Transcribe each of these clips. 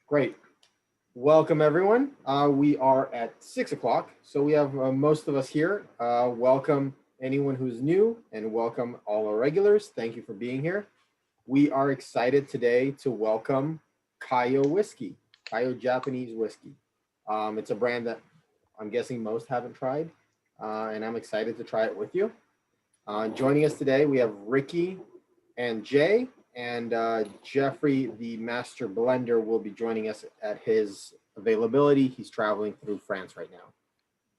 Great. Welcome, everyone. We are at 6 o'clock, so we have most of us here. Welcome anyone who's new, and welcome all our regulars. Thank you for being here. We are excited today to welcome Kaiyo whiskey, Kaiyo Japanese whiskey. It's a brand that I'm guessing most haven't tried, and I'm excited to try it with you. Joining us today, we have Ricky and Jay, and Jeffrey, the master blender, will be joining us at his availability. He's traveling through France right now.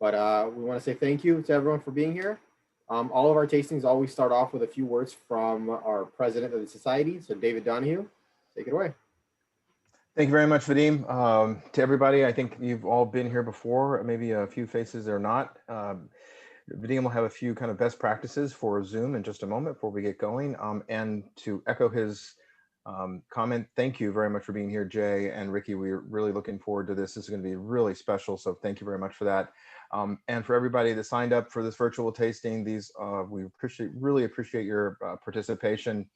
But we want to say thank you to everyone for being here. All of our tastings always start off with a few words from our president of the society. So David Donahue, take it away. Thank you very much, Vadim. To everybody, I think you've all been here before, maybe a few faces or not. Vadim will have a few kind of best practices for Zoom in just a moment before we get going. And to echo his comment, thank you very much for being here, Jay and Ricky. We're really looking forward to this. This is going to be really special, so thank you very much for that. And for everybody that signed up for this virtual tasting, we really appreciate your participation.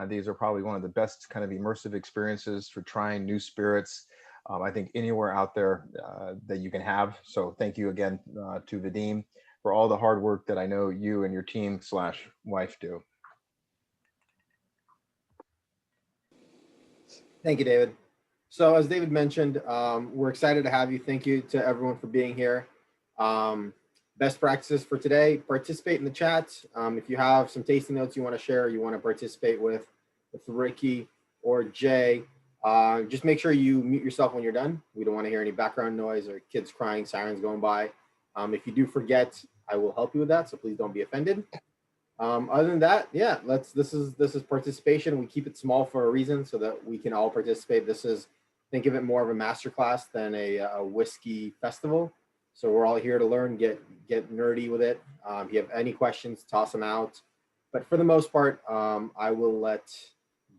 These are probably one of the best kind of immersive experiences for trying new spirits, I think, anywhere out there that you can have. So thank you again to Vadim for all the hard work that I know you and your team/wife do. Thank you, David. So as David mentioned, we're excited to have you. Thank you to everyone for being here. Best practices for today: participate in the chat. If you have some tasting notes you want to share, you want to participate with Ricky or Jay, just make sure you mute yourself when you're done. We don't want to hear any background noise or kids crying, sirens going by. If you do forget, I will help you with that, so please don't be offended. Other than that, yeah, this is participation. We keep it small for a reason, so that we can all participate. Think of it more of a masterclass than a whiskey festival. So we're all here to learn, get nerdy with it. If you have any questions, toss them out. But for the most part, I will let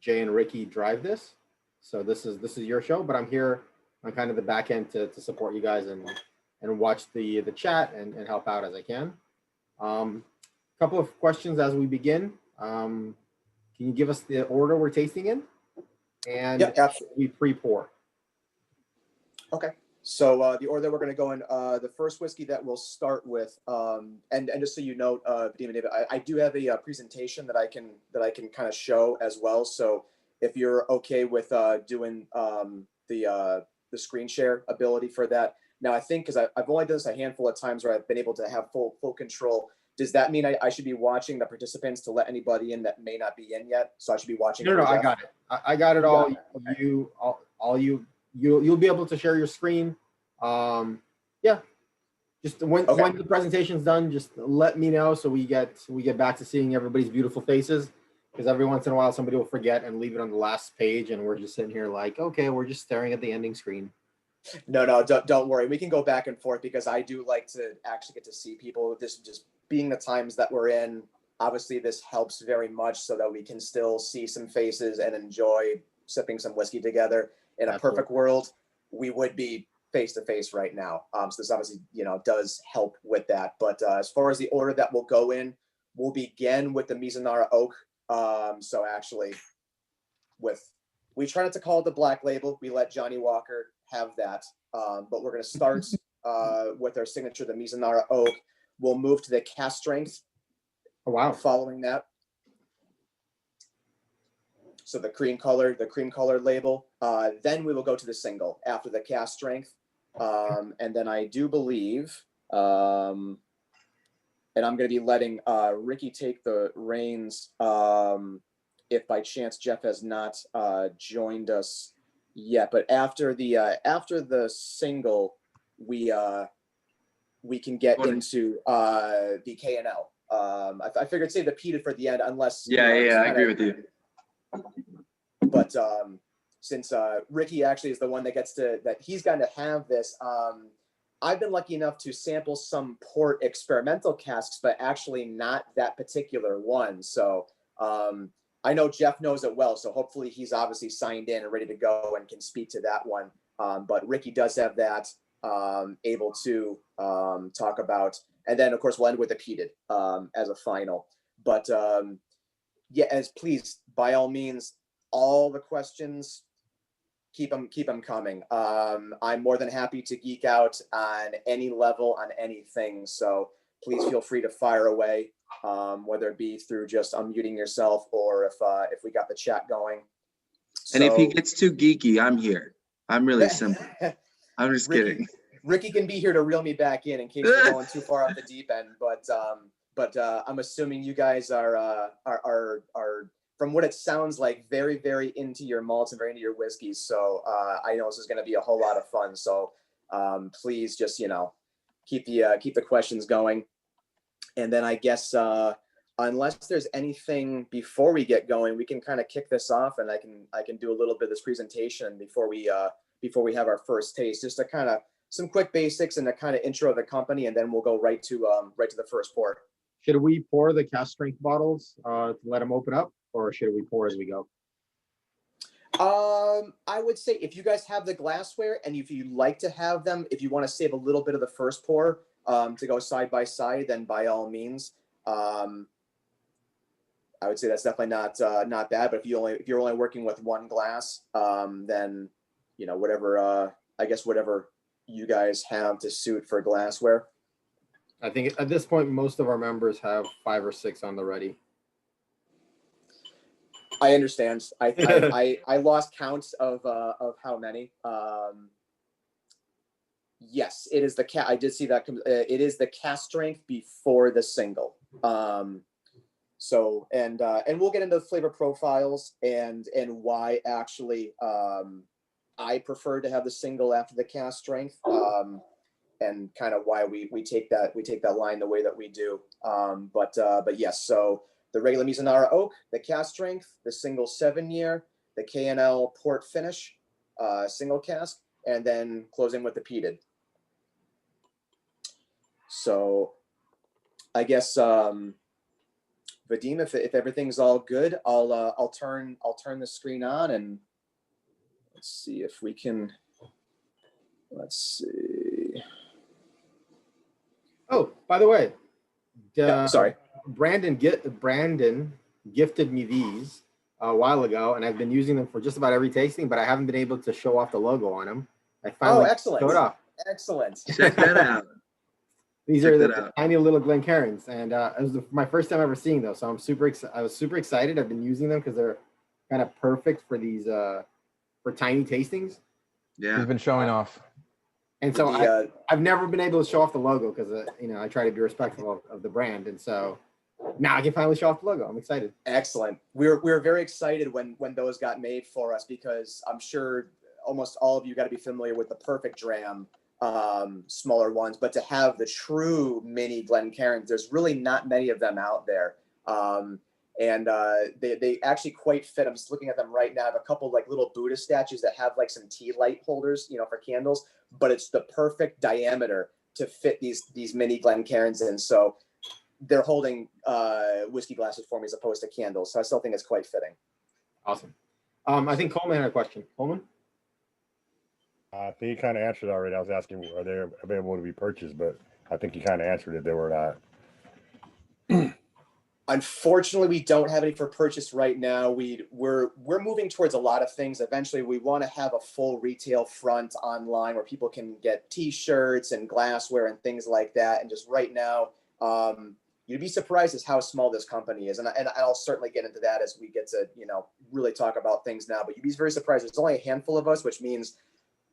Jay and Ricky drive this. So this is your show, but I'm here on kind of the back end to support you guys and watch the chat and help out as I can. Couple of questions as we begin. Can you give us the order we're tasting in? And yeah, we pre-pour. Okay. So the order that we're going to go in, the first whiskey that we'll start with, and just so you know, Vadim and David, I do have a presentation that I can kind of show as well. So if you're okay with doing the screen share ability for that. Now I think, because I've only done this a handful of times where I've been able to have full control. Does that mean I should be watching the participants to let anybody in that may not be in yet? So I should be watching. No, I got it. I got it all. Okay. You'll be able to share your screen. Yeah. Just when the presentation's done, just let me know so we get back to seeing everybody's beautiful faces. Because every once in a while somebody will forget and leave it on the last page, and we're just sitting here like, okay, we're just staring at the ending screen. No, don't worry. We can go back and forth because I do like to actually get to see people. This just being the times that we're in, obviously this helps very much so that we can still see some faces and enjoy sipping some whiskey together. In a perfect world, we would be face to face right now. So this obviously, does help with that. But as far as the order that we'll go in, we'll begin with the Mizunara Oak. So actually, we try not to call it the black label. We let Johnny Walker have that. But we're going to start with our signature, the Mizunara Oak. We'll move to the cast strength. Oh, wow. Following that. So the cream color label. Then we will go to the single after the cast strength. And then I do believe, and I'm going to be letting Ricky take the reins if by chance Jeff has not joined us yet. But after the single, we can get into the K&L. I figured save the peated for the end, unless I agree with you. But since Ricky actually is the one he's going to have this. I've been lucky enough to sample some port experimental casks, but actually not that particular one. So I know Jeff knows it well, so hopefully he's obviously signed in and ready to go and can speak to that one. But Ricky does have that able to talk about. And then, of course, we'll end with the peated as a final. But yeah, please, by all means, all the questions, keep them coming. I'm more than happy to geek out on any level, on anything. So please feel free to fire away, whether it be through just unmuting yourself or if we got the chat going. And if he gets too geeky, I'm here. I'm really simple. I'm just kidding. Ricky can be here to reel me back in case we're going too far off the deep end. But I'm assuming you guys are from what it sounds like, very, very into your malts and very into your whiskeys. So I know this is going to be a whole lot of fun. So please just, keep the questions going. And then I guess unless there's anything before we get going, we can kind of kick this off, and I can do a little bit of this presentation before we have our first taste, just to kind of some quick basics and a kind of intro of the company, and then we'll go right to the first pour. Should we pour the cast strength bottles to let them open up, or should we pour as we go? I would say if you guys have the glassware and if you like to have them, if you want to save a little bit of the first pour to go side by side, then by all means. I would say that's definitely not bad. But if you're only working with one glass, then whatever you guys have to suit for glassware. I think at this point, most of our members have 5 or 6 on the ready. I understand. I lost counts of how many. Yes, it is I did see that. It is the cast strength before the single. So and we'll get into the flavor profiles and why actually I prefer to have the single after the cast strength. And kind of why we take that line the way that we do. But yes, so the regular Mizunara oak, the cast strength, the single 7-year, the K&L port finish, single cask, and then closing with the peated. So I guess Vadim, if everything's all good, I'll turn the screen on and let's see if we can. Let's see. Oh, by the way, sorry. Brandon gifted me these a while ago, and I've been using them for just about every tasting, but I haven't been able to show off the logo on them. I finally excellent. showed off. Excellent. Check that out. These are the tiny little Glencairns, and it was my first time ever seeing those, so I was super excited. I've been using them because they're kind of perfect for these for tiny tastings. Yeah, he's been showing off. And so I've never been able to show off the logo because I try to be respectful of the brand, and so now I can finally show off the logo. I'm excited. Excellent. We were very excited when those got made for us, because I'm sure almost all of you got to be familiar with the Perfect Dram, smaller ones, but to have the true mini Glencairns, there's really not many of them out there. And they actually quite fit. I'm just looking at them right now. I have a couple like little Buddha statues that have like some tea light holders, for candles, but it's the perfect diameter to fit these mini Glencairns in. So they're holding whiskey glasses for me as opposed to candles. So I still think it's quite fitting. Awesome. I think Coleman had a question. Coleman? I think he kind of answered already. I was asking, are they available to be purchased? But I think he kind of answered it. They were not. Unfortunately, we don't have any for purchase right now. We're moving towards a lot of things. Eventually, we want to have a full retail front online where people can get T-shirts and glassware and things like that. And just right now, you'd be surprised as how small this company is. And I'll certainly get into that as we get to really talk about things now. But you'd be very surprised. There's only a handful of us, which means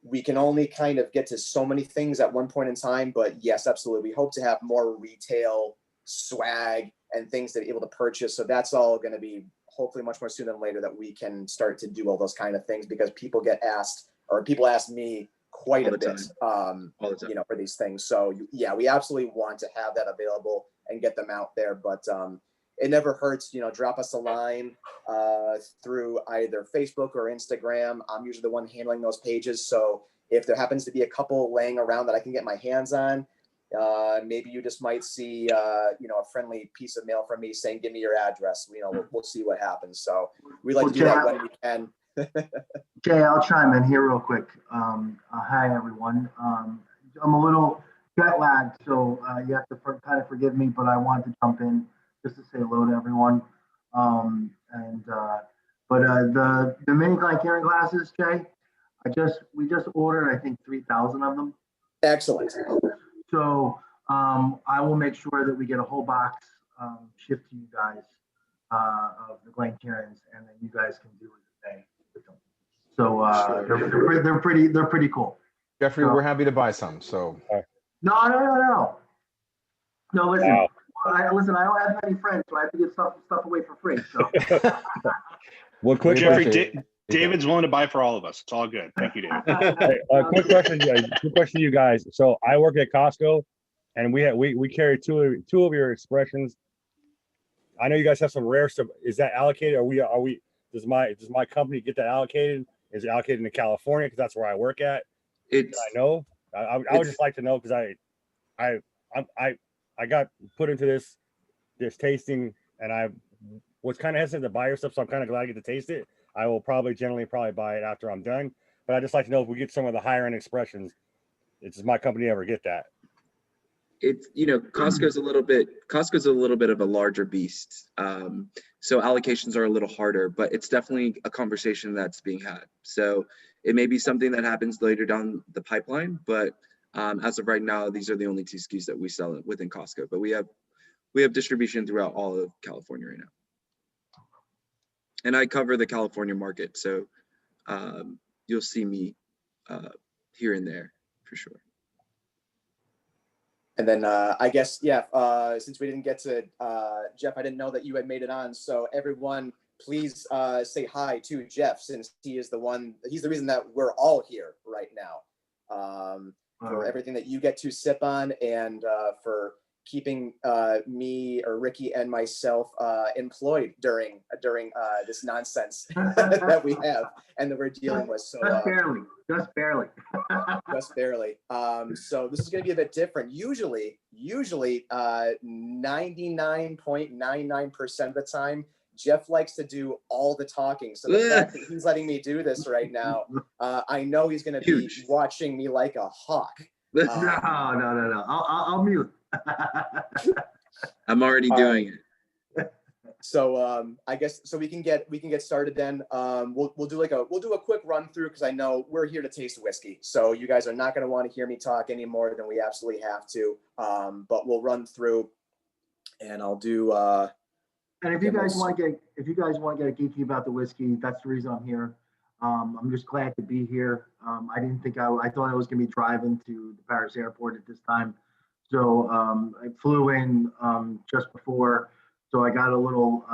we can only kind of get to so many things at one point in time. But yes, absolutely, we hope to have more retail swag and things to be able to purchase. So that's all going to be hopefully much more sooner than later that we can start to do all those kind of things, because people ask me quite a bit, for these things. So yeah, we absolutely want to have that available and get them out there. But it never hurts, drop us a line through either Facebook or Instagram. I'm usually the one handling those pages. So if there happens to be a couple laying around that I can get my hands on, maybe you just might see, a friendly piece of mail from me saying, give me your address. We'll see what happens. So we like to do that when we can. Jay, I'll chime in here real quick. Hi, everyone. I'm a little jet lagged, so you have to kind of forgive me, but I wanted to jump in just to say hello to everyone. But the mini Glencairn glasses, Jay, We just ordered, I think, 3,000 of them. Excellent. So I will make sure that we get a whole box shipped to you guys of the Glencairns, and then you guys can do what you say with them. So they're pretty cool. Jeffrey, So- we're happy to buy some. So No. Listen, Wow. I don't have many friends, so I have to give stuff away for free. So Well, quick Jeffrey, question. David's willing to buy for all of us. It's all good. Thank you, David. Hey, quick question to you guys. So I work at Costco, and we carry two of your expressions. I know you guys have some rare stuff. Is that allocated? Does my company get that allocated? Is it allocated in California? Because that's where I work at. It's I know. I would just like to know, because I got put into this tasting, and I was kind of hesitant to buy your stuff, so I'm kind of glad I get to taste it. I will generally buy it after I'm done, but I just like to know if we get some of the higher end expressions. Does my company ever get that? it's Costco's a little bit of a larger beast, so allocations are a little harder, but it's definitely a conversation that's being had. So it may be something that happens later down the pipeline, but as of right now, these are the only two SKUs that we sell within Costco, but we have distribution throughout all of California right now, and I cover the California market, so you'll see me here and there for sure. And then I guess, yeah, since we didn't get to Jeff, I didn't know that you had made it on. So everyone, please say hi to Jeff, since he's the reason that we're all here right now, for everything that you get to sip on, and for keeping me or Ricky and myself employed during this nonsense that we have and that we're dealing with. So just barely. Just barely. So this is going to be a bit different. Usually 99.99% of the time, Jeff likes to do all the talking. So the fact that he's letting me do this right now, I know he's going to be watching me like a hawk. No. I'll mute. I'm already doing it. So I guess we can get started then. We'll do a quick run through, because I know we're here to taste whiskey. So you guys are not going to want to hear me talk any more than we absolutely have to. But we'll run through, and I'll do. And if you guys want to get geeky about the whiskey, that's the reason I'm here. I'm just glad to be here. I didn't think I thought I was going to be driving to the Paris airport at this time. So I flew in just before, so I got a little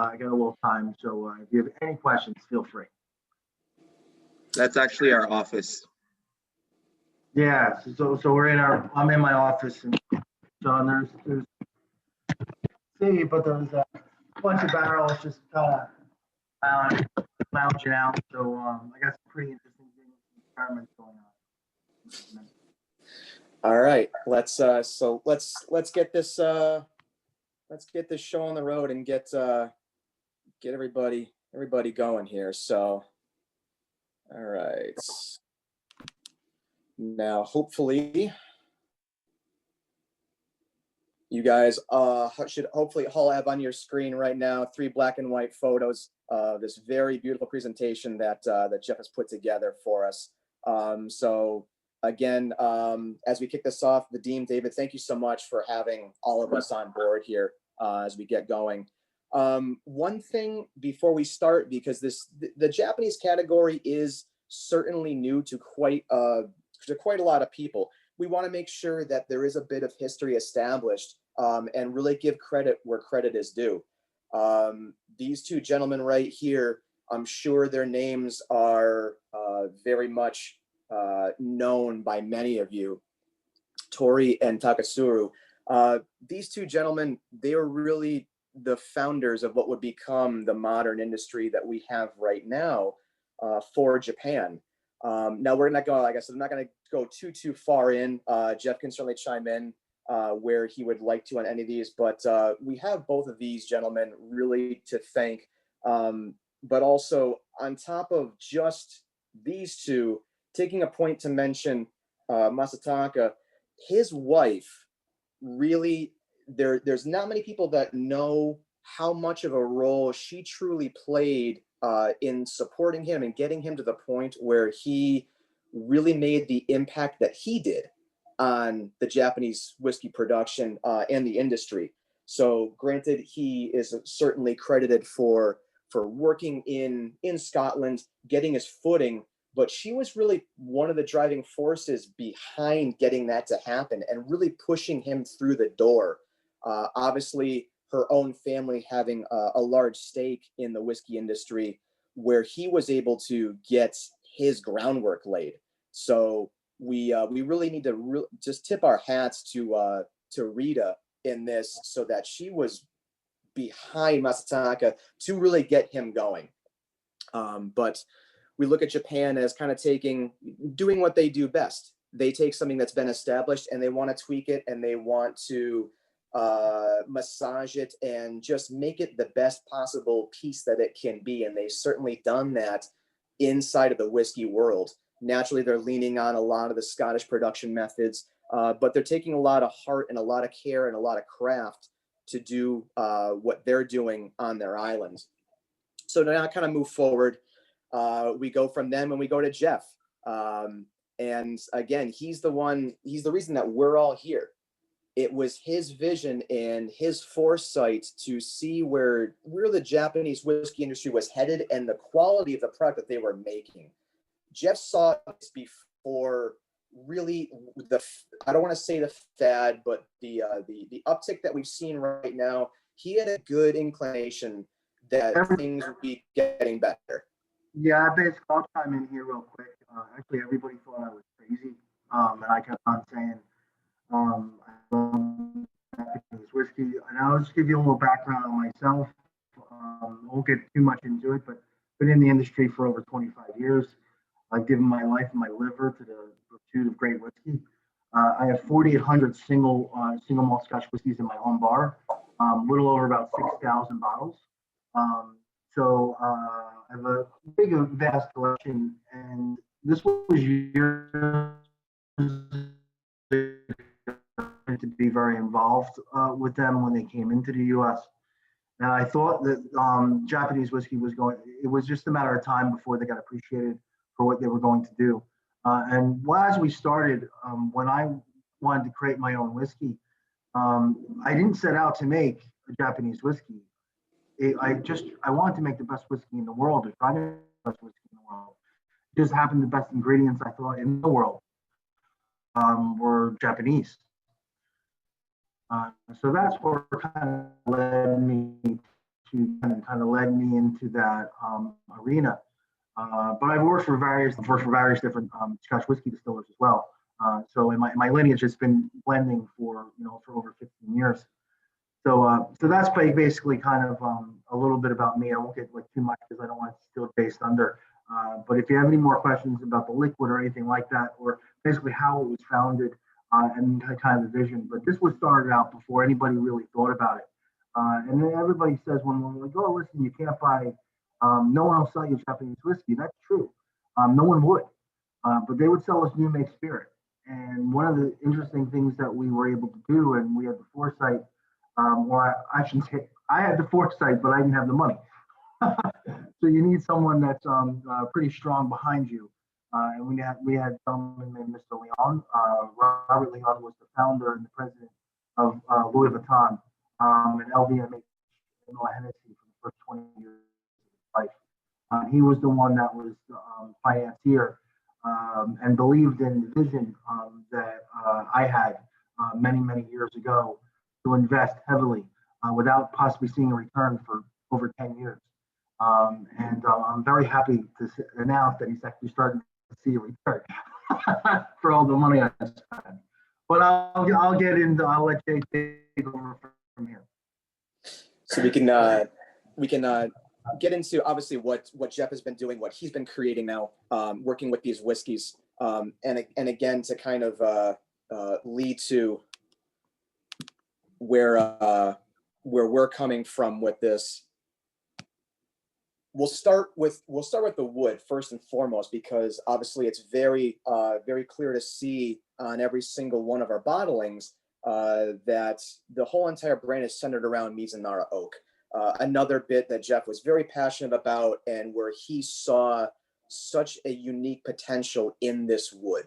time. So if you have any questions, feel free. That's actually our office. Yeah. So I'm in my office, and so there's there's a bunch of barrels just kind of lounging out. So I got some pretty interesting experiments going on. All right, let's get this show on the road and get everybody going here. So, all right, now hopefully you guys should hopefully all have on your screen right now 3 black and white photos of this very beautiful presentation that Jeff has put together for us. So again, as we kick this off, Vadim, David, thank you so much for having all of us on board here as we get going. One thing before we start, because the Japanese category is certainly new to quite a lot of people, we want to make sure that there is a bit of history established, and really give credit where credit is due. These two gentlemen right here, I'm sure their names are very much known by many of you, Tori and Takasuru. These two gentlemen, they are really the founders of what would become the modern industry that we have right now for Japan. Now we're not going, like I said, I'm not going to go too far in. Jeff can certainly chime in where he would like to on any of these, but we have both of these gentlemen really to thank. But also on top of just these two, taking a point to mention Masataka, his wife, really, there's not many people that know how much of a role she truly played in supporting him and getting him to the point where he really made the impact that he did on the Japanese whiskey production and the industry. So granted, he is certainly credited for working in Scotland, getting his footing, but she was really one of the driving forces behind getting that to happen and really pushing him through the door. Obviously, her own family having a large stake in the whiskey industry, where he was able to get his groundwork laid. So we really need to just tip our hats to Rita in this, so that she was behind Masataka to really get him going. But we look at Japan as kind of doing what they do best. They take something that's been established and they want to tweak it, and they want to massage it and just make it the best possible piece that it can be. And they've certainly done that inside of the whiskey world. Naturally, they're leaning on a lot of the Scottish production methods, but they're taking a lot of heart and a lot of care and a lot of craft to do what they're doing on their islands. So to now kind of move forward, we go from them and we go to Jeff. And again, he's the reason that we're all here. It was his vision and his foresight to see where the Japanese whiskey industry was headed and the quality of the product that they were making. Jeff saw this before really I don't want to say the fad, but the uptick that we've seen right now. He had a good inclination that things would be getting better. Yeah, basically, I'll chime in here real quick. Actually, everybody thought I was crazy, and I kept on saying, I love Japanese whiskey. And I'll just give you a little background on myself. I won't get too much into it, but been in the industry for over 25 years. I've given my life and my liver to the pursuit of great whiskey. I have 4,800 single malt Scotch whiskeys in my home bar, little over about 6,000 bottles. So I have a big, vast collection, and this was years to be very involved with them when they came into the U.S. And I thought that Japanese whiskey it was just a matter of time before they got appreciated for what they were going to do. And as we started, when I wanted to create my own whiskey, I didn't set out to make a Japanese whiskey. I wanted to make the best whiskey in the world, or try to make the best whiskey in the world. It just happened the best ingredients I thought in the world were Japanese. So that's what kind of led me into that arena. But I've worked for various different Scotch whiskey distillers as well. So in my lineage has been blending for over 15 years. So that's basically kind of a little bit about me. I won't get too much because I don't want to steal Jay's thunder. But if you have any more questions about the liquid or anything like that, or basically how it was founded and kind of the vision, but this was started out before anybody really thought about it. And then everybody says when we're like, oh, listen, you can't buy, no one will sell you Japanese whiskey. That's true. No one would, but they would sell us new make spirit. And one of the interesting things that we were able to do, and we had the foresight, or I shouldn't say I had the foresight, but I didn't have the money. So you need someone that's pretty strong behind you. And we had someone named Mr. Leon. Robert Leon was the founder and the president of Louis Vuitton and LVMH and Hennessy for the first 20 years of his life. He was the one that was financier and believed in the vision that I had many years ago to invest heavily without possibly seeing a return for over 10 years. And I'm very happy to announce that he's actually starting to see a return for all the money I spent. But I'll let Jay take over from here. So we can get into obviously what Jeff has been doing, what he's been creating now, working with these whiskeys, and again to kind of lead to where we're coming from with this. We'll start with the wood first and foremost, because obviously it's very clear to see on every single one of our bottlings that the whole entire brand is centered around Mizunara oak. Another bit that Jeff was very passionate about, and where he saw such a unique potential in this wood.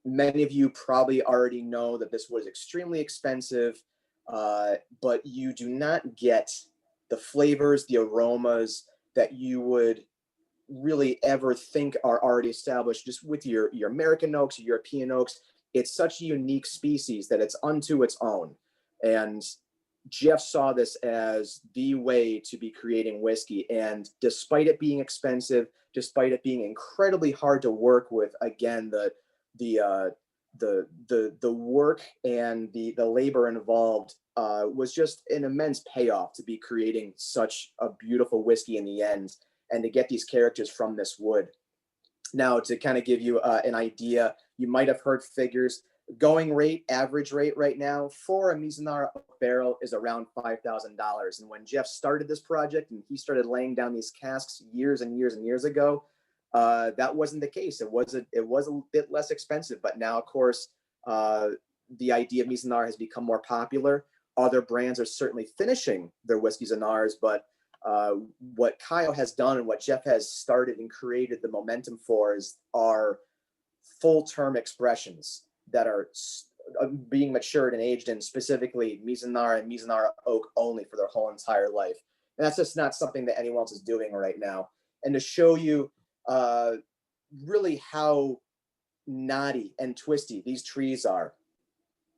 Many of you probably already know that this wood is extremely expensive, but you do not get the flavors, the aromas that you would really ever think are already established just with your American oaks, your European oaks. It's such a unique species that it's unto its own. And Jeff saw this as the way to be creating whiskey. And despite it being expensive, despite it being incredibly hard to work with, again, the work and the labor involved was just an immense payoff to be creating such a beautiful whiskey in the end, and to get these characters from this wood. Now, to kind of give you an idea, you might have heard figures. Going rate, average rate right now for a Mizunara oak barrel is around $5,000. And when Jeff started this project and he started laying down these casks years and years and years ago, that wasn't the case. It was a bit less expensive, but now, of course, the idea of Mizunara has become more popular. Other brands are certainly finishing their whiskeys and ours, but what Kaiyo has done and what Jeff has started and created the momentum for are full-term expressions that are being matured and aged in specifically Mizunara and Mizunara oak only for their whole entire life. And that's just not something that anyone else is doing right now. And to show you really how knotty and twisty these trees are,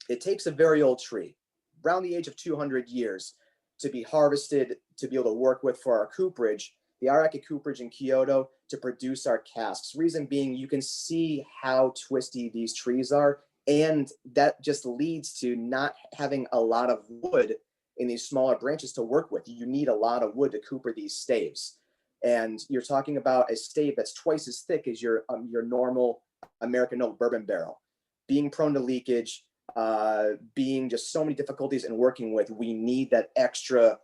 it takes a very old tree, around the age of 200 years, to be harvested, to be able to work with for our cooperage, the Araki cooperage in Kyoto, to produce our casks. Reason being, you can see how twisty these trees are, and that just leads to not having a lot of wood in these smaller branches to work with. You need a lot of wood to cooper these staves. And you're talking about a stave that's twice as thick as your normal American oak bourbon barrel. Being prone to leakage, being just so many difficulties in working with, we need that extra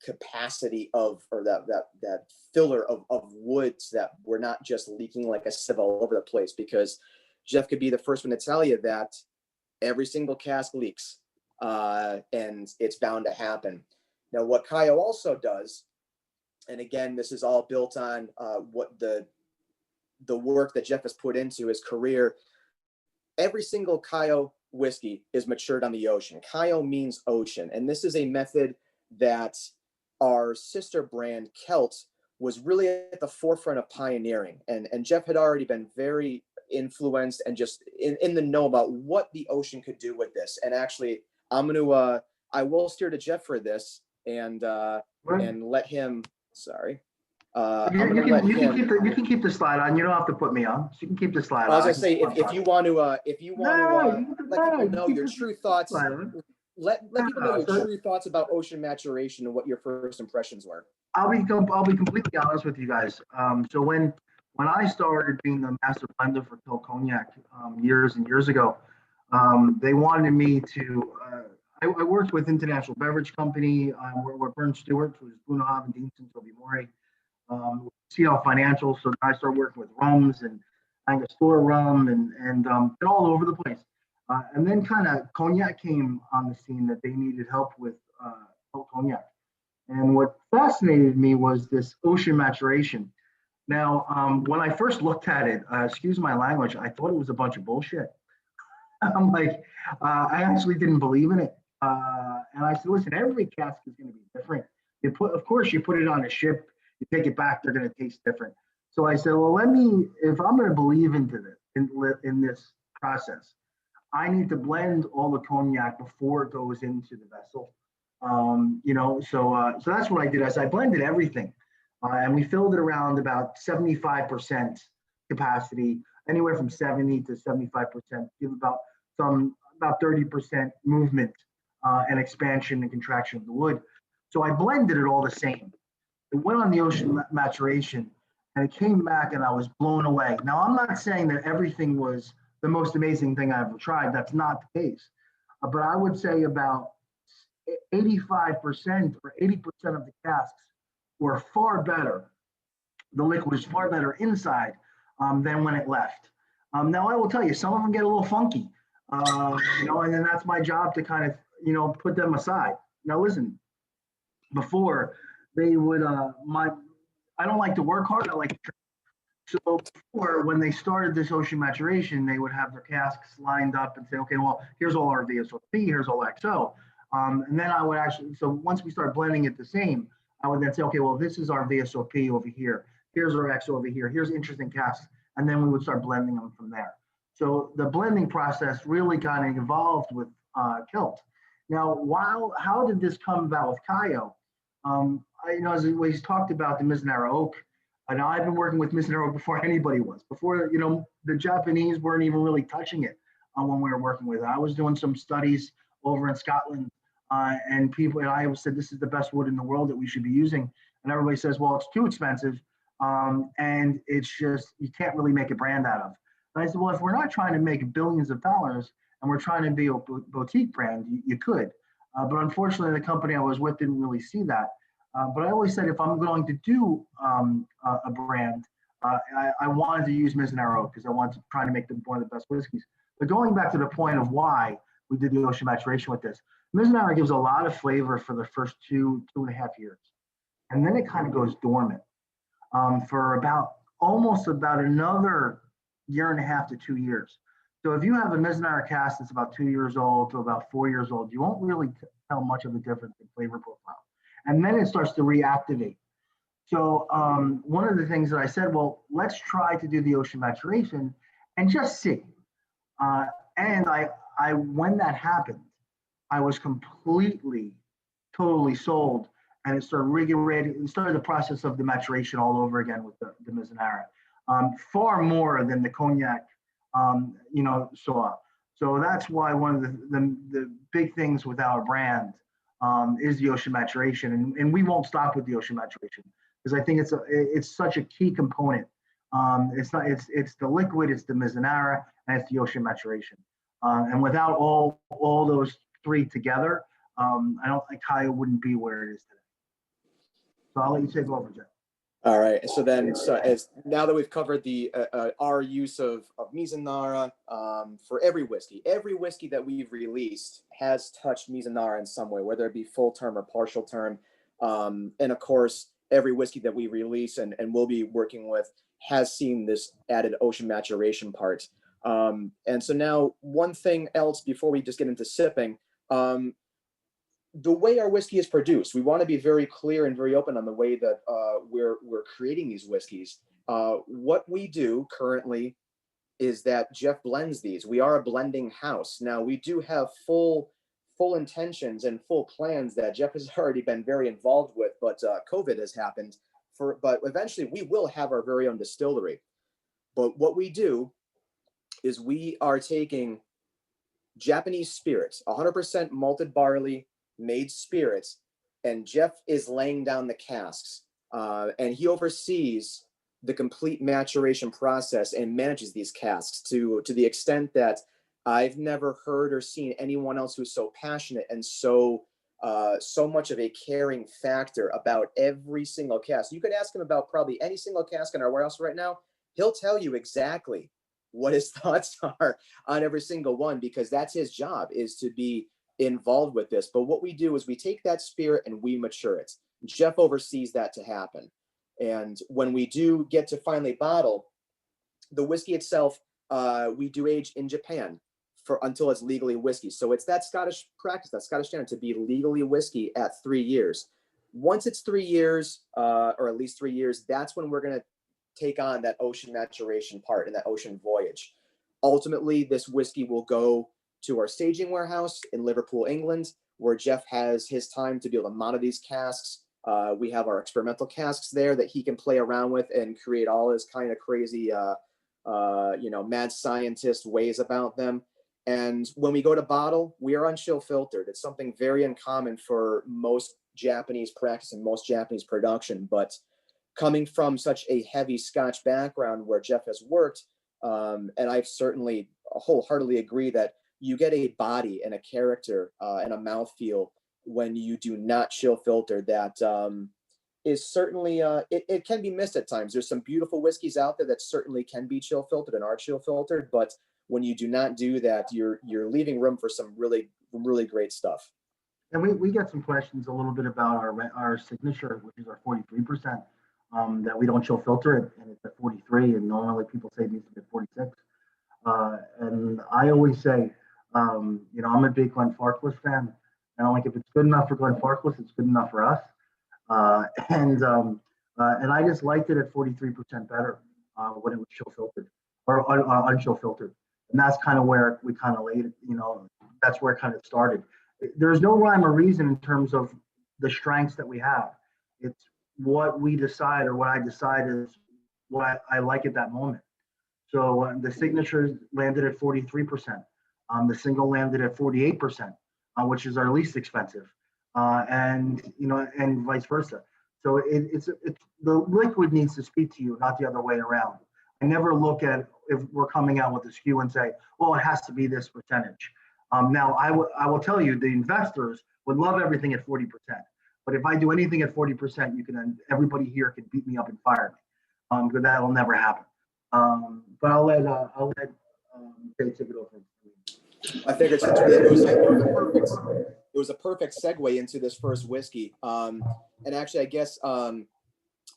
capacity of, or that filler of woods, that we're not just leaking like a sieve all over the place. Because Jeff could be the first one to tell you that every single cask leaks, and it's bound to happen. Now, what Kaiyo also does, and again, this is all built on what the work that Jeff has put into his career. Every single Kaiyo whiskey is matured on the ocean. Kaiyo means ocean. And this is a method that our sister brand, Kelt, was really at the forefront of pioneering. And Jeff had already been very influenced and just in the know about what the ocean could do with this. And actually, I will steer to Jeff for this and let him, sorry. You can keep the slide on. You don't have to put me on. So you can keep the slide on. I was gonna say, if you want to let people know your true thoughts, let people know your true thoughts about ocean maturation and what your first impressions were. I'll be completely honest with you guys. So when I started being the master blender for Kill Cognac years and years ago, they wanted me to. I worked with International Beverage Company. Where Bern Stewart, who's Bunahab and Deanson, Toby Morey. CL Financial, so I started working with rums and Angostura rum and all over the place. And then kind of cognac came on the scene that they needed help with cognac. And what fascinated me was this ocean maturation. Now, when I first looked at it, excuse my language, I thought it was a bunch of bullshit. I'm like, I actually didn't believe in it. And I said, listen, every cask is going to be different. Of course, you put it on a ship, you take it back, they're going to taste different. So I said, well, if I'm going to believe into this, in this process, I need to blend all the cognac before it goes into the vessel. So that's what I did. As I blended everything, and we filled it around about 75% capacity, anywhere from 70 to 75%, give about 30% movement and expansion and contraction of the wood. So I blended it all the same. It went on the ocean maturation, and it came back, and I was blown away. Now, I'm not saying that everything was the most amazing thing I ever tried. That's not the case. But I would say about 85% or 80% of the casks were far better. The liquid is far better inside than when it left. Now, I will tell you, some of them get a little funky, and then that's my job to kind of, put them aside. Now, listen, before, they would I don't like to work hard. I like to. So before, when they started this ocean maturation, they would have their casks lined up and say, okay, well, here's all our VSOP, here's all XO. And then I would actually, so once we start blending it the same, I would then say, okay, well, this is our VSOP over here. Here's our XO over here. Here's interesting casks. And then we would start blending them from there. So the blending process really kind of evolved with Kilt. Now, how did this come about with Kaiyo? As we talked about the Mizunara oak, and I've been working with Mizunara before anybody was. Before, the Japanese weren't even really touching it when we were working with it. I was doing some studies over in Scotland, and I said, this is the best wood in the world that we should be using. And everybody says, well, it's too expensive. And it's just, you can't really make a brand out of. And I said, well, if we're not trying to make billions of dollars and we're trying to be a boutique brand, you could. But unfortunately, the company I was with didn't really see that. But I always said, if I'm going to do a brand, I wanted to use Mizunara because I wanted to try to make one of the best whiskeys. But going back to the point of why we did the ocean maturation with this, Mizunara gives a lot of flavor for the first 2.5 years. And then it kind of goes dormant for almost about another 1.5 to 2 years. So if you have a Mizunara cask that's about 2 years old to about 4 years old, you won't really tell much of a difference in flavor profile. And then it starts to reactivate. So one of the things that I said, well, let's try to do the ocean maturation and just see. And when that happened, I was totally sold, and it started the process of the maturation all over again with the Mizunara, far more than the cognac, saw. So that's why one of the big things with our brand is the ocean maturation, and we won't stop with the ocean maturation because I think it's such a key component. It's the liquid, it's the Mizunara, and it's the ocean maturation. And without all those three together, I don't think Kaiyo wouldn't be where it is today. So I'll let you take over, Jeff. All right. So now that we've covered the our use of Mizunara for every whiskey that we've released has touched Mizunara in some way, whether it be full term or partial term. And of course, every whiskey that we release and we'll be working with has seen this added ocean maturation part. And so now one thing else before we just get into sipping, the way our whiskey is produced, we want to be very clear and very open on the way that we're creating these whiskeys. What we do currently is that Jeff blends these. We are a blending house. Now we do have full intentions and full plans that Jeff has already been very involved with, but COVID has happened. But eventually we will have our very own distillery. But what we do is we are taking Japanese spirits, 100% malted barley, made spirits, and Jeff is laying down the casks, and he oversees the complete maturation process and manages these casks to the extent that I've never heard or seen anyone else who's so passionate and so much of a caring factor about every single cask. You could ask him about probably any single cask in our warehouse right now. He'll tell you exactly what his thoughts are on every single one, because that's his job, is to be involved with this. But what we do is we take that spirit and we mature it. Jeff oversees that to happen. And when we do get to finally bottle the whiskey itself, we do age in Japan until it's legally whiskey. So it's that Scottish practice, that Scottish standard, to be legally whiskey at 3 years. Once it's 3 years, or at least 3 years, that's when we're going to take on that ocean maturation part and that ocean voyage. Ultimately, this whiskey will go to our staging warehouse in Liverpool, England, where Jeff has his time to be able to monitor these casks. We have our experimental casks there that he can play around with and create all his kind of crazy, mad scientist ways about them. And when we go to bottle, we are unchill filtered. It's something very uncommon for most Japanese practice and most Japanese production. But coming from such a heavy Scotch background where Jeff has worked, and I've certainly wholeheartedly agree that you get a body and a character and a mouthfeel when you do not chill filter that is certainly, it can be missed at times. There's some beautiful whiskeys out there that certainly can be chill filtered and are chill filtered, but when you do not do that, you're leaving room for some really, really great stuff. And we get some questions a little bit about our signature, which is our 43%. that we don't chill filter it, and it's at 43, and normally people say it needs to be at 46. And I always say, I'm a big Glenn Farkless fan. And I'm like, if it's good enough for Glenn Farkless, it's good enough for us. And I just liked it at 43% better when it was chill filtered or unchill filtered. And that's kind of where we kind of laid it, that's where it kind of started. There's no rhyme or reason in terms of the strengths that we have. It's what we decide, or what I decide is what I like at that moment. So the signatures landed at 43%. The single landed at 48%, which is our least expensive, and vice versa. So it's the liquid needs to speak to you, not the other way around. I never look at if we're coming out with a SKU and say, well, it has to be this percentage. Now, I will tell you, the investors would love everything at 40%. But if I do anything at 40%, everybody here can beat me up and fire me, because that'll never happen. But I'll let Jay take it over. I figured it was a perfect segue into this first whiskey. And actually, I guess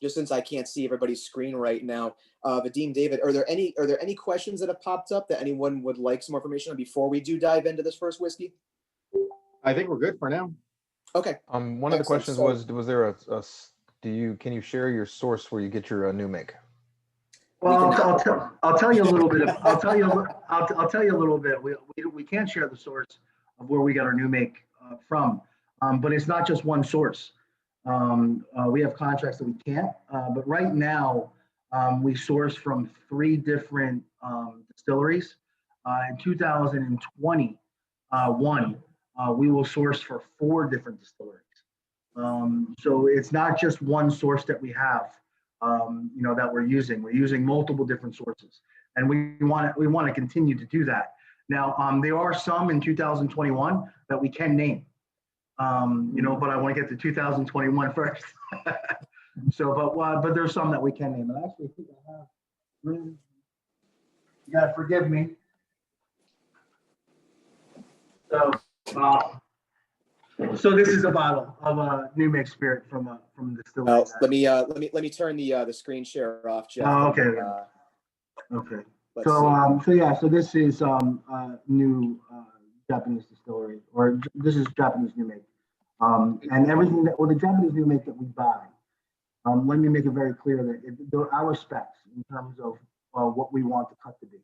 just since I can't see everybody's screen right now, Vadim, David, are there any questions that have popped up that anyone would like some more information on before we do dive into this first whiskey? I think we're good for now. Okay. One of the questions was there can you share your source where you get your new make? Well, I'll tell you a little bit. I'll tell you a little bit. We can't share the source of where we got our new make from, but it's not just one source. We have contracts that we can't, but right now we source from 3 different distilleries. In 2021, we will source for 4 different distilleries. So it's not just one source that we have. That we're using. We're using multiple different sources, and we want to continue to do that. Now, there are some in 2021 that we can name, but I want to get to 2021 first. So, but there's some that we can name. And actually, I think I have. You gotta forgive me. So this is a bottle of a new mix spirit from the distillery. Let me turn the screen share off, Jeff. Oh, okay. Okay. So this is new Japanese distillery, or this is Japanese new make, and everything the Japanese new make that we buy. Let me make it very clear that they're our specs in terms of what we want the cut to be.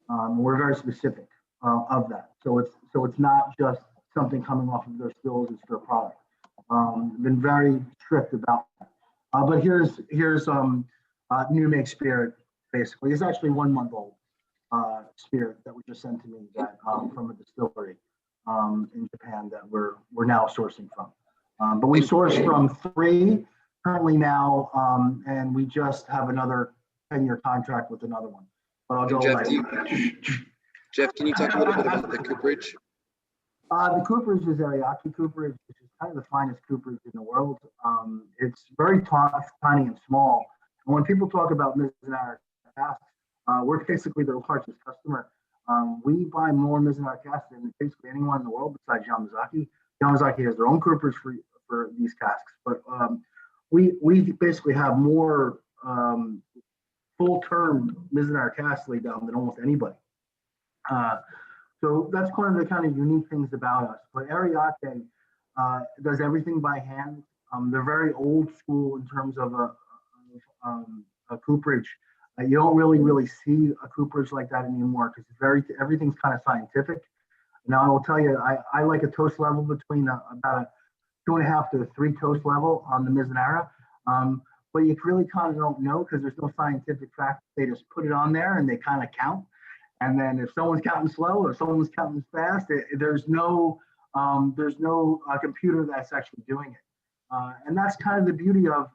We're very specific of that. So it's not just something coming off of their stills, it's their product. Been very strict about that. But here's new make spirit. Basically, it's actually 1 month old spirit that was just sent to me that from a distillery in Japan that we're now sourcing from. But we source from 3 currently now, and we just have another 10-year contract with another one. But I'll go. Jeff, can you talk a little bit about the cooperage? The cooperage is Ariake cooperage, which is kind of the finest cooperage in the world. It's very tiny and small. And when people talk about Mizunara casks, we're basically their largest customer. We buy more Mizunara casks than basically anyone in the world besides Yamazaki. Yamazaki has their own cooperage for these casks, but we basically have more full-term Mizunara casks laid down than almost anybody. So that's one of the kind of unique things about us. But Ariake does everything by hand. They're very old school in terms of a cooperage. You don't really see a cooperage like that anymore because everything's kind of scientific. Now I will tell you, I like a toast level between about a 2.5 to 3 toast level on the Mizunara. But you really kind of don't know because there's no scientific fact. They just put it on there and they kind of count. And then if someone's counting slow or someone's counting fast, there's no computer that's actually doing it. And that's kind of the beauty of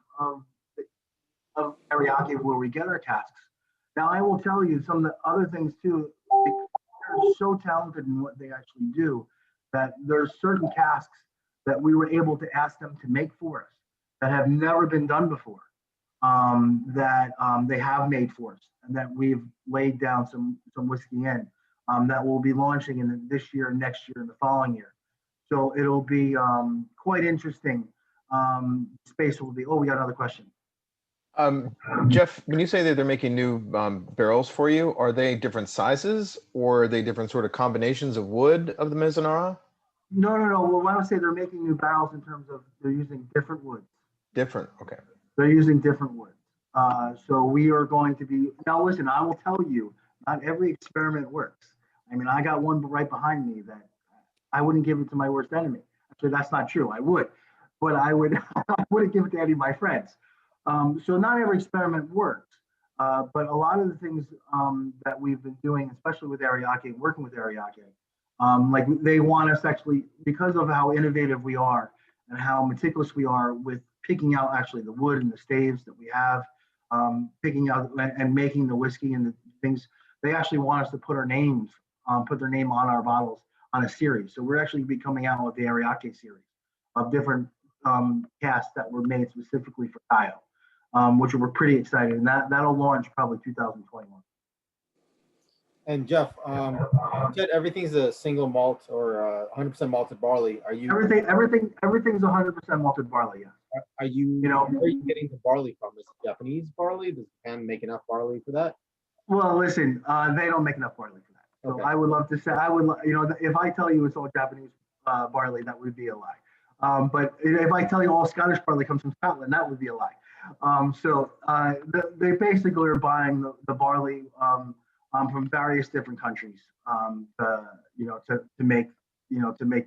Ariake, where we get our casks. Now I will tell you some of the other things too. They're so talented in what they actually do that there's certain casks that we were able to ask them to make for us that have never been done before. That they have made for us, and that we've laid down some whiskey in that we'll be launching in this year, next year, and the following year. So it'll be quite interesting. Space will be. Oh, we got another question. Jeff, when you say that they're making new barrels for you, are they different sizes or are they different sort of combinations of wood of the Mizunara? No. Well, when I would say they're making new barrels in terms of they're using different woods. Different. Okay. They're using different woods. So we are going to be, now listen, I will tell you, not every experiment works. I mean, I got one right behind me that I wouldn't give it to my worst enemy. Actually, that's not true. I would, but I wouldn't give it to any of my friends. So not every experiment works. But a lot of the things that we've been doing, especially with Ariake, working with Ariake, like they want us actually, because of how innovative we are and how meticulous we are with picking out actually the wood and the staves that we have, picking out and making the whiskey and the things, they actually want us to put our names, put their name on our bottles on a series. So we're actually be coming out with the Ariake series of different casks that were made specifically for Kaiyo, which we're pretty excited. And that'll launch probably 2021. And Jeff, you said everything's a single malt or 100% malted barley. Are you Everything's 100% malted barley? Yeah. Are you? You know, where are you getting the barley from? Is it Japanese barley? Does Japan make enough barley for that? Well, listen, they don't make enough barley for that. So Okay. I would love to say, if I tell you it's all Japanese barley, that would be a lie. But if I tell you all Scottish barley comes from Scotland, that would be a lie. They basically are buying the barley from various different countries to make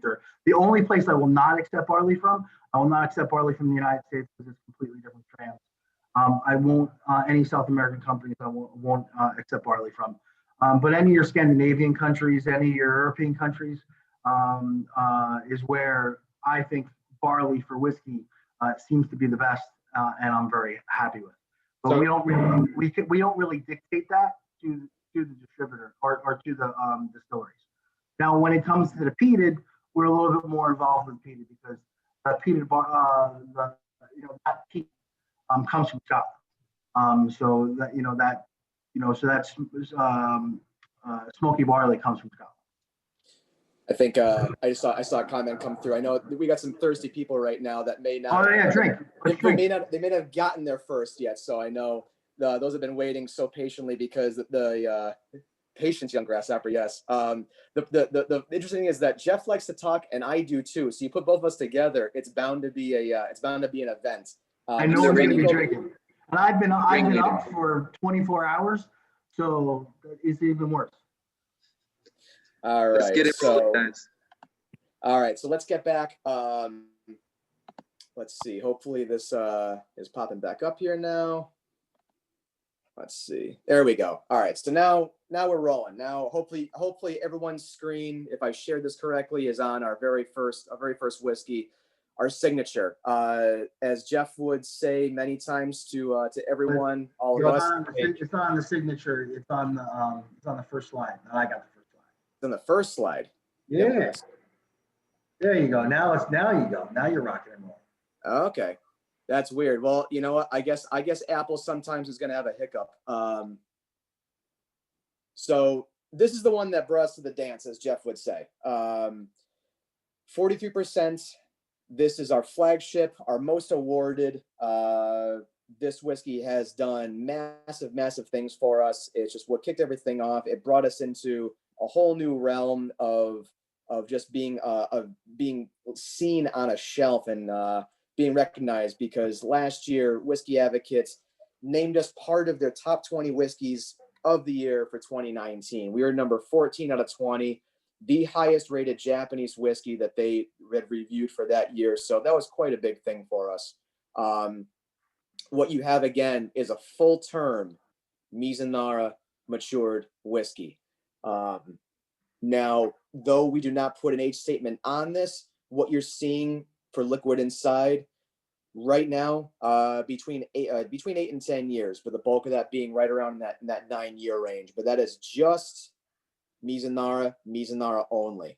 their. The only place I will not accept barley from, I will not accept barley from the United States because it's completely different strands. I won't any South American companies I won't accept barley from. But any of your Scandinavian countries, any of your European countries is where I think barley for whiskey seems to be the best, and I'm very happy with. But So- we don't really dictate that to the distributor or to the distilleries. Now, when it comes to the peated, we're a little bit more involved with peated because peated that peat comes from Scotland. So that's smoky barley comes from Scotland. I think I saw a comment come through. I know we got some thirsty people right now that may not. Oh yeah, drink. They may not have gotten there first yet. So I know those have been waiting so patiently because the patience, young grasshopper. Yes. The interesting thing is that Jeff likes to talk, and I do too. So you put both of us together, it's bound to be an event. I know we're going to be drinking, and I've been up for 24 hours, so it's even worse. All right. Let's get it. All right. So let's get back. Let's see. Hopefully this is popping back up here now. Let's see. There we go. All right. So now we're rolling. Now hopefully everyone's screen, if I shared this correctly, is on our very first whiskey, our signature. As Jeff would say many times to everyone, all of us. It's not on the signature. It's on the first slide. I got the first slide. It's on the first slide. Yeah. Yep. There you go. Now you go. Now you're rocking and rolling. Okay. That's weird. Well, you know what? I guess Apple sometimes is going to have a hiccup. So this is the one that brought us to the dance, as Jeff would say. 43%. This is our flagship, our most awarded. This whiskey has done massive things for us. It's just what kicked everything off. It brought us into a whole new realm of just being seen on a shelf and being recognized, because last year Whiskey Advocates named us part of their top 20 whiskeys of the year for 2019. We were number 14 out of 20, the highest rated Japanese whiskey that they had reviewed for that year. So that was quite a big thing for us. What you have again is a full term Mizunara matured whiskey. Now, though we do not put an age statement on this, what you're seeing for liquid inside right now, between 8 and 10 years, but the bulk of that being right around that 9-year range. But that is just Mizunara only.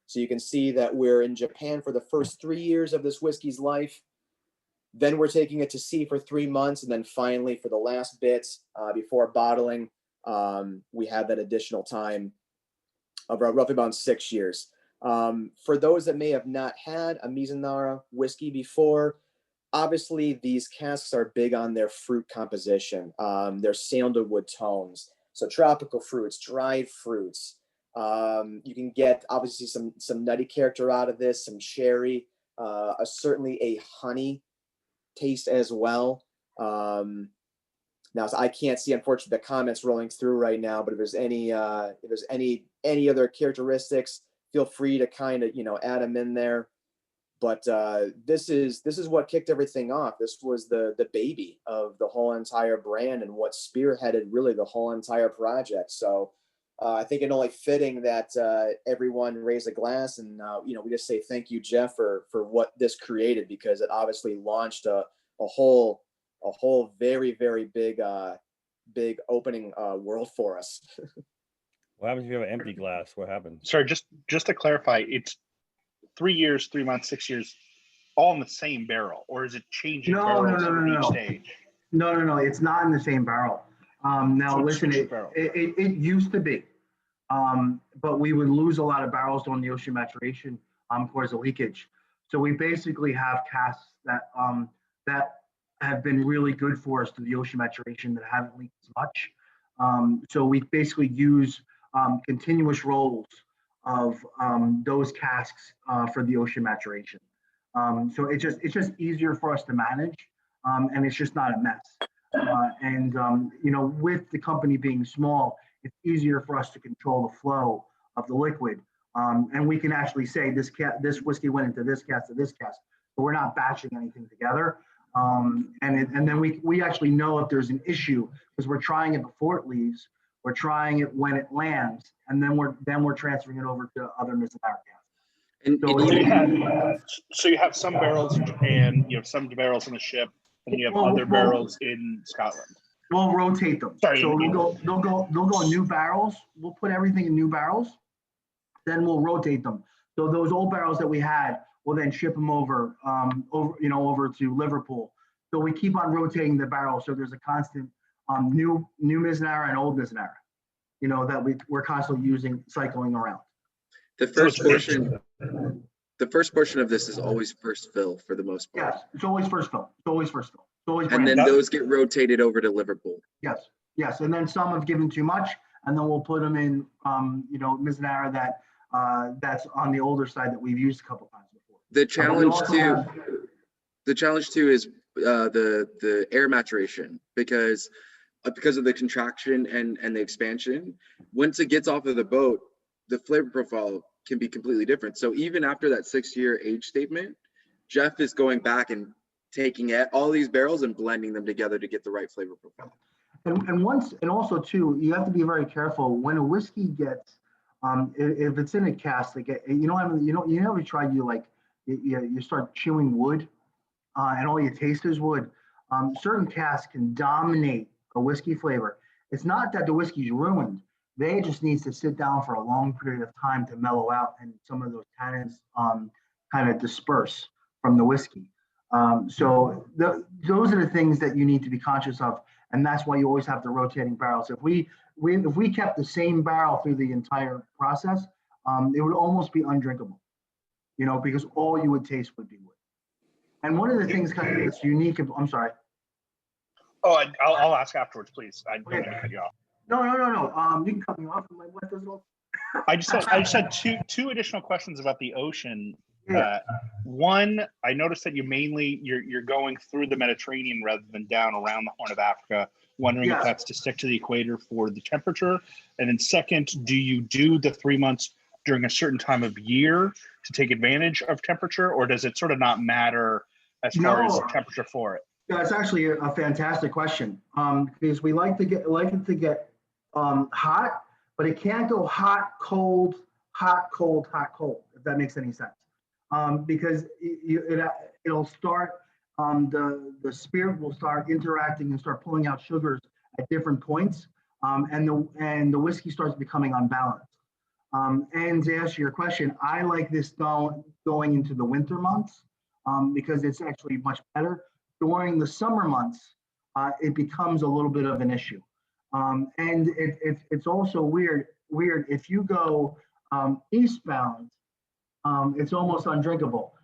So you can see that we're in Japan for the first 3 years of this whiskey's life. Then we're taking it to sea for 3 months, and then finally for the last bits before bottling, we have that additional time of roughly about 6 years. For those that may have not had a Mizunara whiskey before, obviously these casks are big on their fruit composition, their sandalwood tones. So tropical fruits, dried fruits. You can get obviously some nutty character out of this, some cherry, certainly a honey taste as well. Now, so I can't see, unfortunately, the comments rolling through right now. But if there's any other characteristics, feel free to kind of add them in there. But this is what kicked everything off. This was the baby of the whole entire brand and what spearheaded really the whole entire project. So I think it only fitting that everyone raise a glass and we just say thank you, Jeff, for what this created, because it obviously launched a whole very, very big opening world for us. What happens if you have an empty glass? What happens? Sorry, just to clarify, it's 3 years, 3 months, 6 years, all in the same barrel, or is it changing barrels at each stage? No. It's not in the same barrel. Now, So it's listen, switching barrels. it used to be, but we would lose a lot of barrels during the ocean maturation towards the leakage. So we basically have casks that have been really good for us through the ocean maturation that haven't leaked as much. So we basically use continuous rolls of those casks for the ocean maturation. So it's just easier for us to manage, and it's just not a mess. With the company being small, it's easier for us to control the flow of the liquid, and we can actually say this whiskey went into this cask to this cask, but we're not batching anything together. And then we actually know if there's an issue, because we're trying it before it leaves, we're trying it when it lands, and then we're transferring it over to other Mizunara casks. So you have some barrels in Japan, you have some barrels on the ship, and you have other barrels in Scotland. We'll rotate them. Sorry, so they'll go in new barrels. We'll put everything in new barrels, then we'll rotate them. So those old barrels that we had, we'll then ship them over to Liverpool. So we keep on rotating the barrels. So there's a constant new Mizunara and old Mizunara, that we're constantly cycling around. The first portion of this is always first fill for the most part. Yes, it's always first fill. And then those get rotated over to Liverpool. Yes, and then some have given too much, and then we'll put them in, Mizunara that's on the older side that we've used a couple times before. The challenge too is the air maturation, because of the contraction and the expansion. Once it gets off of the boat, the flavor profile can be completely different. So even after that 6-year age statement, Jeff is going back and taking all these barrels and blending them together to get the right flavor profile. And also too, you have to be very careful when a whiskey gets, if it's in a cask, like you never tried, you start chewing wood, and all you taste is wood. Certain casks can dominate a whiskey flavor. It's not that the whiskey's ruined. They just needs to sit down for a long period of time to mellow out, and some of those tannins kind of disperse from the whiskey. So those are the things that you need to be conscious of, and that's why you always have the rotating barrels. If we kept the same barrel through the entire process, it would almost be undrinkable, because all you would taste would be wood. And one of the things kind of that's unique. I'm sorry. Oh, I'll ask afterwards, please. I don't want to cut you off. No. You can cut me off. My wife does it all. I just had two additional questions about the ocean. One, I noticed that you're going through the Mediterranean rather than down around the Horn of Africa. Wondering if that's to stick to the equator for the temperature. And then second, do you do the 3 months during a certain time of year to take advantage of temperature, or does it sort of not matter as far as the temperature for it? That's actually a fantastic question, because we like it to get hot, but it can't go hot, cold, if that makes any sense. Because it'll start, the spirit will start interacting and start pulling out sugars at different points, and the whiskey starts becoming unbalanced. And to answer your question, I like this going into the winter months, because it's actually much better. During the summer months, it becomes a little bit of an issue. And it's also weird if you go eastbound, it's almost undrinkable.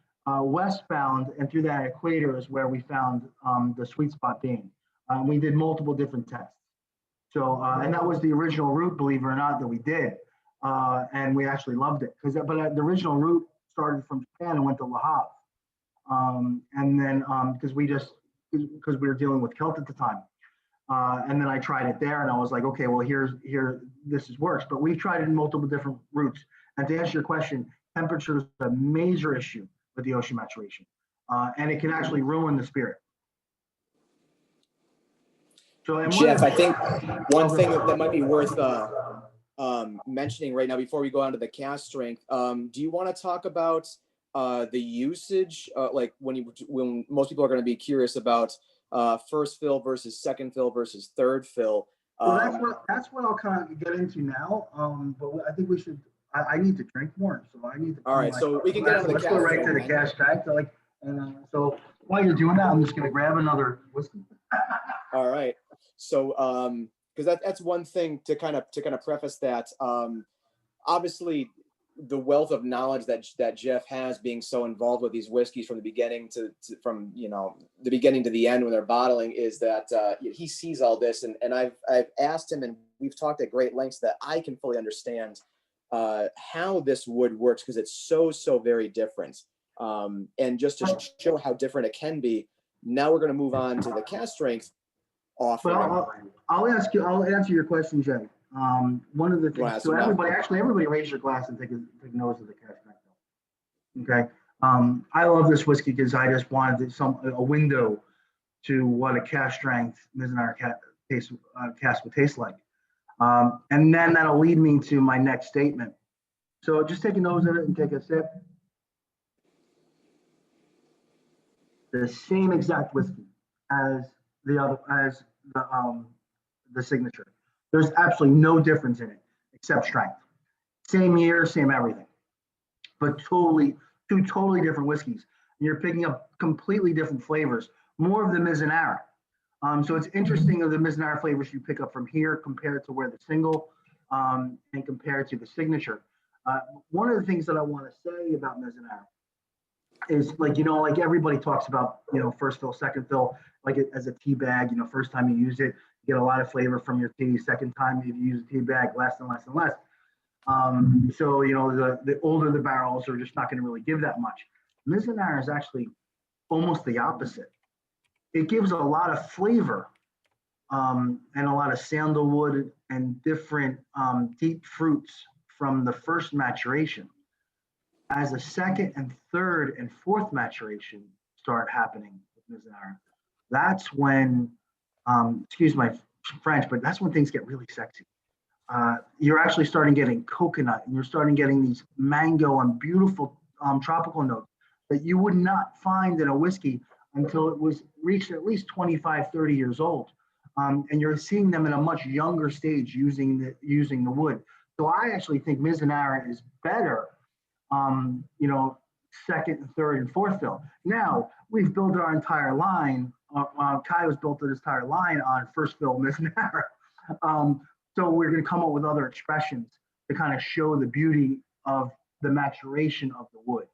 westbound, and through that equator is where we found the sweet spot being. We did multiple different tests. So, and that was the original route, believe it or not, that we did. And we actually loved it. But the original route started from Japan and went to Le Havre. And then, because we were dealing with Celt at the time. And then I tried it there and I was like, okay, well, this works. But we've tried it in multiple different routes. And to answer your question, temperature is a major issue with the ocean maturation. And it can actually ruin the spirit. So, Jeff, I think one thing that might be worth mentioning right now before we go on to the cast strength, do you want to talk about the usage, like when most people are going to be curious about first fill versus second fill versus third fill? Well, that's what I'll kind of get into now. But I think we should. I need to drink more, so I need to. All right, so we can get on the let's go right to the cast strength. So while you're doing that, I'm just going to grab another whiskey. All right. So, because that's one thing to kind of preface that. Obviously, the wealth of knowledge that Jeff has, being so involved with these whiskeys from the beginning from the beginning to the end when they're bottling, is that he sees all this, and I've asked him, and we've talked at great lengths that I can fully understand how this wood works, because it's so very different. And just to show how different it can be, now we're going to move on to the cast strength offering. But I'll answer your question, Jay. One of the things, so everybody raise your glass and take a nose of the cast strength. Okay. I love this whiskey because I just wanted a window to what a cast strength Mizunara cask would taste like. And then that'll lead me to my next statement. So just take a nose of it and take a sip. The same exact whiskey as the signature. There's absolutely no difference in it except strength. Same year, same everything, but two totally different whiskeys. You're picking up completely different flavors, more of the Mizunara. So it's interesting of the Mizunara flavors you pick up from here compared to where the single and compared to the signature. One of the things that I want to say about Mizunara is like everybody talks about, first fill, second fill, like it as a tea bag. First time you use it, you get a lot of flavor from your tea. Second time if you use a tea bag, less and less and less. So the older the barrels are just not going to really give that much. Mizunara is actually almost the opposite. It gives a lot of flavor and a lot of sandalwood and different deep fruits from the first maturation. As the second and third and fourth maturation start happening with Mizunara, that's when, excuse my French, but that's when things get really sexy. You're actually starting getting coconut, and you're starting getting these mango and beautiful tropical notes that you would not find in a whiskey until it was reached at least 25, 30 years old. And you're seeing them in a much younger stage using the wood. So I actually think Mizunara is better, second, and third, and fourth fill. Now, we've built our entire line, Kaiyo's built his entire line on first fill Mizunara. So we're going to come up with other expressions to kind of show the beauty of the maturation of the wood.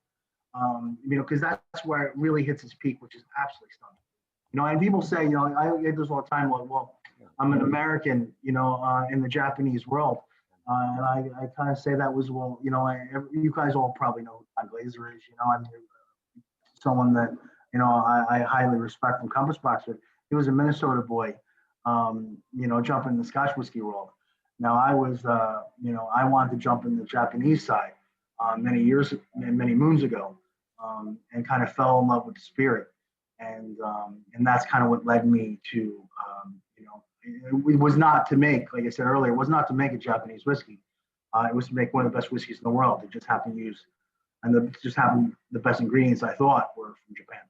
Because that's where it really hits its peak, which is absolutely stunning. And people say, I get this all the time, well, I'm an American, in the Japanese world. And I kind of say that was, you guys all probably know who John Glazer is, someone that, I highly respect from Compass Box. He was a Minnesota boy, jumping in the Scotch whiskey world. Now I was, I wanted to jump in the Japanese side many moons ago, and kind of fell in love with the spirit. And that's kind of what led me to, it was not to make, like I said earlier, it was not to make a Japanese whiskey. It was to make one of the best whiskeys in the world. It just happened to use, and the best ingredients I thought were from Japan.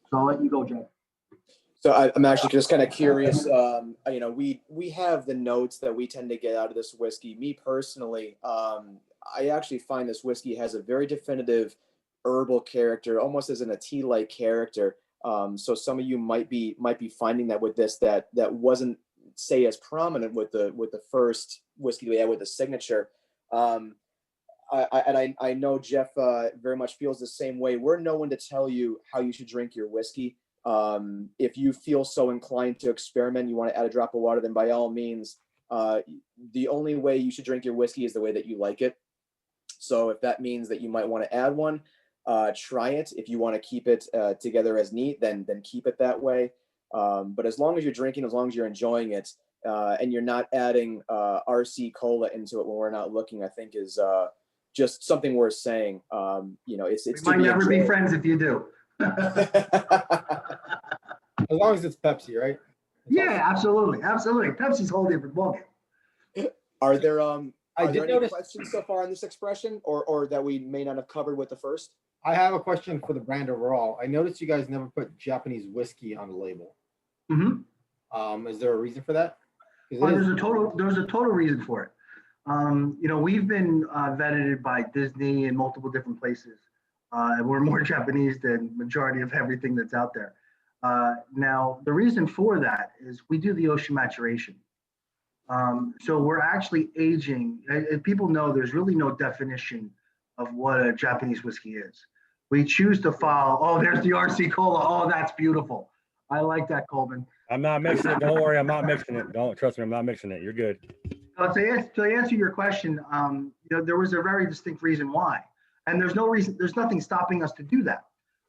So I'll let you go, Jay. So I'm actually just kind of curious. We have the notes that we tend to get out of this whiskey. Me personally, I actually find this whiskey has a very definitive herbal character, almost as in a tea-like character. So some of you might be finding that with this that wasn't, say, as prominent with the first whiskey we had with the signature. I know Jeff very much feels the same way. We're no one to tell you how you should drink your whiskey. If you feel so inclined to experiment, you want to add a drop of water, then by all means, the only way you should drink your whiskey is the way that you like it. So if that means that you might want to add one, try it. If you want to keep it together as neat, then keep it that way. But as long as you're drinking, as long as you're enjoying it, and you're not adding RC cola into it when we're not looking, I think is just something worth saying. It's We might never be friends if you do. As long as it's Pepsi, right? Yeah, absolutely. Pepsi's a whole different ballgame. Are there did any notice- questions so far on this expression, or that we may not have covered with the first? I have a question for the brand overall. I noticed you guys never put Japanese whiskey on the label. Is there a reason for that? There's a total reason for it. We've been vetted by Disney and multiple different places. And we're more Japanese than majority of everything that's out there. Now, the reason for that is we do the ocean maturation. So we're actually aging. People know there's really no definition of what a Japanese whiskey is. We choose to follow, oh, there's the RC Cola. Oh, that's beautiful. I like that, Colvin. I'm not mixing it. Don't worry, I'm not mixing it. Don't trust me, I'm not mixing it. You're good. To answer your question, there was a very distinct reason why. And there's nothing stopping us to do that.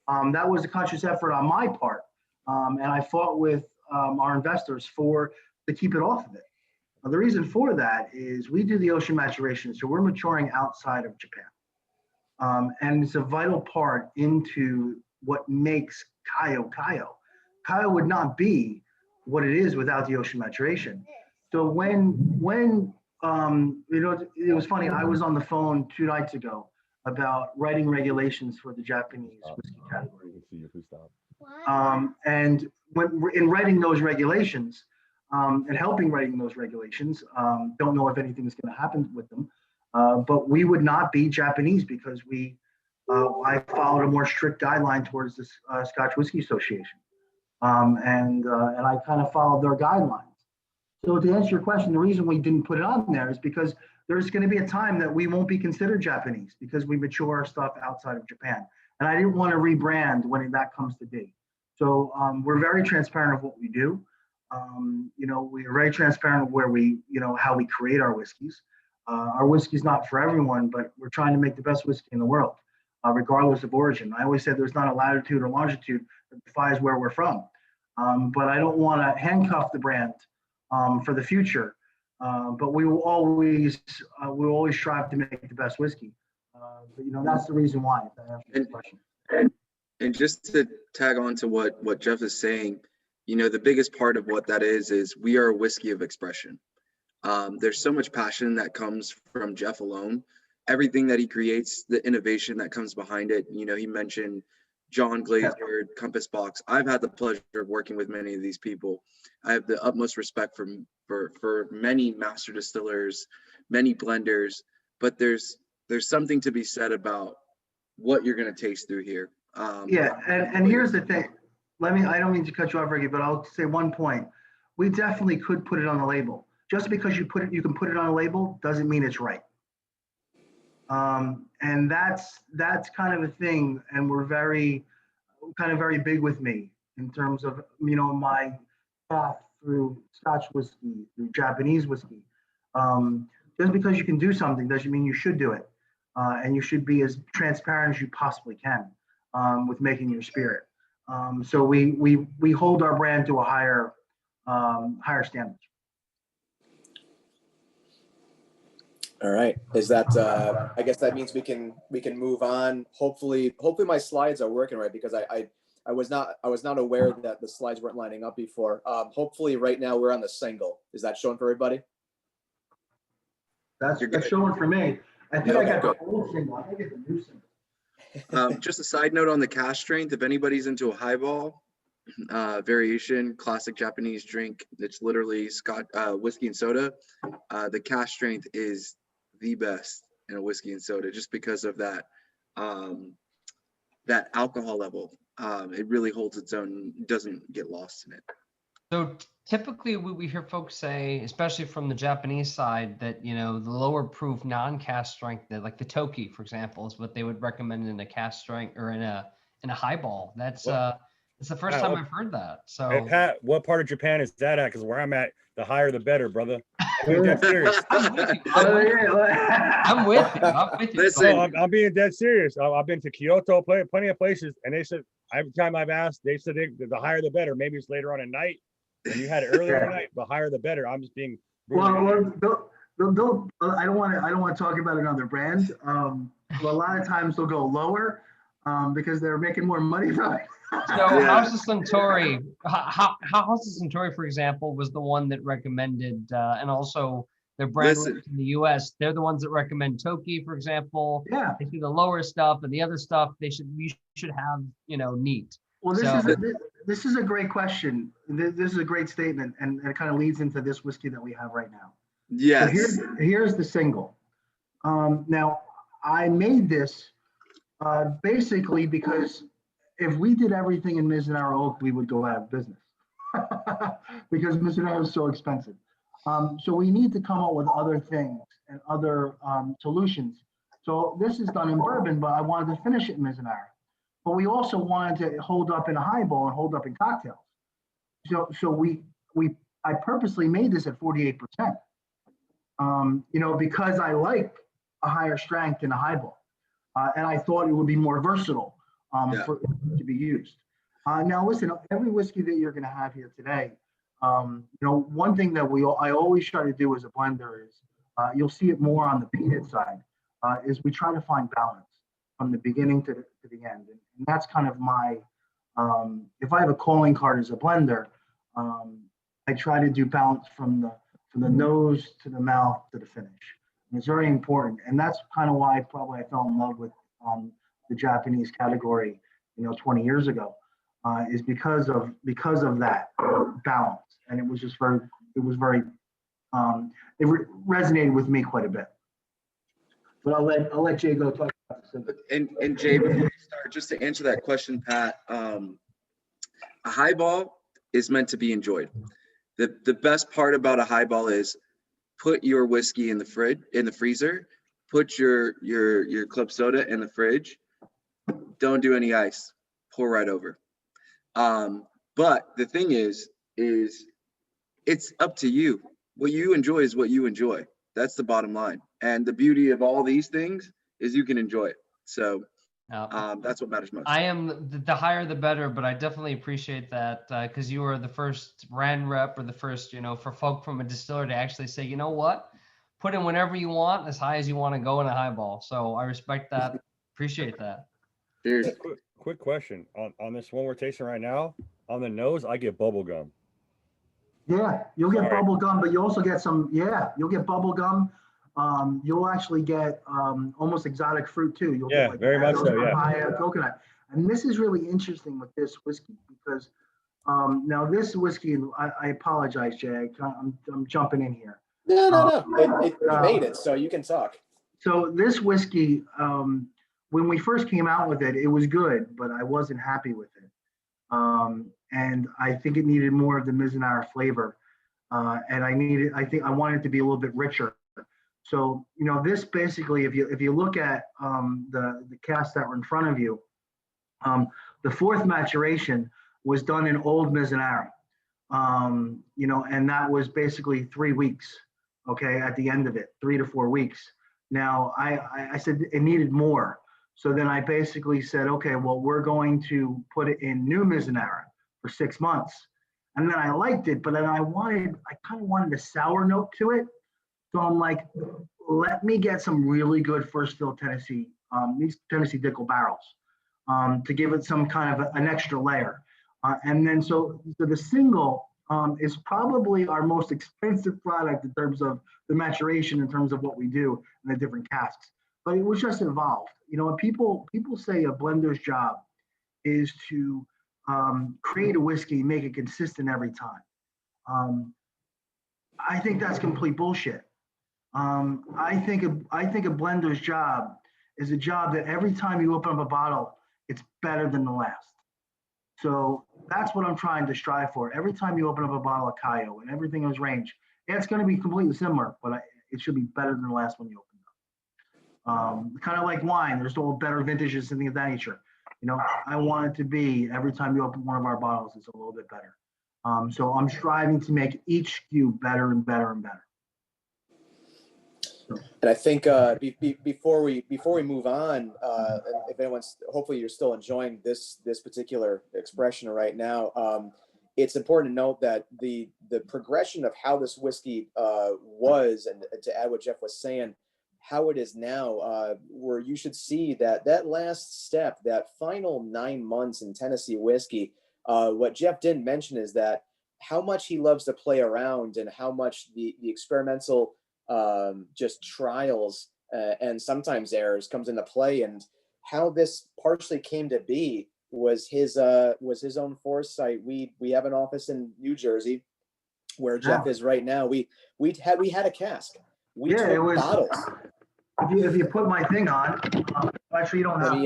That was a conscious effort on my part. And I fought with our investors to keep it off of it. The reason for that is we do the ocean maturation, so we're maturing outside of Japan. And it's a vital part into what makes Kaiyo Kaiyo. Kaiyo would not be what it is without the ocean maturation. So when it was funny, I was on the phone 2 nights ago about writing regulations for the Japanese whiskey category. And in writing those regulations, and helping writing those regulations, don't know if anything is going to happen with them, but we would not be Japanese because I followed a more strict guideline towards the Scotch Whisky Association, and I kind of followed their guidelines. So to answer your question, the reason we didn't put it on there is because there's going to be a time that we won't be considered Japanese because we mature our stuff outside of Japan, and I didn't want to rebrand when that comes to be. So we're very transparent of what we do. We're very transparent of where how we create our whiskeys. Our whiskey's not for everyone, but we're trying to make the best whiskey in the world, regardless of origin. I always said there's not a latitude or longitude that defines where we're from. But I don't want to handcuff the brand for the future. But we will always strive to make the best whiskey. But that's the reason why. If that answers your question. And just to tag on to what Jeff is saying, the biggest part of what that is we are a whiskey of expression. There's so much passion that comes from Jeff alone. Everything that he creates, the innovation that comes behind it. He mentioned John Glazer, Compass Box. I've had the pleasure of working with many of these people. I have the utmost respect for many master distillers, many blenders, but there's something to be said about what you're going to taste through here. And here's the thing. I don't mean to cut you off, Ricky, but I'll say one point. We definitely could put it on the label. Just because you can put it on a label doesn't mean it's right. And that's kind of a thing. And we're very big with me in terms of, my path through Scotch whiskey, through Japanese whiskey. Just because you can do something doesn't mean you should do it. And you should be as transparent as you possibly can with making your spirit. So we hold our brand to a higher standard. All right. Is that? I guess that means we can move on. Hopefully my slides are working right, because I was not aware that the slides weren't lining up before. Hopefully right now we're on the single. Is that showing for everybody? That's showing for me. I think I got the old single. I think it's a new single. Just a side note on the cask strength, if anybody's into a highball variation, classic Japanese drink, it's literally whiskey and soda. The cask strength is the best in a whiskey and soda, just because of that that alcohol level. It really holds its own, doesn't get lost in it. So typically we hear folks say, especially from the Japanese side, that, the lower proof non-cast strength, that like the Toki, for example, is what they would recommend in a cast strength or in a highball. That's it's the first Pat, time what- I've heard that. Hey So Pat, what part of Japan is that at? Because where I'm at, the higher the better, brother. I'm being dead serious. I'm with you. I'm with you. I'm with you. Listen. No, I'm being dead serious. I've been to Kyoto, plenty of places, and they said every time I've asked, they said the higher the better. Maybe it's later on at night, and you had it earlier at night. The higher the better. I'm just being. Well, I don't want to talk about another brand. A lot of times they'll go lower because they're making more money from it. So Yeah. House of Centauri, House of Centauri, for example, was the one that recommended, and also their brand Listen. reps in the U.S. They're the ones that recommend Toki, for example. Yeah. They do the lower stuff, and the other stuff we should have, neat. Well, So- this is a great question. This is a great statement, and it kind of leads into this whiskey that we have right now. So Yes. here's the single. Now, I made this basically because if we did everything in Mizunara Oak, we would go out of business because Mizunara is so expensive. So we need to come up with other things and other solutions. So this is done in bourbon, but I wanted to finish it in Mizunara. But we also wanted to hold up in a highball and hold up in cocktails. So I purposely made this at 48%. Because I like a higher strength in a highball, and I thought it would be more versatile to be used. Now, listen, every whiskey that you're going to have here today, one thing that I always try to do as a blender is, you'll see it more on the peated side, is we try to find balance from the beginning to the end, and that's kind of my. If I have a calling card as a blender, I try to do balance from the nose to the mouth to the finish. And it's very important. And that's kind of why I fell in love with the Japanese category, 20 years ago, is because of that balance. And it was just it resonated with me quite a bit. But I'll let Jay go talk about this. And Jay, before you start, just to answer that question, Pat, a highball is meant to be enjoyed. The best part about a highball is put your whiskey in the freezer, put your club soda in the fridge, don't do any ice, pour right over. But the thing is it's up to you. What you enjoy is what you enjoy. That's the bottom line. And the beauty of all these things is you can enjoy it. So that's what matters most. I am the higher the better, but I definitely appreciate that because you were the first brand rep or the first, for folk from a distiller to actually say, you know what, put in whatever you want, as high as you want to go in a highball. So I respect that. Appreciate that. Cheers. Quick question on this one we're tasting right now. On the nose, I get bubble gum. Yeah, you'll get Sorry. bubble gum, but you also get you'll get bubble gum. You'll actually get almost exotic fruit too. You'll Yeah, get like very much so, yeah. papaya, coconut. And this is really interesting with this whiskey because now this whiskey, I apologize, Jay, I'm jumping in here. No. You made it, so you can talk. So this whiskey, when we first came out with it, it was good, but I wasn't happy with it. And I think it needed more of the Mizunara flavor. And I wanted it to be a little bit richer. So, this basically, if you look at the casks that were in front of you, the fourth maturation was done in old Mizunara. And that was basically 3 weeks, okay, at the end of it, 3 to 4 weeks. Now, I said it needed more. So then I basically said, okay, well, we're going to put it in new Mizunara for 6 months. And then I liked it, but then I kind of wanted a sour note to it. So I'm like, let me get some really good first fill Tennessee, these Tennessee Dickel barrels, to give it some kind of an extra layer. And then so the single is probably our most expensive product in terms of the maturation, in terms of what we do in the different casks. But it was just involved. When people say a blender's job is to create a whiskey, make it consistent every time. I think that's complete bullshit. I think a blender's job is a job that every time you open up a bottle, it's better than the last. So that's what I'm trying to strive for. Every time you open up a bottle of Kaiyo and everything in its range, it's going to be completely similar, but it should be better than the last one you opened up. Kind of like wine, there's all better vintages and things of that nature. You know, I want it to be every time you open one of our bottles, it's a little bit better. So I'm striving to make each SKU better and better and better. And I think before we move on, if anyone's, hopefully you're still enjoying this particular expression right now. It's important to note that the progression of how this whiskey was, and to add what Jeff was saying, how it is now, where you should see that last step, that final 9 months in Tennessee whiskey. What Jeff didn't mention is that how much he loves to play around and how much the experimental just trials and sometimes errors comes into play, and how this partially came to be was his own foresight. We have an office in New Jersey where Jeff is right now. We had a cask. We took bottles. If you put my thing on, actually you don't have.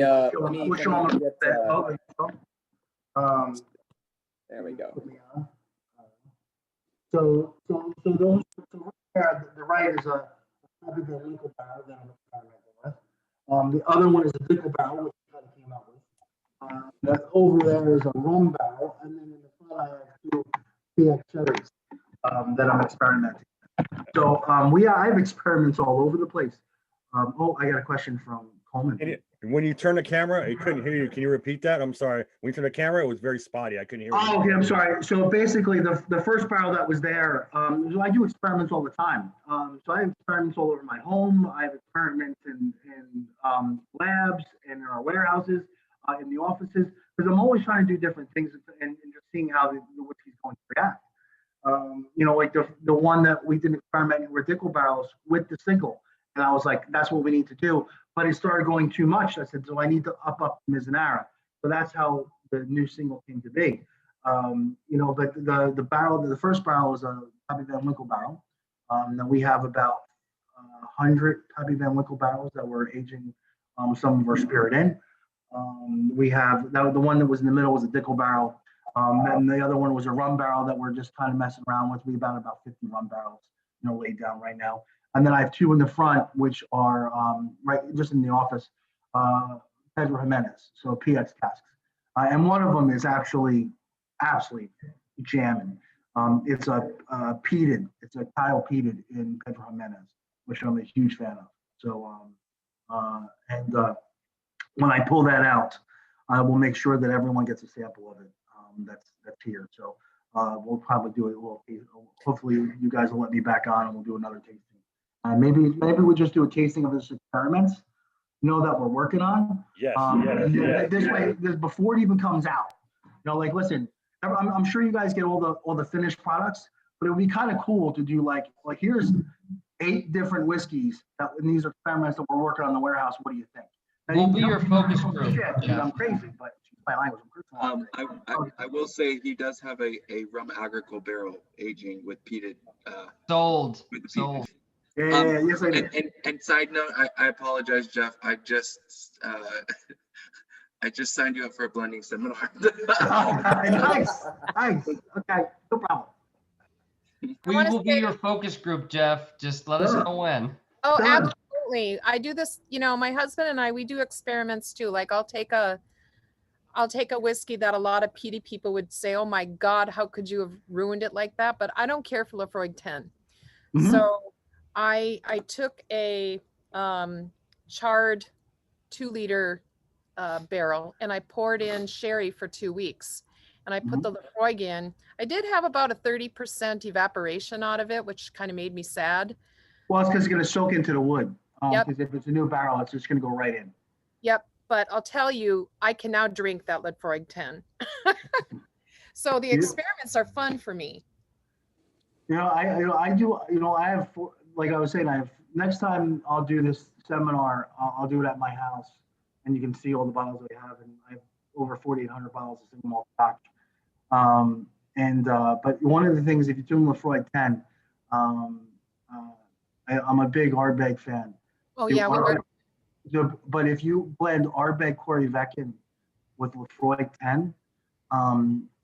There we go. So those. The right is a Lincoln barrel that I'm experimenting with. The other one is a Dickel barrel, which I kind of came out with. Over there is a rum barrel, and then in the front I have two PX cherries that I'm experimenting with. So I have experiments all over the place. I got a question from Coleman. When you turn the camera, I couldn't hear you. Can you repeat that? I'm sorry. When you turn the camera, it was very spotty. I couldn't hear you. Oh, okay. I'm sorry. So basically, the first barrel that was there, I do experiments all the time. So I have experiments all over my home. I have experiments in labs and in our warehouses, in the offices, because I'm always trying to do different things and just seeing how the whiskey's going to react. Like the one that we did an experiment with Dickel barrels with the single. And I was like, that's what we need to do. But it started going too much. I said, so I need to up the Mizunara. So that's how the new single came to be. But the barrel, the first barrel is a Pappy Van Winkle barrel. Then we have about 100 Pappy Van Winkle barrels that we're aging some of our spirit in. We have the one that was in the middle was a Dickel barrel. And the other one was a rum barrel that we're just kind of messing around with. We about 50 rum barrels, laid down right now. And then I have two in the front, which are right just in the office, Pedro Jimenez, so PX casks. And one of them is actually absolutely jamming. It's a peated, it's a Kaiyo peated in Pedro Jimenez, which I'm a huge fan of. So, when I pull that out, I will make sure that everyone gets a sample of it. That's here. So we'll probably do it. Hopefully you guys will let me back on and we'll do another tasting. Maybe we'll just do a tasting of this experiments, that we're working on. Yes. This way, before it even comes out, listen, I'm sure you guys get all the finished products, but it would be kind of cool to do like here's 8 different whiskeys and these are experiments that we're working on in the warehouse. What do you think? We'll be your focus group. I'm crazy, but my language. I will say he does have a rum agricole barrel aging with peated. Sold. Yes, I do. And side note, I apologize, Jeff. I just signed you up for a blending seminar. Nice. Okay, no problem. We will be your focus group, Jeff. Just let us know when. Oh, absolutely. I do this, my husband and I, we do experiments too. Like I'll take a whiskey that a lot of PD people would say, oh my God, how could you have ruined it like that? But I don't care for Lefroy 10. Mm-hmm. So I took a charred 2-liter barrel and I poured in sherry for 2 weeks and I put the Lefroy in. I did have about a 30% evaporation out of it, which kind of made me sad. Well, it's because it's going to soak into the wood. Because if it's a new barrel, it's just going to go right in. Yep. But I'll tell you, I can now drink that Lefroy 10. So the experiments are fun for me. I do. I have, like I was saying, next time I'll do this seminar, I'll do it at my house, and you can see all the bottles that I have, and I have over 4,800 bottles of single malt Scotch. But one of the things, if you're doing Lefroy 10, I'm a big Ardbeg fan. Oh yeah, but if you blend Ardbeg Corryvreckan with Lefroy 10,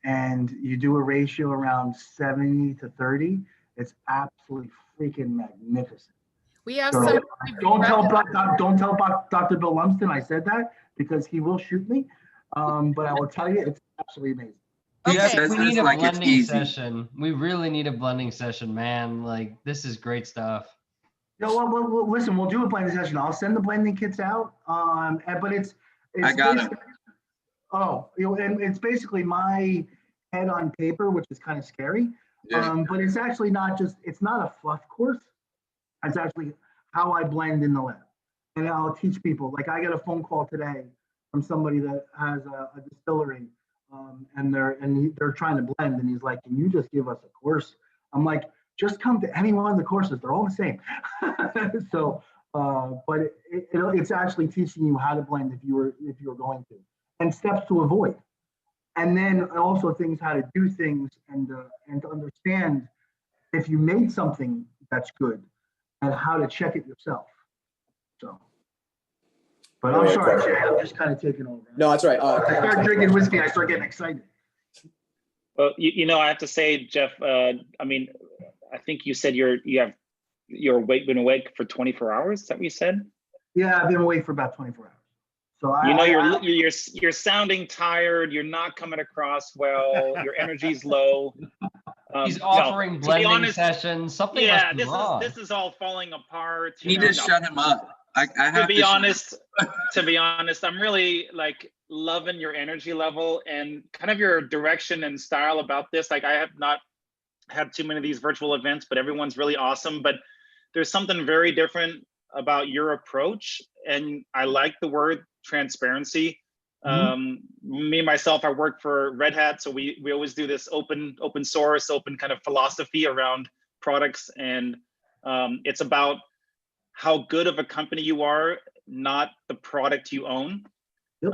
and you do a ratio around 70 to 30, it's absolutely freaking magnificent. We have So some. don't tell Dr. Bill Lumsden I said that, because he will shoot me. But I will tell you, it's absolutely amazing. He Okay. says We this need a like it's blending easy. session. We really need a blending session, man. Like, this is great stuff. You know what? Listen, we'll do a blending session. I'll send the blending kits out. But it's I got basically, and it's basically my head on paper, which is kind of scary. Yeah. But it's actually it's not a fluff course. It's actually how I blend in the lab. And I'll teach people. Like, I got a phone call today from somebody that has a distillery, and they're trying to blend, and he's like, "Can you just give us a course?" I'm like, "Just come to any one of the courses. They're all the same." So, but it's actually teaching you how to blend if you were going to, and steps to avoid, and then also things how to do things, and to understand if you made something that's good, and how to check it yourself. So, but I'm sorry, Jay, I'm just kind of taking over. No, that's right. I start drinking whiskey, I start getting excited. Well, I have to say, Jeff, I mean, I think you said you're been awake for 24 hours. Is that what you said? Yeah, I've been awake for about 24 hours. So you're sounding tired. You're not coming across well. Your energy's low. He's offering blending sessions. Something must be wrong. This is all falling apart. You need to shut him up. I have to be honest, I'm really like loving your energy level and kind of your direction and style about this. Like, I have not had too many of these virtual events, but everyone's really awesome. But there's something very different about your approach, and I like the word transparency. Me myself, I work for Red Hat, so we always do this open source, open kind of philosophy around products, and it's about how good of a company you are, not the product you own. Yep.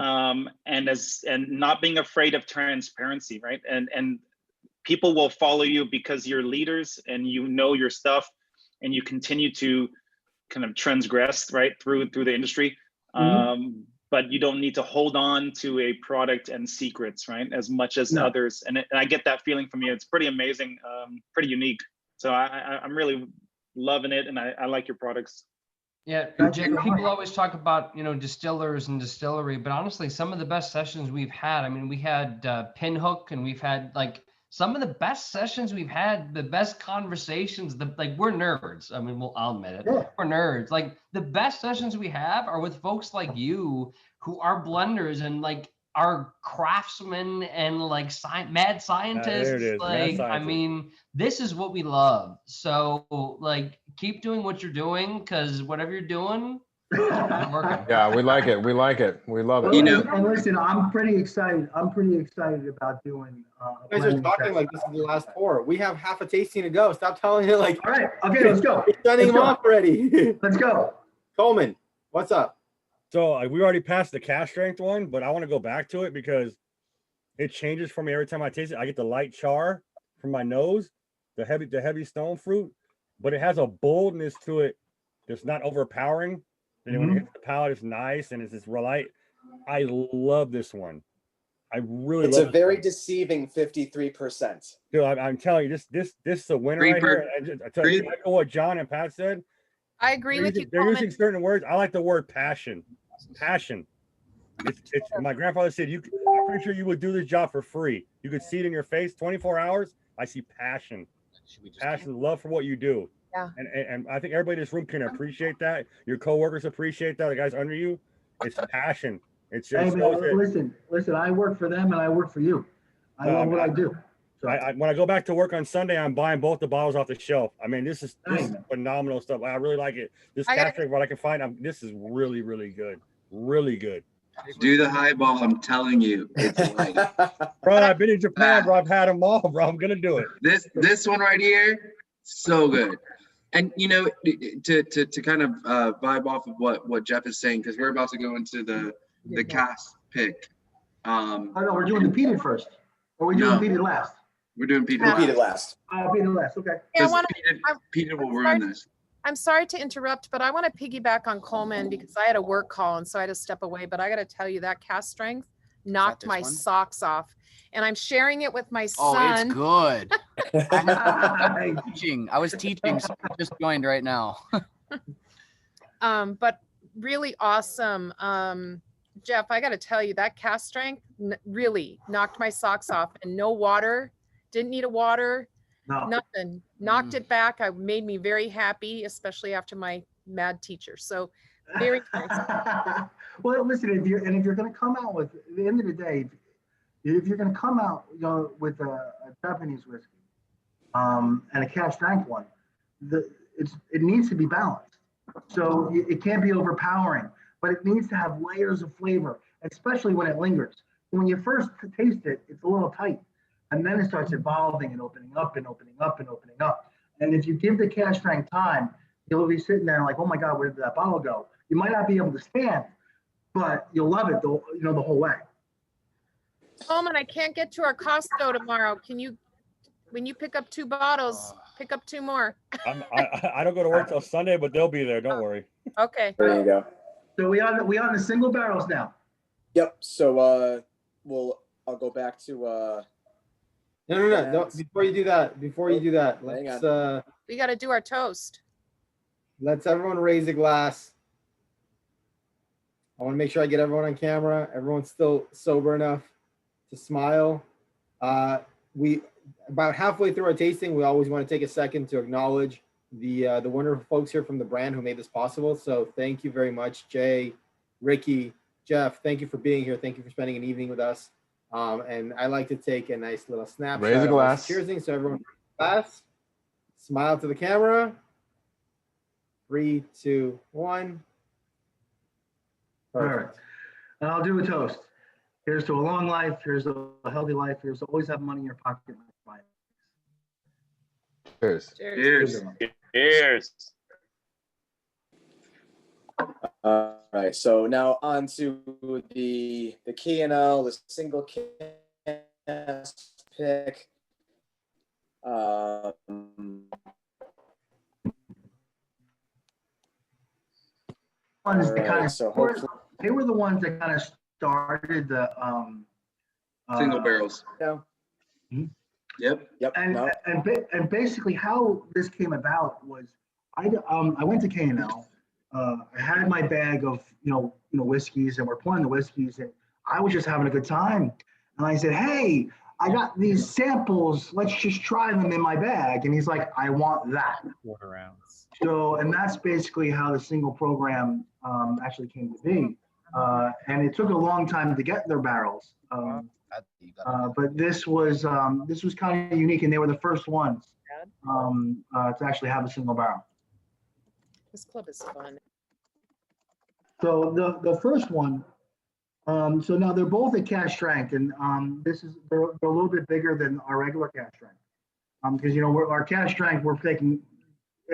And not being afraid of transparency, right? And people will follow you because you're leaders and you know your stuff, and you continue to kind of transgress right through the industry. But you don't need to hold on to a product and secrets, right? As much as others. And I get that feeling from you. It's pretty amazing, pretty unique. So I'm really loving it, and I like your products. Yeah, Jay, people always talk about, distillers and distillery, but honestly, some of the best sessions we've had, I mean, we had Pinhook, and we've had like some of the best sessions we've had, the best conversations, we're nerds. I mean, I'll admit it. Yeah. We're nerds. Like, the best sessions we have are with folks like you who are blenders and like are craftsmen and like mad scientists. There it is, like, mad I mean, this is what we love. So like, keep doing what you're doing, because whatever you're doing, it's working. Yeah, we like it. We like it. We love it. And listen, I'm pretty excited. I'm pretty excited about doing. You guys are talking like this is the last pour. We have half a tasting to go. Stop telling it like. All right. Okay, let's go. You're shutting them off already. Let's go. Coleman, what's up? So we already passed the cask strength one, but I want to go back to it because it changes for me every time I taste it. I get the light char from my nose, the heavy stone fruit, but it has a boldness to it that's not overpowering. And when it hits the palate, it's nice and it's just light. I love this one. I really it's love a very deceiving 53%. Dude, I'm telling you, this is a winner right here. I tell you, echo what John and Pat said. I agree with you. They're using certain words. I like the word passion. Passion. It's my grandfather said, I'm pretty sure you would do this job for free. You could see it in your face, 24 hours. I see passion. Passion, love for what you do. Yeah. And I think everybody in this room can appreciate that. Your coworkers appreciate that. The guys under you. It's passion. It's just listen, I work for them and I work for you. I love what I do. So when I go back to work on Sunday, I'm buying both the bottles off the shelf. I mean, this is phenomenal stuff. I really like it. This cask strength, what I can find, this is really, really good. Really good. Do the highball, I'm telling you. It's like, bro, I've been in Japan, bro. I've had them all, bro. I'm gonna do it. This one right here, so good. And to kind of vibe off of what Jeff is saying, because we're about to go into the cask pick. No, we're doing the peated first. Or we doing peated last? We're doing peated last. Peated last, okay. Yeah, peated will ruin this. I'm sorry to interrupt, but I want to piggyback on Coleman because I had a work call and so I had to step away. But I got to tell you, that cask strength knocked my socks off. and I'm sharing it with my Oh, it's son. good. I was teaching, so I just joined right now. But really awesome. Jeff, I got to tell you, that cast strength really knocked my socks off, and no water, didn't need a water, nothing, knocked it back. I made me very happy, especially after my mad teacher. So very nice. Well, listen, if you're going to come out with, at the end of the day, if you're going to come out, with a Japanese whiskey, and a cast strength one, it needs to be balanced. So it can't be overpowering, but it needs to have layers of flavor, especially when it lingers. When you first taste it, it's a little tight, and then it starts evolving and opening up and opening up and opening up. And if you give the cast strength time, you'll be sitting there like, oh my God, where did that bottle go? You might not be able to stand, but you'll love it the whole way. Coleman, I can't get to our Costco tomorrow. Can you, when you pick up 2 bottles, pick up 2 more? I don't go to work till Sunday, but they'll be there. Don't worry. Okay. There you go. So we on the single barrels now. Yep. So I'll go back to No. Before you do that, Hang let's We got to do our toast. let's everyone raise a glass. I want to make sure I get everyone on camera. Everyone's still sober enough to smile. We about halfway through our tasting, we always want to take a second to acknowledge the wonderful folks here from the brand who made this possible. So thank you very much, Jay, Ricky, Jeff. Thank you for being here. Thank you for spending an evening with us. And I like to take a nice little snapshot. Raise a glass. Cheersing. So everyone, glass. Smile to the camera. 3, 2, 1. Perfect. And I'll do a toast. Here's to a long life. Here's to a healthy life. Here's to always have money in your pocket. Cheers. Cheers. Cheers. All right. So now on to the K&L, the single cast pick. Ones that kind of so hopefully, they were the ones that kind of started the Single barrels. yeah. Yep. Yep. No. And basically how this came about was I went to K&L. I had my bag of whiskeys, and we're pouring the whiskeys, and I was just having a good time. And I said, hey, I got these samples. Let's just try them in my bag. And he's like, I want that. Quarter ounce. So, and that's basically how the single program actually came to be. And it took a long time to get their barrels. But this was kind of unique, and they were the first ones to actually have a single barrel. This club is fun. So the first one, so now they're both at cash strength, and they're a little bit bigger than our regular cash strength, because our cash strength we're taking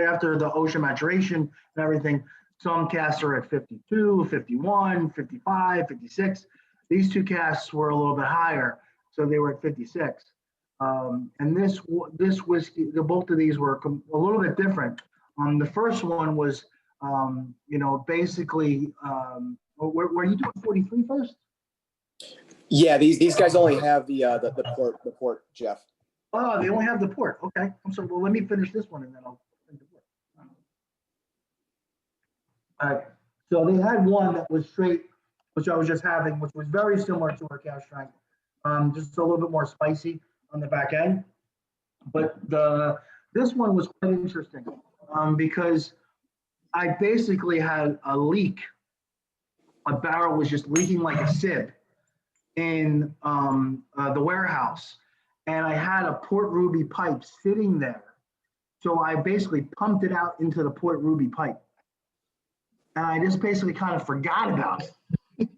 after the ocean maturation and everything. Some casts are at 52, 51, 55, 56. These 2 casts were a little bit higher, so they were at 56. And this whiskey, both of these were a little bit different. The first one was, basically, were you doing 43 first? Yeah, these guys only have the port, Jeff. Oh, they only have the port. Okay, I'm sorry. Well, let me finish this one and then I'll drink the port. All right. So they had one that was straight, which I was just having, which was very similar to our cash strength, just a little bit more spicy on the back end. But this one was quite interesting because I basically had a leak. A barrel was just leaking like a sieve in the warehouse, and I had a Port Ruby pipe sitting there. So I basically pumped it out into the Port Ruby pipe. And I just basically kind of forgot about it.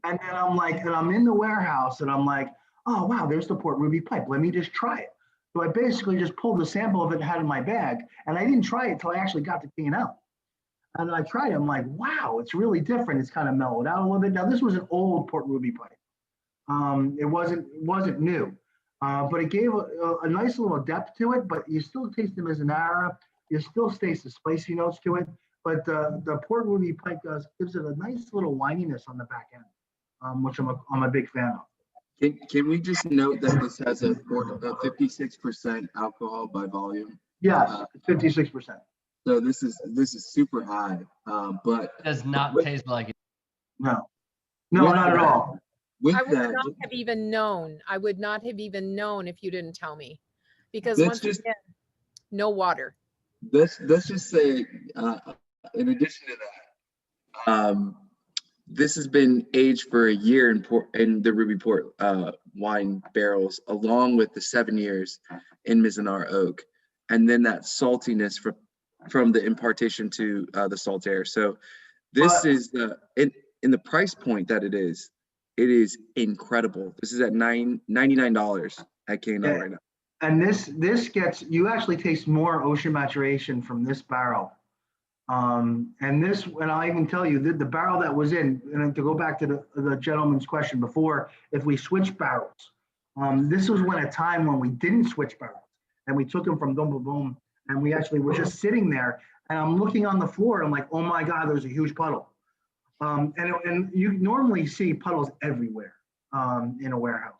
And then I'm in the warehouse and I'm like, oh, wow, there's the Port Ruby pipe. Let me just try it. So I basically just pulled a sample of it and had it in my bag. And I didn't try it until I actually got to K&L. And I tried it. I'm like, wow, it's really different. It's kind of mellowed out a little bit. Now, this was an old Port Ruby pipe. It wasn't new, but it gave a nice little depth to it, but you still taste the Mizunara. You still taste the spicy notes to it. But the Port Ruby pipe gives it a nice little wininess on the back end, which I'm a big fan of. Can we just note that this has a 56% alcohol by volume? Yes, 56%. So this is super high, but Does not with- taste like it. No, With not at that- all. with I would that, not have even known. I would not have even known if you didn't tell me. Because Let's once just- again, no water. let's just say, in addition to that, this has been aged for a year in the Ruby Port wine barrels, along with the 7 years in Mizunara oak, and then that saltiness from the impartation to the salt air. So this But- is in the price point that it is incredible. This is at $99 at K&L Yeah. right now. And this gets, you actually taste more ocean maturation from this barrel. And I'll even tell you that the barrel that was in, and to go back to the gentleman's question before, if we switch barrels, this was when a time when we didn't switch barrels and we took them from boom, boom, boom, and we actually were just sitting there, and I'm looking on the floor, and I'm like, oh my God, there's a huge puddle. And you normally see puddles everywhere in a warehouse.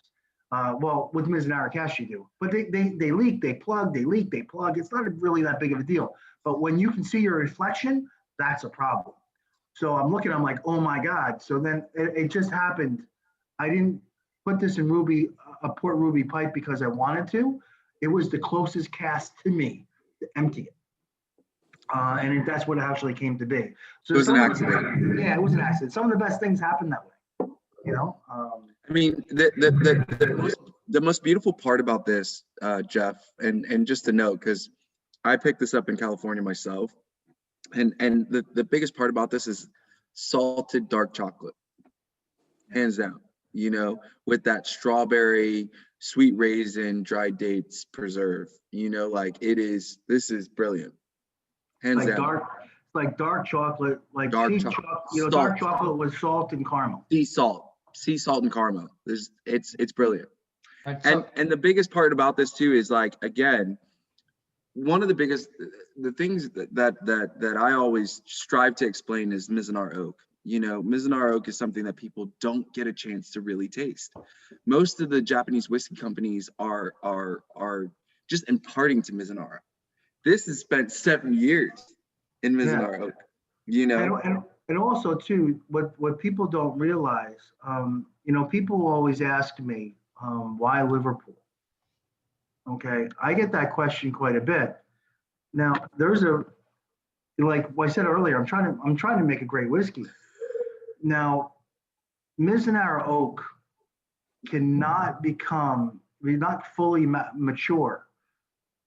Well, with Mizunara Cash you do, but they leak, they plug, they leak, they plug. It's not really that big of a deal. But when you can see your reflection, that's a problem. So I'm looking, I'm like, oh my God. So then it just happened. I didn't put this in a Port Ruby pipe because I wanted to. It was the closest cast to me to empty it. And that's what it actually came to be. So It was an some of accident. Yeah, it was an accident. Some of the best things happen that way, you know? I mean, the most beautiful part about this, Jeff, and just to note, because I picked this up in California myself, and the biggest part about this is salted dark chocolate, hands down. You know, with that strawberry, sweet raisin, dried dates preserve. You know, like this is brilliant, hands down. Like dark chocolate, like Dark sea chocolate, you know, salt. dark chocolate with salt and caramel. Sea salt and caramel. It's brilliant. All right, so And the biggest part about this too is, like, again, one of the things that I always strive to explain is Mizunara oak. You know, Mizunara oak is something that people don't get a chance to really taste. Most of the Japanese whiskey companies are just imparting to Mizunara. This has spent 7 years in Mizunara oak. You know, And also too, what people don't realize, you know, people always ask me, why Liverpool? Okay, I get that question quite a bit. Now, like I said earlier, I'm trying to make a great whiskey. Now, Mizunara oak cannot not fully mature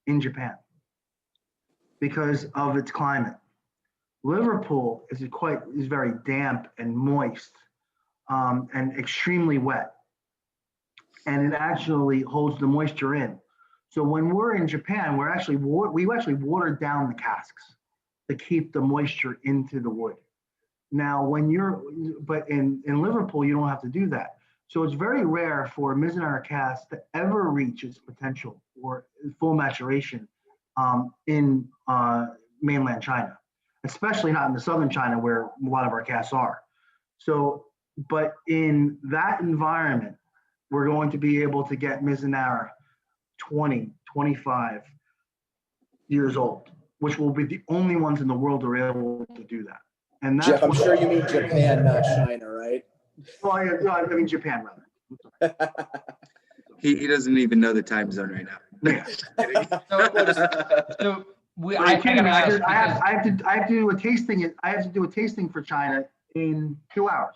in Japan because of its climate. Liverpool is very damp and moist and extremely wet, and it actually holds the moisture in. So when we're in Japan, we actually water down the casks to keep the moisture into the wood. Now, but in Liverpool, you don't have to do that. So it's very rare for Mizunara cask to ever reach its potential or full maturation in mainland China, especially not in the southern China where a lot of our casks are. So, but in that environment, we're going to be able to get Mizunara 20, 25 years old, which will be the only ones in the world that are able to do that. And that's Jeff, I'm sure you mean Japan, not China, right? Well, I mean Japan rather. he doesn't even know the time zone right now. so we, Are I you kidding me? gotta ask I because- have to do a tasting. I have to do a tasting for China in 2 hours.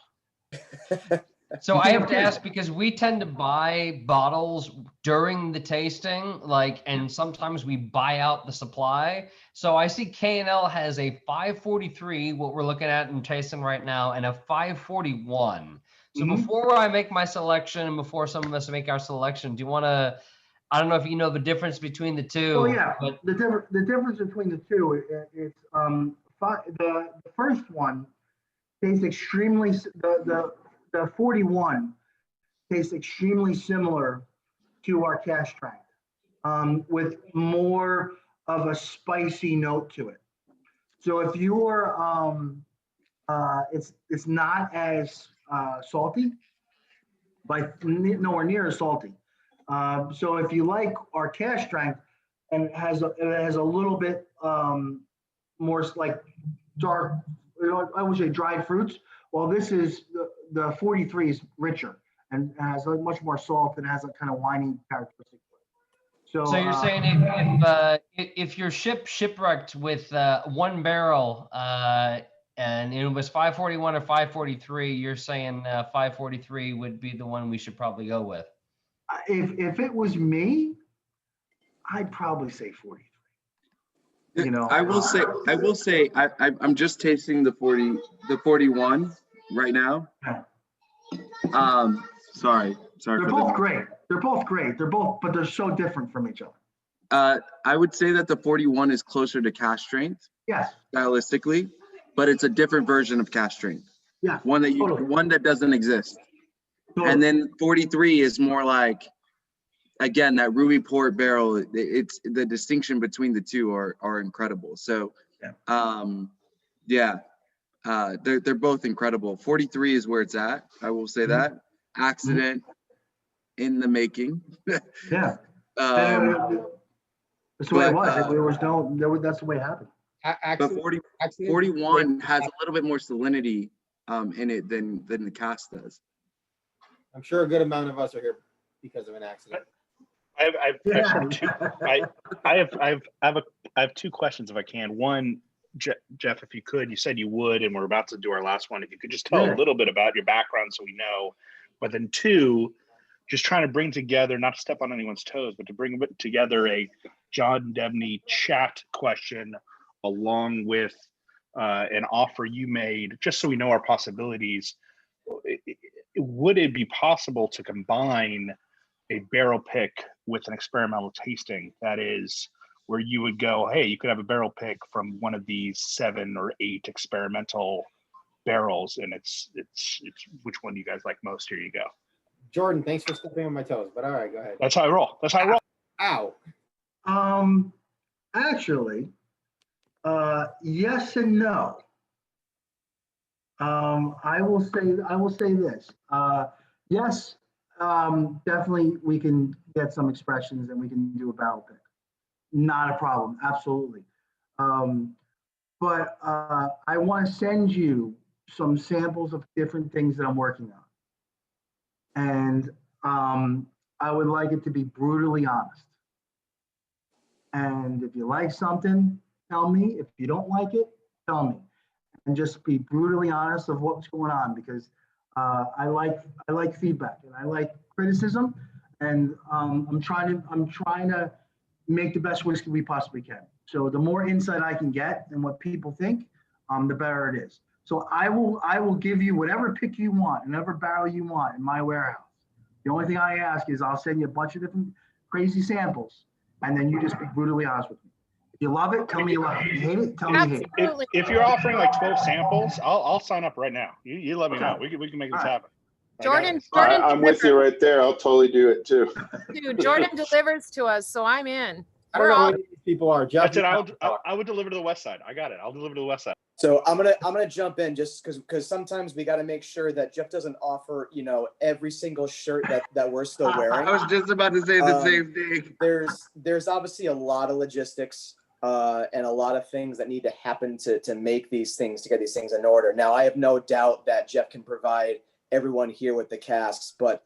So I have to ask because we tend to buy bottles during the tasting, and sometimes we buy out the supply. So I see K&L has a 543, what we're looking at and tasting right now, and a 541. So before I make my selection and before some of us make our selection, do you want to? I don't know if you know the difference between the two. Oh yeah, but the difference between the two is the first one tastes extremely the 41 tastes extremely similar to our cash strength, with more of a spicy note to it. So if you're it's not as salty, but nowhere near as salty. So if you like our cash strength and it has a little bit more like dark, I would say dried fruits. Well, this is the 43 is richer and has a much more salt and has a kind of winey characteristic. So you're saying if your ship shipwrecked with 1 barrel and it was 541 or 543, you're saying 543 would be the one we should probably go with. If it was me, I'd probably say 43. I will say, I'm just tasting the 41 right now. Sorry. They're both great. But they're so different from each other. I would say that the 41 is closer to cash strength. Yes. Stylistically, but it's a different version of cash strength. Yeah. One that doesn't exist. Totally. And then 43 is more like, again, that ruby port barrel. It's the distinction between the two are incredible. So, they're both incredible. 43 is where it's at. I will say that. Accident in the making. Yeah. That's the way it was. That's the way it happened. But 41 has a little bit more salinity in it than the cast does. I'm sure a good amount of us are here because of an accident. I have two questions if I can. One, Jeff, if you could, you said you would, and we're about to do our last one. If you could just tell a little bit about your background so we know. But then two, just trying to bring together, not to step on anyone's toes, but to bring together a John Debney chat question along with an offer you made, just so we know our possibilities. Would it be possible to combine a barrel pick with an experimental tasting? That is, where you would go, hey, you could have a barrel pick from one of these 7 or 8 experimental barrels, and it's which one do you guys like most? Here you go. Jordan, thanks for stepping on my toes, but all right, go ahead. That's how I roll. Ow. Actually, yes and no. I will say this. Yes, definitely we can get some expressions and we can do a barrel pick. Not a problem, absolutely. But I want to send you some samples of different things that I'm working on. And I would like it to be brutally honest. And if you like something, tell me. If you don't like it, tell me. And just be brutally honest of what's going on, because I like feedback and I like criticism, and I'm trying to make the best whiskey we possibly can. So the more insight I can get and what people think, the better it is. So I will give you whatever pick you want, whatever barrel you want in my warehouse. The only thing I ask is I'll send you a bunch of different crazy samples, and then you just be brutally honest with me. If you love it, tell me you love it. If you hate it, tell me you hate it. If you're offering like 12 samples, I'll sign up right now. You let me know. We can make this happen. Jordan I'm with you right there. I'll totally do it too. Dude, Jordan delivers to us, so I'm in. I don't know who these people are. Jeff, That's it. I would deliver to the west side. I got it. I'll deliver to the west side. So I'm gonna jump in just because sometimes we got to make sure that Jeff doesn't offer every single shirt that we're still wearing. I was just about to say the same thing. There's obviously a lot of logistics and a lot of things that need to happen to make these things, to get these things in order. Now I have no doubt that Jeff can provide everyone here with the casks, but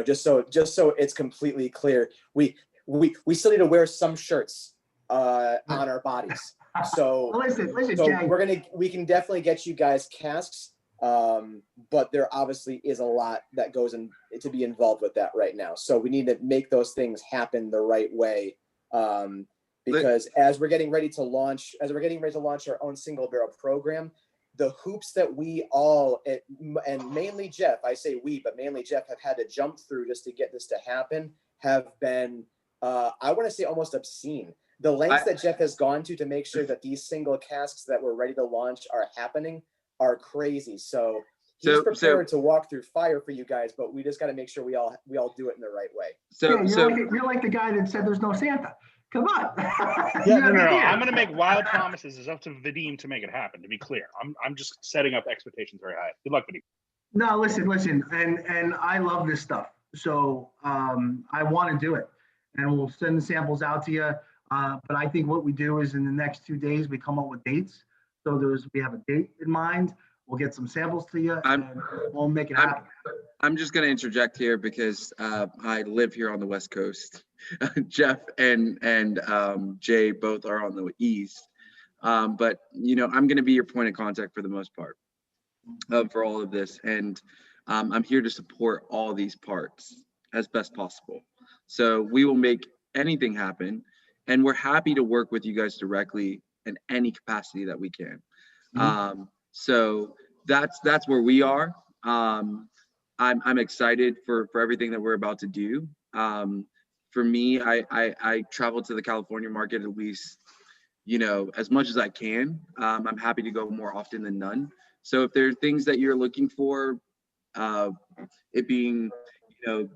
just so it's completely clear, we still need to wear some shirts on our bodies. So listen, so Jay. we can definitely get you guys casks, but there obviously is a lot that goes in to be involved with that right now. So we need to make those things happen the right way, because as we're getting ready to launch our own single barrel program, the hoops that we all, and mainly Jeff, I say we, but mainly Jeff, have had to jump through just to get this to happen have been, I want to say, almost obscene. The lengths that Jeff has gone to make sure that these single casks that we're ready to launch are happening are crazy. So he's prepared to walk through fire for you guys, but we just got to make sure we all do it in the right way. You're like the guy that said there's no Santa. Come on. No. I'm going to make wild promises. It's up to Vadim to make it happen, to be clear. I'm just setting up expectations very high. Good luck, Vadim. No, listen, and I love this stuff. So I want to do it, and we'll send the samples out to you. But I think what we do is in the next 2 days we come up with dates. So we have a date in mind. We'll get some samples to you, I'm- and we'll make it I'm- happen. I'm just going to interject here because I live here on the West Coast. Jeff and Jay both are on the East. But, you know, I'm going to be your point of contact for the most part for all of this. And I'm here to support all these parts as best possible. So we will make anything happen. And we're happy to work with you guys directly in any capacity that we can. So that's where we are. I'm excited for everything that we're about to do. For me, I travel to the California market at least, you know, as much as I can. I'm happy to go more often than none. So if there are things that you're looking for, it being, you know,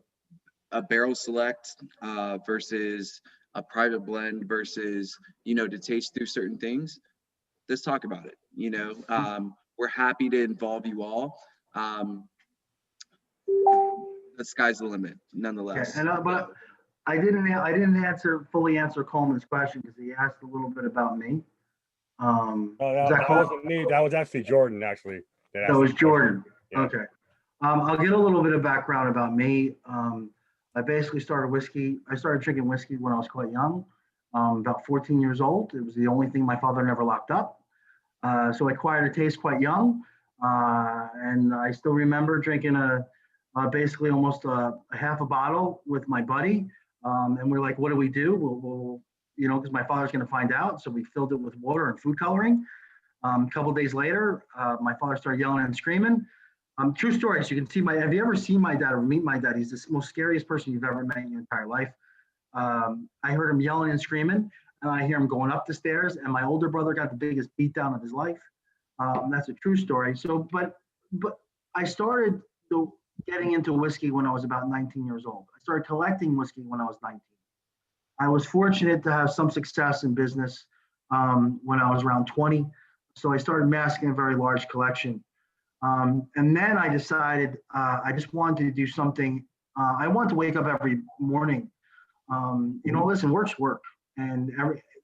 a barrel select versus a private blend versus, you know, to taste through certain things, let's talk about it. You know, we're happy to involve you all. The sky's the limit, Yeah, nonetheless. and but I didn't fully answer Coleman's question because he asked a little bit about me. Oh, Is that Cole? wasn't me. That was actually Jordan, actually. That was Jordan. Yeah. Okay. I'll get a little bit of background about me. I basically I started drinking whiskey when I was quite young, about 14 years old. It was the only thing my father never locked up. So I acquired a taste quite young. And I still remember drinking basically almost a half a bottle with my buddy. And we're like, what do we do? We'll you know, because my father's going to find out. So we filled it with water and food coloring. A couple of days later, my father started yelling and screaming. True story. So you can see have you ever seen my dad or meet my dad? He's the most scariest person you've ever met in your entire life. I heard him yelling and screaming, and I hear him going up the stairs, and my older brother got the biggest beatdown of his life. That's a true story. So, but I started getting into whiskey when I was about 19 years old. I started collecting whiskey when I was 19. I was fortunate to have some success in business when I was around 20. So I started amassing a very large collection. And then I decided I just wanted to do something. I wanted to wake up every morning. You know, listen, work's work, and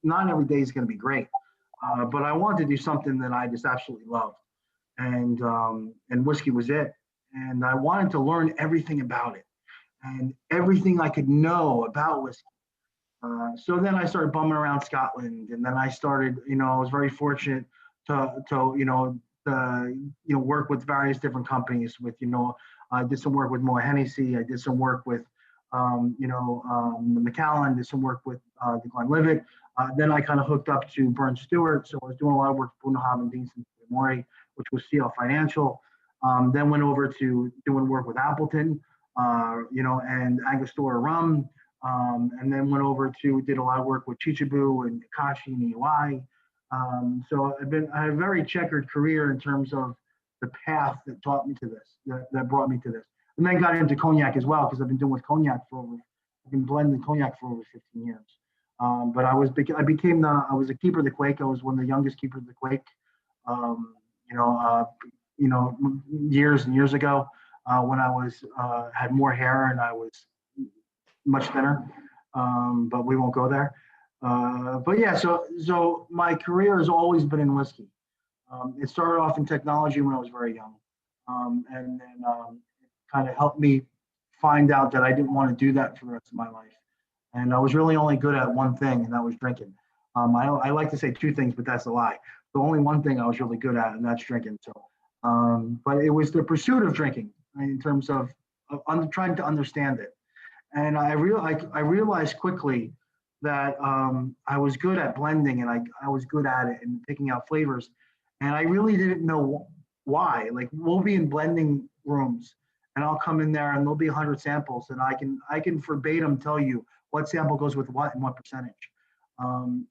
not every day is going to be great. But I wanted to do something that I just absolutely loved, and whiskey was it. And I wanted to learn everything about it, and everything I could know about whiskey. So then I started bumming around Scotland, and then I started, you know, I was very fortunate to work with various different companies. With, you know, I did some work with Moët Hennessy. I did some work with, the Macallan. Did some work with the Glenlivet. Then I kind of hooked up to Burns Stewart. So I was doing a lot of work with Bunnahabhain, Deanson, Mori, which was CL Financial. Then went over to doing work with Appleton, and Angostura Rum. And then went over to did a lot of work with Chichibu and Kashi and EY. So I had a very checkered career in terms of the path that taught me to this, that brought me to this. And then got into cognac as well, because I've been doing with cognac I've been blending cognac for over 15 years. But I was a keeper of the Quake. I was one of the youngest keepers of the Quake, years and years ago, when I was had more hair and I was much thinner, but we won't go there. But yeah, so my career has always been in whiskey. It started off in technology when I was very young, and then it kind of helped me find out that I didn't want to do that for the rest of my life. And I was really only good at one thing, and that was drinking. I like to say two things, but that's a lie. The only one thing I was really good at, and that's drinking. So, but it was the pursuit of drinking in terms of trying to understand it. And I realized quickly that I was good at blending, and I was good at it and picking out flavors. And I really didn't know why. Like, we'll be in blending rooms, and I'll come in there, and there'll be 100 samples, and I can verbatim tell you what sample goes with what and what percentage. And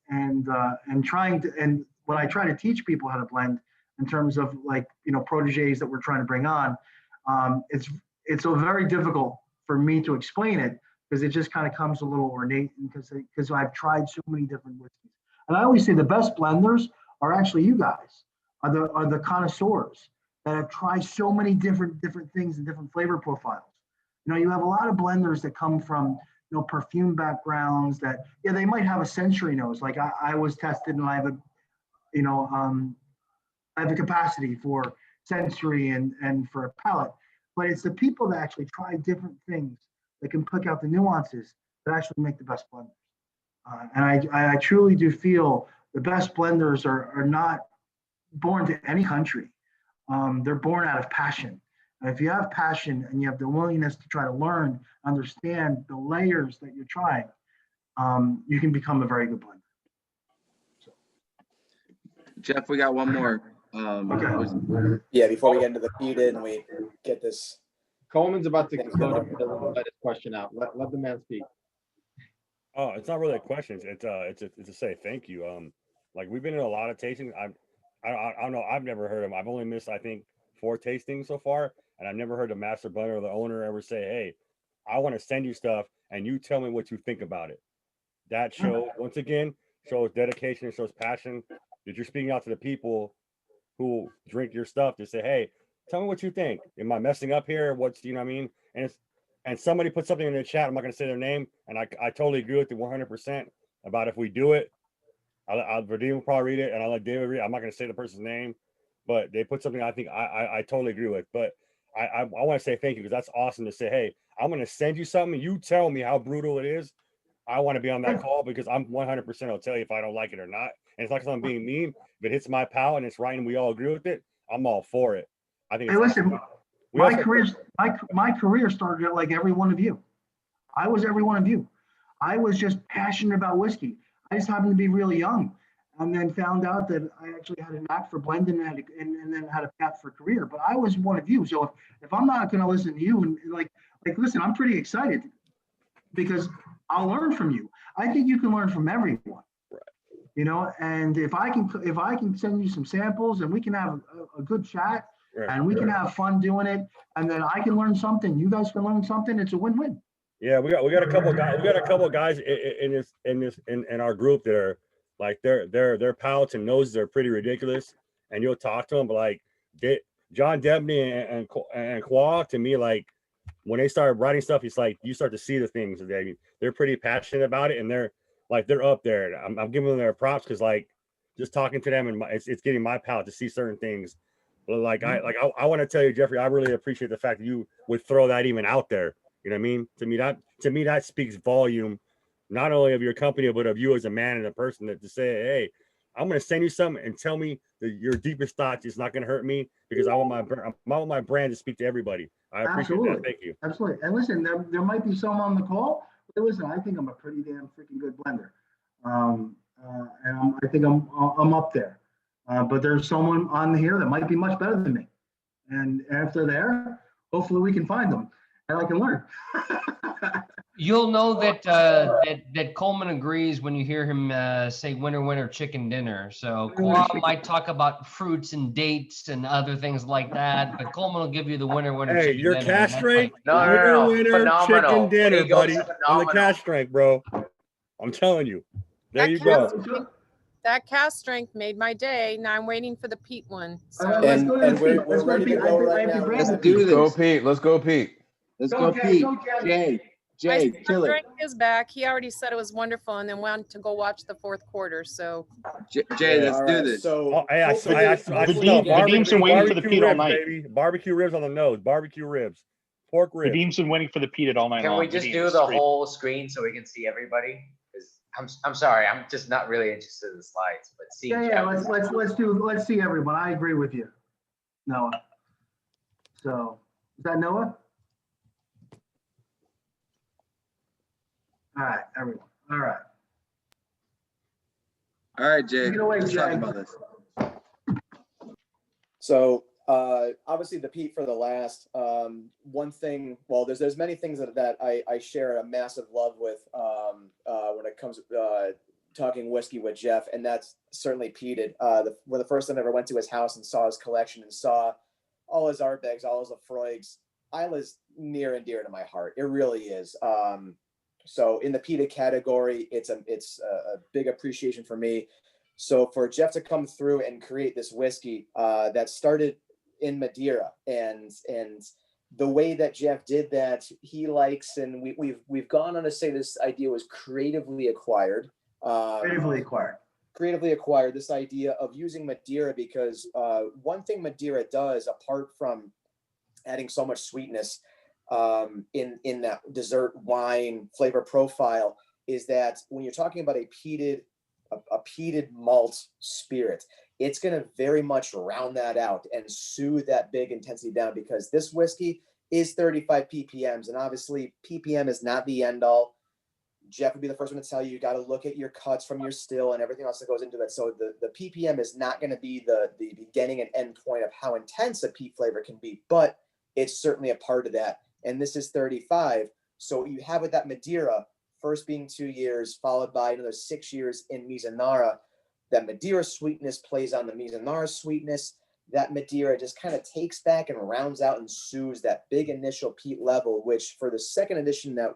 when I try to teach people how to blend in terms of, like, proteges that we're trying to bring on, it's a very difficult for me to explain it, because it just kind of comes a little ornate, because I've tried so many different whiskeys. And I always say the best blenders are actually you guys, are the connoisseurs that have tried so many different things and different flavor profiles. You know, you have a lot of blenders that come from, you know, perfume backgrounds that, yeah, they might have a sensory nose. Like I was tested and I have a, you know, I have a capacity for sensory and for a palate, but it's the people that actually try different things that can pick out the nuances that actually make the best blenders. And I truly do feel the best blenders are not born to any country. They're born out of passion. And if you have passion and you have the willingness to try to learn, understand the layers that you're trying, you can become a very good blender. So. Jeff, we got one more. Yeah, before we get into the peated and we get this. Coleman's about to let his question out. Let the man speak. Oh, it's not really a question. It's to say thank you. Like we've been in a lot of tastings. I don't know. I've never heard of them. I've only missed, I think, 4 tastings so far, and I've never heard the master blender or the owner ever say, "Hey, I want to send you stuff, and you tell me what you think about it." That show, once again, shows dedication and shows passion that you're speaking out to the people who drink your stuff to say, "Hey, tell me what you think. Am I messing up here? What's, you know what I mean?" And somebody put something in the chat. I'm not going to say their name, and I totally agree with you 100% about if we do it. Vadim will probably read it, and I'll let David read it. I'm not going to say the person's name, but they put something I think I totally agree with. But I want to say thank you because that's awesome to say, hey, I'm going to send you something. You tell me how brutal it is. I want to be on that call because I'm 100% will tell you if I don't like it or not. And it's not because I'm being mean. If it hits my palate and it's right and we all agree with it, I'm all for it. I think. Hey, listen, my career started like every one of you. I was every one of you. I was just passionate about whiskey. I just happened to be really young, and then found out that I actually had a knack for blending and then had a path for career. But I was one of you. So if I'm not going to listen to you and like listen, I'm pretty excited because I'll learn from you. I think you can learn from everyone. Right. You know, and if I can send you some samples and we can have a good chat and we can have fun doing it, and then I can learn something, you guys can learn something. It's a win-win. Yeah, we got a couple guys. We got a couple guys in our group that are like their palates and noses are pretty ridiculous, and you'll talk to them, but like John Debney and Kwa, to me, like when they started writing stuff, it's like you start to see the things. They're pretty passionate about it, and they're up there. I'm giving them their props because like just talking to them and it's getting my palate to see certain things. But like I want to tell you, Jeffrey, I really appreciate the fact that you would throw that even out there. You know what I mean? To me, that speaks volume, not only of your company, but of you as a man and a person that to say, hey, I'm going to send you something and tell me that your deepest thoughts is not going to hurt me because I want my brand to speak to everybody. I appreciate that. Thank you. Absolutely. And listen, there might be some on the call, but listen, I think I'm a pretty damn freaking good blender. And I think I'm up there. But there's someone on here that might be much better than me. And if they're there, hopefully we can find them. And I can learn. You'll know that Coleman agrees when you hear him say winner, winner, chicken dinner. So Kwame might talk about fruits and dates and other things like that, but Coleman will give you the winner, winner, hey, chicken your dinner. cash strength, No. winner, Phenomenal. chicken dinner, buddy. Phenomenal. On the cash strength, bro. I'm telling you. There you go. That cast strength made my day. Now I'm waiting for the Pete one. So. And we're ready to go right now. Let's do this. Go Pete. Let's go Pete. Let's go Pete. Jay, kill it. Is back. He already said it was wonderful, and then went to go watch the fourth quarter. So Jay, let's do this. So I Vadim's been waiting for the Pete all night. Baby. Barbecue ribs on the nose. Barbecue ribs. Pork ribs. Vadim's been waiting for the Pete all night long. Can we just do the whole screen so we can see everybody? Because I'm sorry, I'm just not really interested in the slides. But see, let's see everyone. I agree with you, Noah. So is that Noah? All right, everyone. All right. All right, Jay. Take it away, Let's Jay. talk about this. So obviously the Pete for the last one thing. Well, there's many things that I share a massive love with when it comes to talking whiskey with Jeff, and that's certainly Peated. When the first time I ever went to his house and saw his collection and saw all his Ardbegs, all his Lafroigs, Isla's near and dear to my heart. It really is. So in the Peated category, it's a big appreciation for me. So for Jeff to come through and create this whiskey that started in Madeira, and the way that Jeff did that, he likes, and we've gone on to say this idea was creatively acquired. Creatively acquired, this idea of using Madeira, because one thing Madeira does, apart from adding so much sweetness in that dessert wine flavor profile, is that when you're talking about a peated malt spirit, it's going to very much round that out and soothe that big intensity down, because this whiskey is 35 ppms, and obviously ppm is not the end all. Jeff would be the first one to tell you, you got to look at your cuts from your still and everything else that goes into it. So the ppm is not going to be the beginning and end point of how intense a peat flavor can be, but it's certainly a part of that. And this is 35. So you have with that Madeira, first being 2 years, followed by another 6 years in Mizunara. That Madeira sweetness plays on the Mizunara sweetness. That Madeira just kind of takes back and rounds out and soothes that big initial peat level, which for the second edition that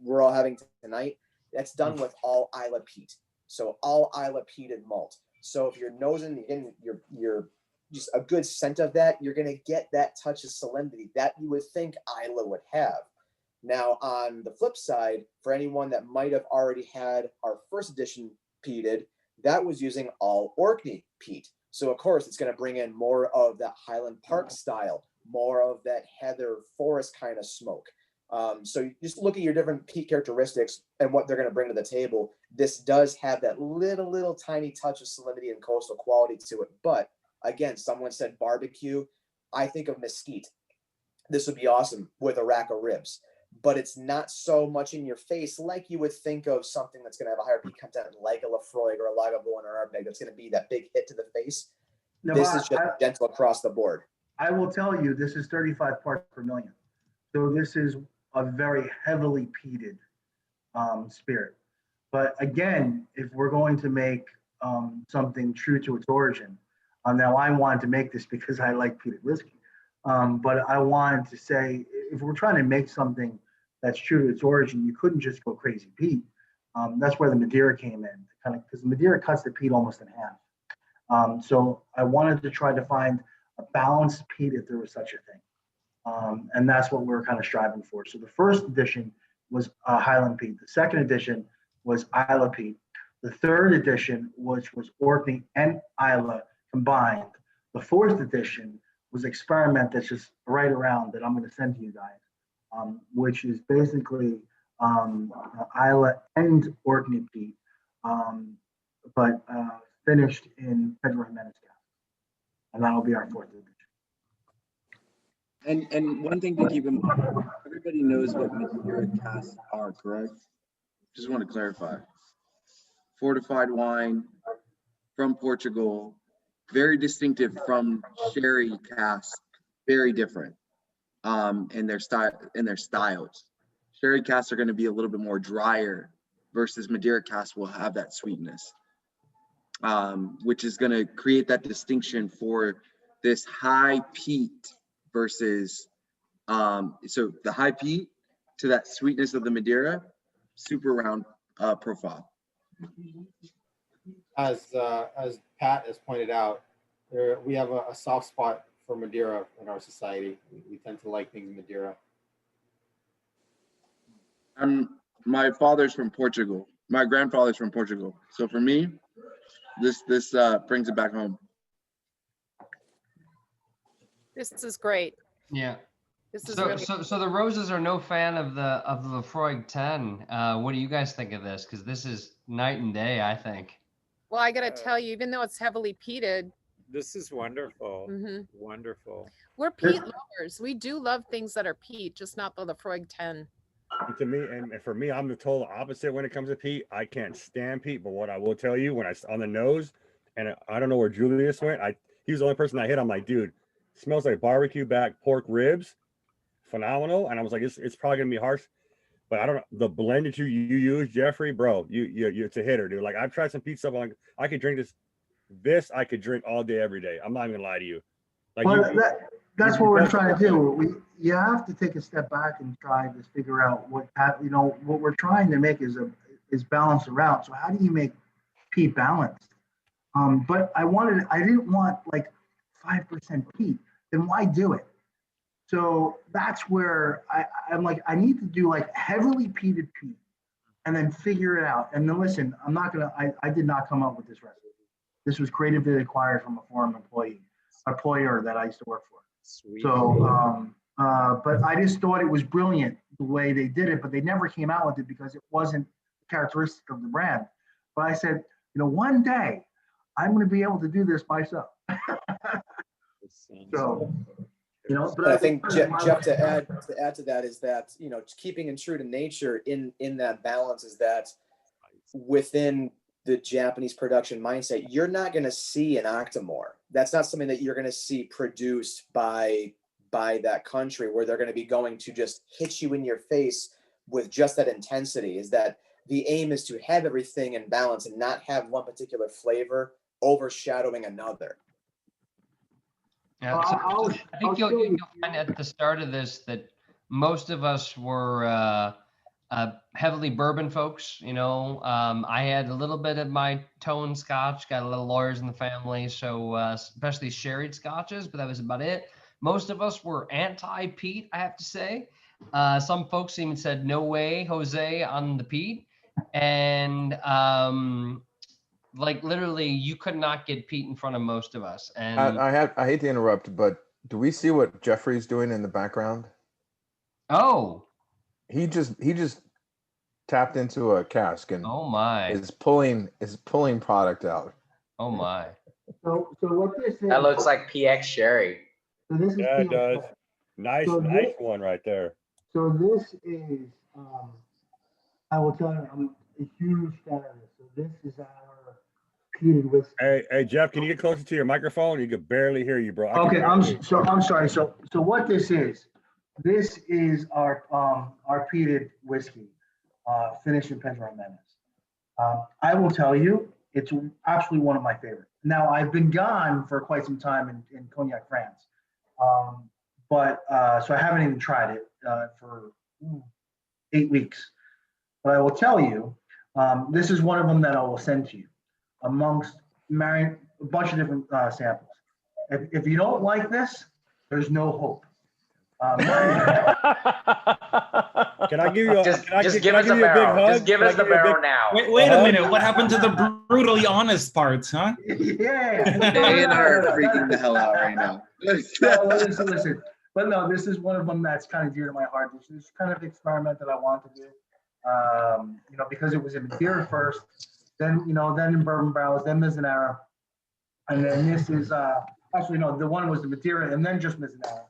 we're all having tonight, that's done with all Isla peat. So all Isla peated malt. So if you're nosing in your just a good scent of that, you're going to get that touch of salinity that you would think Isla would have. Now, on the flip side, for anyone that might have already had our first edition peated, that was using all Orkney peat. So of course, it's going to bring in more of that Highland Park style, more of that heather forest kind of smoke. So you just look at your different peat characteristics and what they're going to bring to the table. This does have that little tiny touch of salinity and coastal quality to it. But again, someone said barbecue. I think of mesquite. This would be awesome with a rack of ribs, but it's not so much in your face like you would think of something that's going to have a higher peat content, like a Lafroig or a Lagavulin or Ardbeg. That's going to be that big hit to the face. No, this is just gentle across the board. I will tell you, this is 35 parts per million. So this is a very heavily peated spirit. But again, if we're going to make something true to its origin, now I wanted to make this because I like peated whiskey. But I wanted to say, if we're trying to make something that's true to its origin, you couldn't just go crazy peat. That's where the Madeira came in, kind of, because the Madeira cuts the peat almost in half. So I wanted to try to find a balanced peat if there was such a thing. And that's what we're kind of striving for. So the first edition was Highland peat. The second edition was Isla peat. The third edition, which was Orkney and Isla combined. The fourth edition was experiment that's just right around that I'm going to send to you guys, which is basically Isla and Orkney peat, but finished in Pedro Jimenez gas. And that'll be our fourth edition. And one thing to keep in mind, everybody knows what Madeira casks are, correct? Just want to clarify. Fortified wine from Portugal, very distinctive from sherry casks, very different in their styles. Sherry casks are going to be a little bit more drier versus Madeira casks will have that sweetness, which is going to create that distinction for this high peat versus so the high peat to that sweetness of the Madeira, super round profile. As Pat has pointed out, we have a soft spot for Madeira in our society. We tend to like things Madeira. My father's from Portugal. My grandfather's from Portugal. So for me, this brings it back home. This is great. Yeah. This is So, really so the Roses are no fan of the Lafroig 10. What do you guys think of this? Because this is night and day, I think. well, I got to tell you, even though it's heavily peated, This is wonderful. Mhm. Wonderful. we're peat lovers. We do love things that are peat, just not the Lafroig 10. And to me, and for me, I'm the total opposite when it comes to peat. I can't stand peat, but what I will tell you, when I on the nose, and I don't know where Julius went. He was the only person I hit. I'm like, dude, smells like barbecue back pork ribs, phenomenal. And I was like, it's probably gonna be harsh, but I don't know the blend that you use, Jeffrey, bro. You it's a hitter, dude. Like I've tried some peat stuff. Like I could drink this I could drink all day, every day. I'm not even gonna lie to you. Like that's what we're trying to do. You have to take a step back and try to figure out what we're trying to make is balance around. So how do you make peat balanced? But I didn't want like 5% peat. then why do it? So that's where I'm like, I need to do like heavily peated peat and then figure it out. And then listen, I did not come up with this recipe. This was creatively acquired from a former employer that I used to work for. Sweet. So, but I just thought it was brilliant the way they did it, but they never came out with it because it wasn't characteristic of the brand. But I said, one day I'm going to be able to do this myself. So, but I think Jeff, to add to that is that, keeping in true to nature in that balance is that within the Japanese production mindset, you're not going to see an Octomore. That's not something that you're going to see produced by that country, where they're going to be going to just hit you in your face with just that intensity. Is that the aim is to have everything in balance and not have one particular flavor overshadowing another. Yeah, so I think you'll find at the start of this that most of us were heavily bourbon folks. I had a little bit of my tone scotch, got a little lawyers in the family, so especially sherried scotches, but that was about it. Most of us were anti-peat, I have to say. Some folks even said, no way, Jose, on the peat. And like literally you could not get peat in front of most of us. And I hate to interrupt, but do we see what Jeffrey's doing in the background? Oh, he just tapped into a cask and oh my, is pulling product out. Oh my. So what this is, That looks like PX Sherry. So this is Yeah, it PX does. Sherry. Nice, So nice this- one right there. So this is, I will tell you, I'm a huge fan of this. So this is our peated whiskey. Hey, Jeff, can you get closer to your microphone? You can barely hear you, bro. I can Okay, barely hear you. I'm sorry. So what this is our peated whiskey, finished in Pedro Jimenez. I will tell you, it's absolutely one of my favorites. Now, I've been gone for quite some time in Cognac, France. So I haven't even tried it for 8 weeks. But I will tell you, this is one of them that I will send to you amongst a bunch of different samples. If you don't like this, there's no hope. Can I give you a Just give us a barrel. Just give us the barrel now. Wait a minute. What happened to the brutally honest part, huh? Yeah. They and I are freaking the hell out right now. Listen. But no, this is one of them that's kind of dear to my heart. This is kind of experiment that I want to do. Because it was in Madeira first, then in bourbon barrels, then Mizunara, and then this is actually no, the one was the Madeira and then just Mizunara,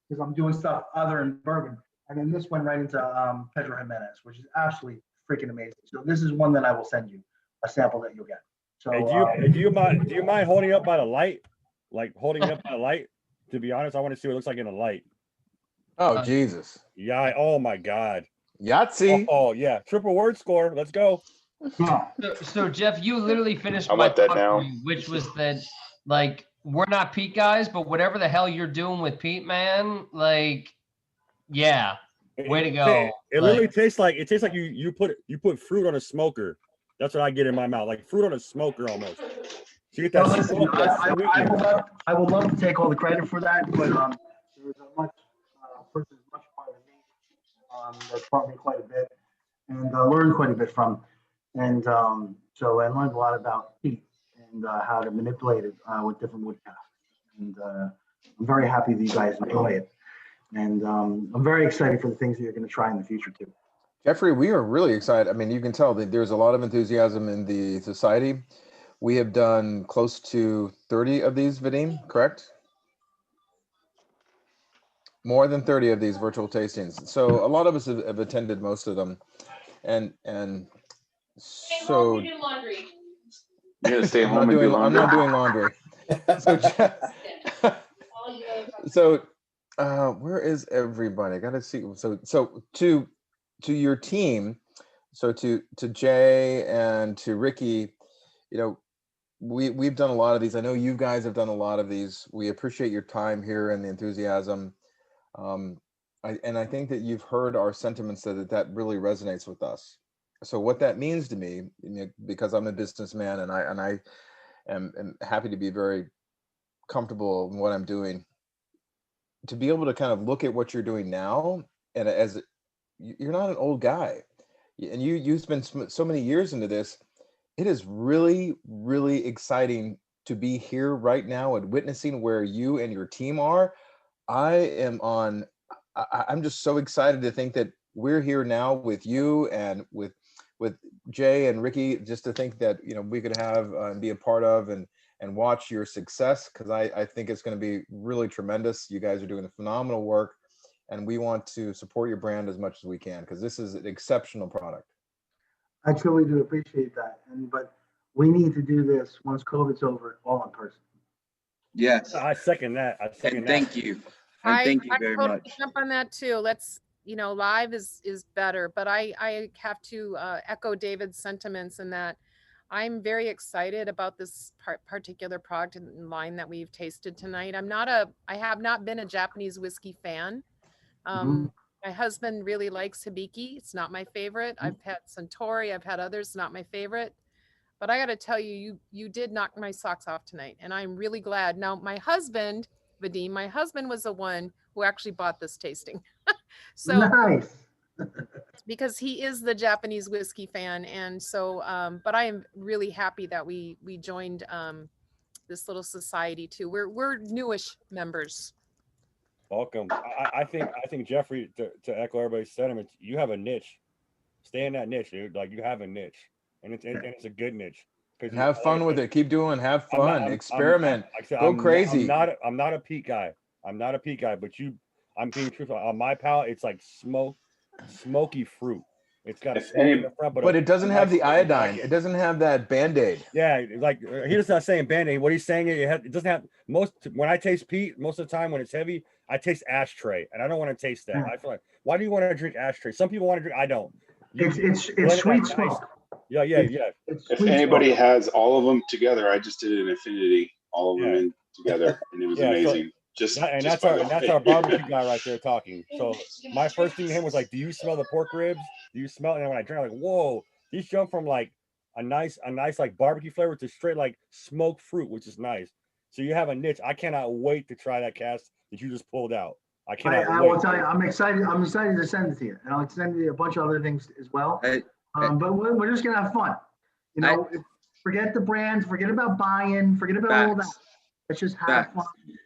because I'm doing stuff other than bourbon, and then this went right into Pedro Jimenez, which is absolutely freaking amazing. So this is one that I will send you a sample that you'll get. So hey, do you mind holding up by the light? Like holding it up by the light? To be honest, I want to see what it looks like in the light. Oh, Jesus. Yeah. Oh, my God. Yahtzee. Oh, yeah. Triple word score. Let's go. So Jeff, you literally finished I my want that thought now. for me, which was that, like, we're not Pete guys, but whatever the hell you're doing with Pete, man, like, yeah, way to go. It literally tastes like you put fruit on a smoker. That's what I get in my mouth, like fruit on a smoker almost. So you get that. Listen, I would love to take all the credit for that, but there's a much person much more than me that taught me quite a bit and learned quite a bit from, and so I learned a lot about heat and how to manipulate it with different wood casks, and I'm very happy that you guys enjoy it, and I'm very excited for the things that you're going to try in the future too. Jeffrey, we are really excited. I mean, you can tell that there's a lot of enthusiasm in the society. We have done close to 30 of these, Vadim, correct? More than 30 of these virtual tastings. So a lot of us have attended most of them. And so You're gonna stay home and do laundry? I'm not doing laundry. So where is everybody? I gotta see. So to your team, so to Jay and to Ricky, we've done a lot of these. I know you guys have done a lot of these. We appreciate your time here and the enthusiasm. I think that you've heard our sentiments that really resonates with us. So what that means to me, because I'm a businessman and I am happy to be very comfortable in what I'm doing, to be able to kind of look at what you're doing now, and as you're not an old guy, and you spent so many years into this. It is really, really exciting to be here right now and witnessing where you and your team are. I'm just so excited to think that we're here now with you and with Jay and Ricky, just to think that, you know, we could have and be a part of and watch your success, because I think it's going to be really tremendous. You guys are doing a phenomenal work, and we want to support your brand as much as we can, because this is an exceptional product. I truly do appreciate that. But we need to do this once COVID's over, all in person. Yes. I second that. And thank you. And thank you very totally much. jump on that too. Let's, live is better, but I have to echo David's sentiments in that I'm very excited about this particular product and line that we've tasted tonight. I have not been a Japanese whiskey fan. My husband really likes Hibiki. It's not my favorite. I've had Suntory. I've had others. Not my favorite. But I got to tell you, you did knock my socks off tonight, and I'm really glad. Now, my husband, Vadim, my husband was the one who actually bought this tasting. So nice. Because he is the Japanese whiskey fan, and so, but I am really happy that we joined this little society too. We're newish members. Welcome. I think Jeffrey, to echo everybody's sentiments, you have a niche. Stay in that niche, dude. Like, you have a niche, and it's a good niche. And have fun with it. Keep doing. Have fun. Experiment. Go crazy. I'm not a peat guy. I'm not a peat guy. But I'm being truthful. On my palate, it's like smoky fruit. It's got a smoke in the front, but it doesn't have the iodine. It doesn't have that Band-Aid. Yeah, like he's not saying Band-Aid. What he's saying it doesn't have when I taste peat, most of the time when it's heavy, I taste ashtray, and I don't want to taste that. I feel like, why do you want to drink ashtray? Some people want to drink. I don't. It's sweet smoke. Yeah. If anybody has all of them together, I just did an affinity, all of them in together, and it was amazing. That's our barbecue guy right there talking. So my first thing to him was like, "Do you smell the pork ribs? Do you smell?" And when I drank, I'm like, "Whoa!" These jump from like a nice like barbecue flavor to straight like smoked fruit, which is nice. So you have a niche. I cannot wait to try that cast that you just pulled out. I cannot. I will tell you, I'm excited. I'm excited to send it to you, and I'll send you a bunch of other things as well. But we're just gonna have fun. Forget the brands, forget about buy-in, forget about all that. Let's just have fun.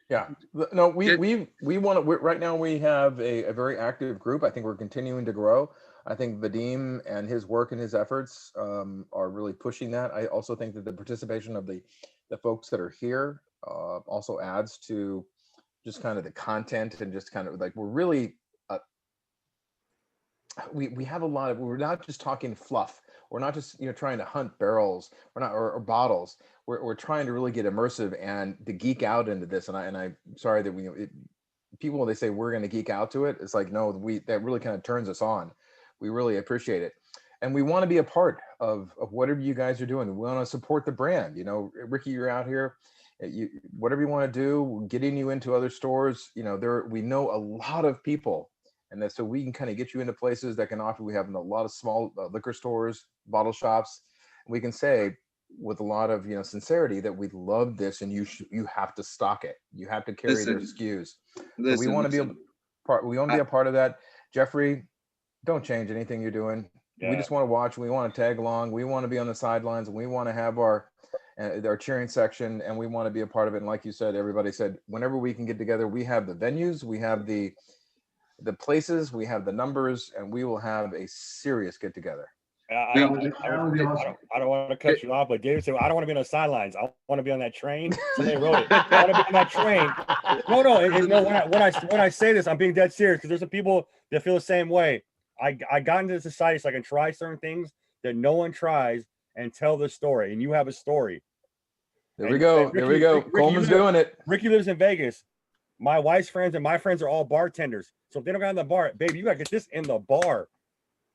Yeah. No, we want to. Right now we have a very active group. I think we're continuing to grow. I think Vadim and his work and his efforts are really pushing that. I also think that the participation of the folks that are here also adds to just kind of the content, and just kind of like, we're really we have a lot of, we're not just talking fluff. We're not just trying to hunt barrels. We're not or bottles. We're trying to really get immersive and to geek out into this. And I'm sorry that people, they say we're going to geek out to it. It's like, no, that really kind of turns us on. We really appreciate it, and we want to be a part of whatever you guys are doing. We want to support the brand. Ricky, you're out here. Whatever you want to do, getting you into other stores. We know a lot of people. And so we can kind of get you into places that can offer. We have a lot of small liquor stores, bottle shops. We can say with a lot of sincerity that we love this, and you have to stock it. You have to carry their SKUs. We want to be a part of that. Jeffrey, don't change anything you're doing. Yeah. We just want to watch. We want to tag along. We want to be on the sidelines, and we want to have our cheering section, and we want to be a part of it. And like you said, everybody said, whenever we can get together, we have the venues, we have the places, we have the numbers, and we will have a serious get together. I don't want to cut you off, but David said, I don't want to be on the sidelines. I want to be on that train. So they wrote it. I want to be on that train. No. When I say this, I'm being dead serious, because there's some people that feel the same way. I got into the society so I can try certain things that no one tries and tell the story. And you have a story. There we go. Ricky, Coleman's doing it. Ricky lives in Vegas. My wife's friends and my friends are all bartenders. So if they don't got in the bar, baby, you got to get this in the bar.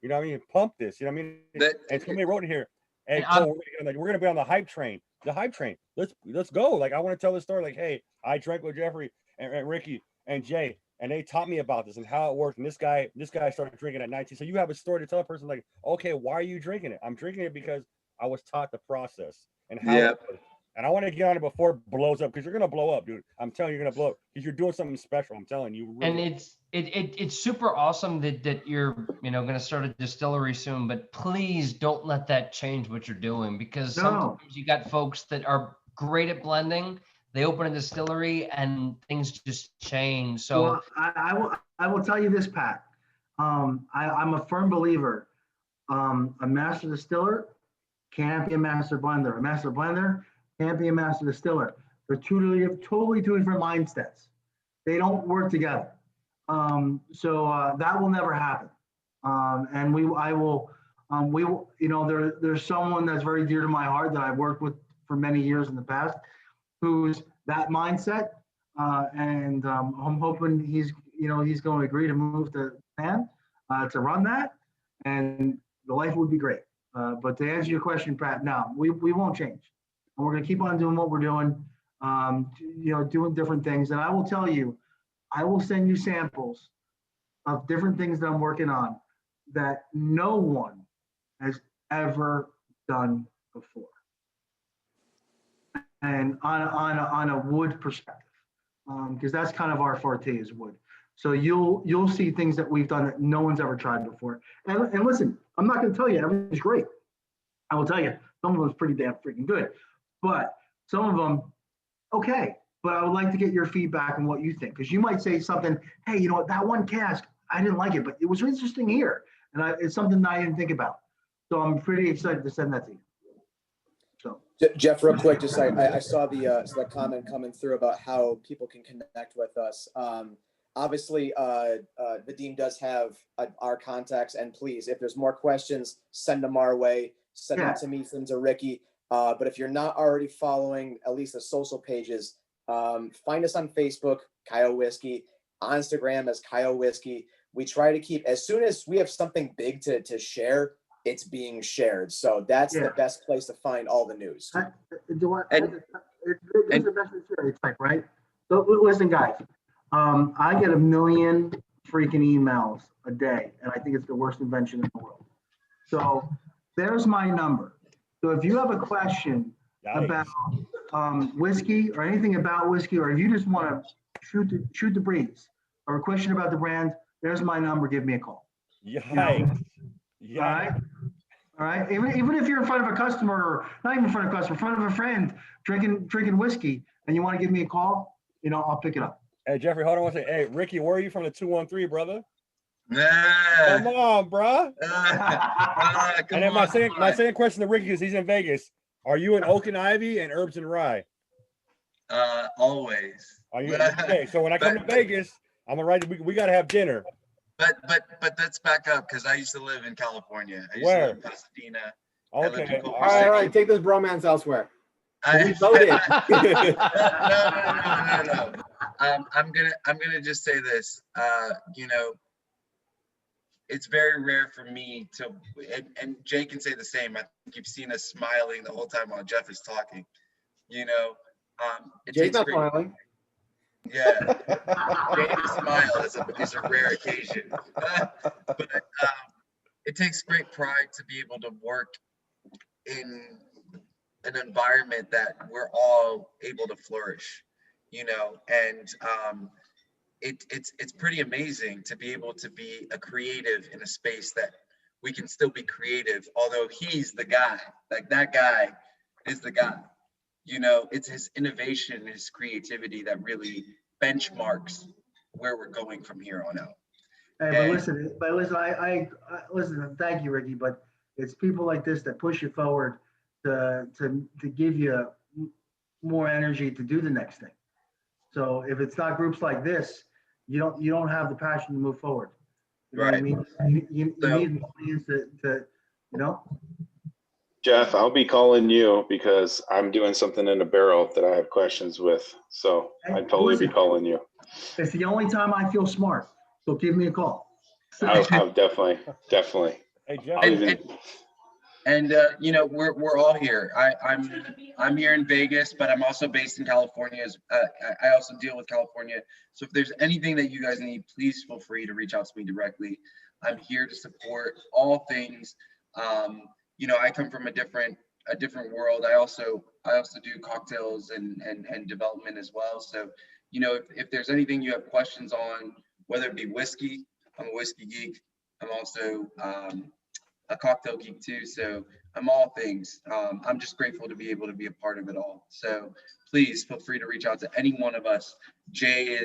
You know what I mean? Pump this. You know what I mean? And somebody wrote in here, hey, Cole, we're going to be on the hype train. The hype train. Let's go. Like, I want to tell the story. Like, hey, I drank with Jeffrey and Ricky and Jay, and they taught me about this and how it worked. And this guy started drinking at 19. So you have a story to tell a person, like, okay, why are you drinking it? I'm drinking it because I was taught the process and how it works. And I want to get on it before it blows up, because you're gonna blow up, dude. I'm telling you, you're gonna blow up because you're doing something special. I'm telling you. And Really. it's super awesome that you're going to start a distillery soon, but please don't let that change what you're doing, because sometimes you got folks that are great at blending. They open a distillery and things just change. So Well, I will tell you this, Pat. I'm a firm believer. A master distiller can't be a master blender. A master blender can't be a master distiller. They're totally two different mindsets. They don't work together. So that will never happen. And I will, there's someone that's very dear to my heart that I've worked with for many years in the past, who's that mindset. And I'm hoping he's going to agree to move to Japan to run that, and the life would be great. But to answer your question, Pat, no, we won't change. And we're going to keep on doing what we're doing, doing different things. And I will tell you, I will send you samples of different things that I'm working on that no one has ever done before. And on a wood perspective, because that's kind of our forte is wood. So you'll see things that we've done that no one's ever tried before. And listen, I'm not going to tell you everything's great. I will tell you some of them is pretty damn freaking good, but some of them, okay. But I would like to get your feedback on what you think, because you might say something, hey, you know what, that one cask, I didn't like it, but it was interesting here. And it's something that I didn't think about. So I'm pretty excited to send that to you. So Jeff, real quick, just I saw the comment coming through about how people can connect with us. Obviously, Vadim does have our contacts, and please, if there's more questions, send them our way. Send them to me, send them to Ricky. But if you're not already following at least the social pages, find us on Facebook, Kaiyo Whiskey, on Instagram as Kaiyo Whiskey. We try to keep, as soon as we have something big to share, it's being shared. So that's the best place to find all the news. It's the best to share, it's like, right? So listen, guys, I get 1 million freaking emails a day, and I think it's the worst invention in the world. So there's my number. So if you have a question about whiskey or anything about whiskey, or if you just want to shoot the breeze or a question about the brand, there's my number. Give me a call. Yikes. All right. Even if you're in front of a customer, or not even in front of a customer, in front of a friend drinking whiskey, and you want to give me a call, I'll pick it up. Hey, Jeffrey, hold on one second. Hey, Ricky, where are you from? The 213, brother? Come on, bro. And then my second question to Ricky, because he's in Vegas. Are you in Oak and Ivy and Herbs and Rye? Always. Are you okay? So when I come to Vegas, I'm gonna write. We gotta have dinner. But let's back up, because I used to live in California. I used to live in Pasadena. Okay. All right. Take this bromance elsewhere. We voted. No. I'm gonna just say this. It's very rare for me to, and Jay can say the same. I think you've seen us smiling the whole time while Jeff is talking. Jay's not smiling. Yeah, Jay's smile is a rare occasion. But it takes great pride to be able to work in an environment that we're all able to flourish, and it's pretty amazing to be able to be a creative in a space that we can still be creative, although he's the guy. Like, that guy is the guy. It's his innovation, his creativity that really benchmarks where we're going from here on out. Hey, but listen, I listen. Thank you, Ricky. But it's people like this that push you forward to give you more energy to do the next thing. So if it's not groups like this, you don't have the passion to move forward. You know what I mean? You need audience to. Jeff, I'll be calling you because I'm doing something in a barrel that I have questions with. So I'd totally be calling you. It's the only time I feel smart. So give me a call. I'll definitely. Hey, Jeff. We're all here. I'm here in Vegas, but I'm also based in California. I also deal with California. So if there's anything that you guys need, please feel free to reach out to me directly. I'm here to support all things. I come from a different a different world. I also do cocktails and development as well. So, you know, if there's anything you have questions on, whether it be whiskey, I'm a whiskey geek. I'm also a cocktail geek too. So I'm all things. I'm just grateful to be able to be a part of it all. So please feel free to reach out to any one of us. Jay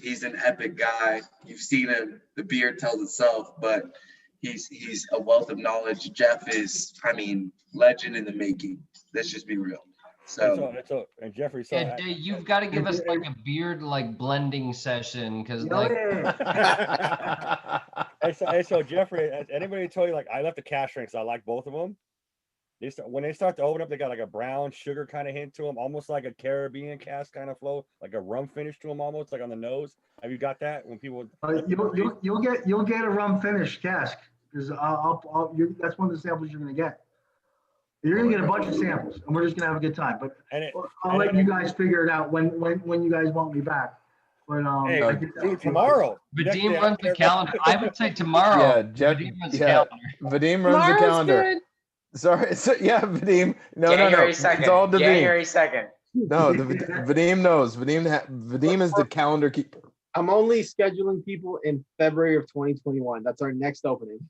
he's an epic guy. You've seen him. The beard tells itself, but he's a wealth of knowledge. Jeff is, I mean, legend in the making. Let's just be real. So and Jeffrey, Yeah, Jay, you've got to give us like a beard like blending session because like. So Jeffrey, has anybody told you like I left the cask strengths? I like both of them. When they start to open up, they got like a brown sugar kind of hint to them, almost like a Caribbean cask kind of flow, like a rum finish to them, almost like on the nose. Have you got that? When people you'll get a rum finish cask because that's one of the samples you're gonna get. You're gonna get a bunch of samples, and we're just gonna have a good time. But I'll let you guys figure it out when you guys want me back. But tomorrow. Vadim runs the calendar. I would say tomorrow. Yeah, Vadim runs the calendar. Sorry, Vadim. No. Second. It's all Vadim. January 2nd. No, Vadim knows. Vadim is the calendar keeper. I'm only scheduling people in February of 2021. That's our next opening.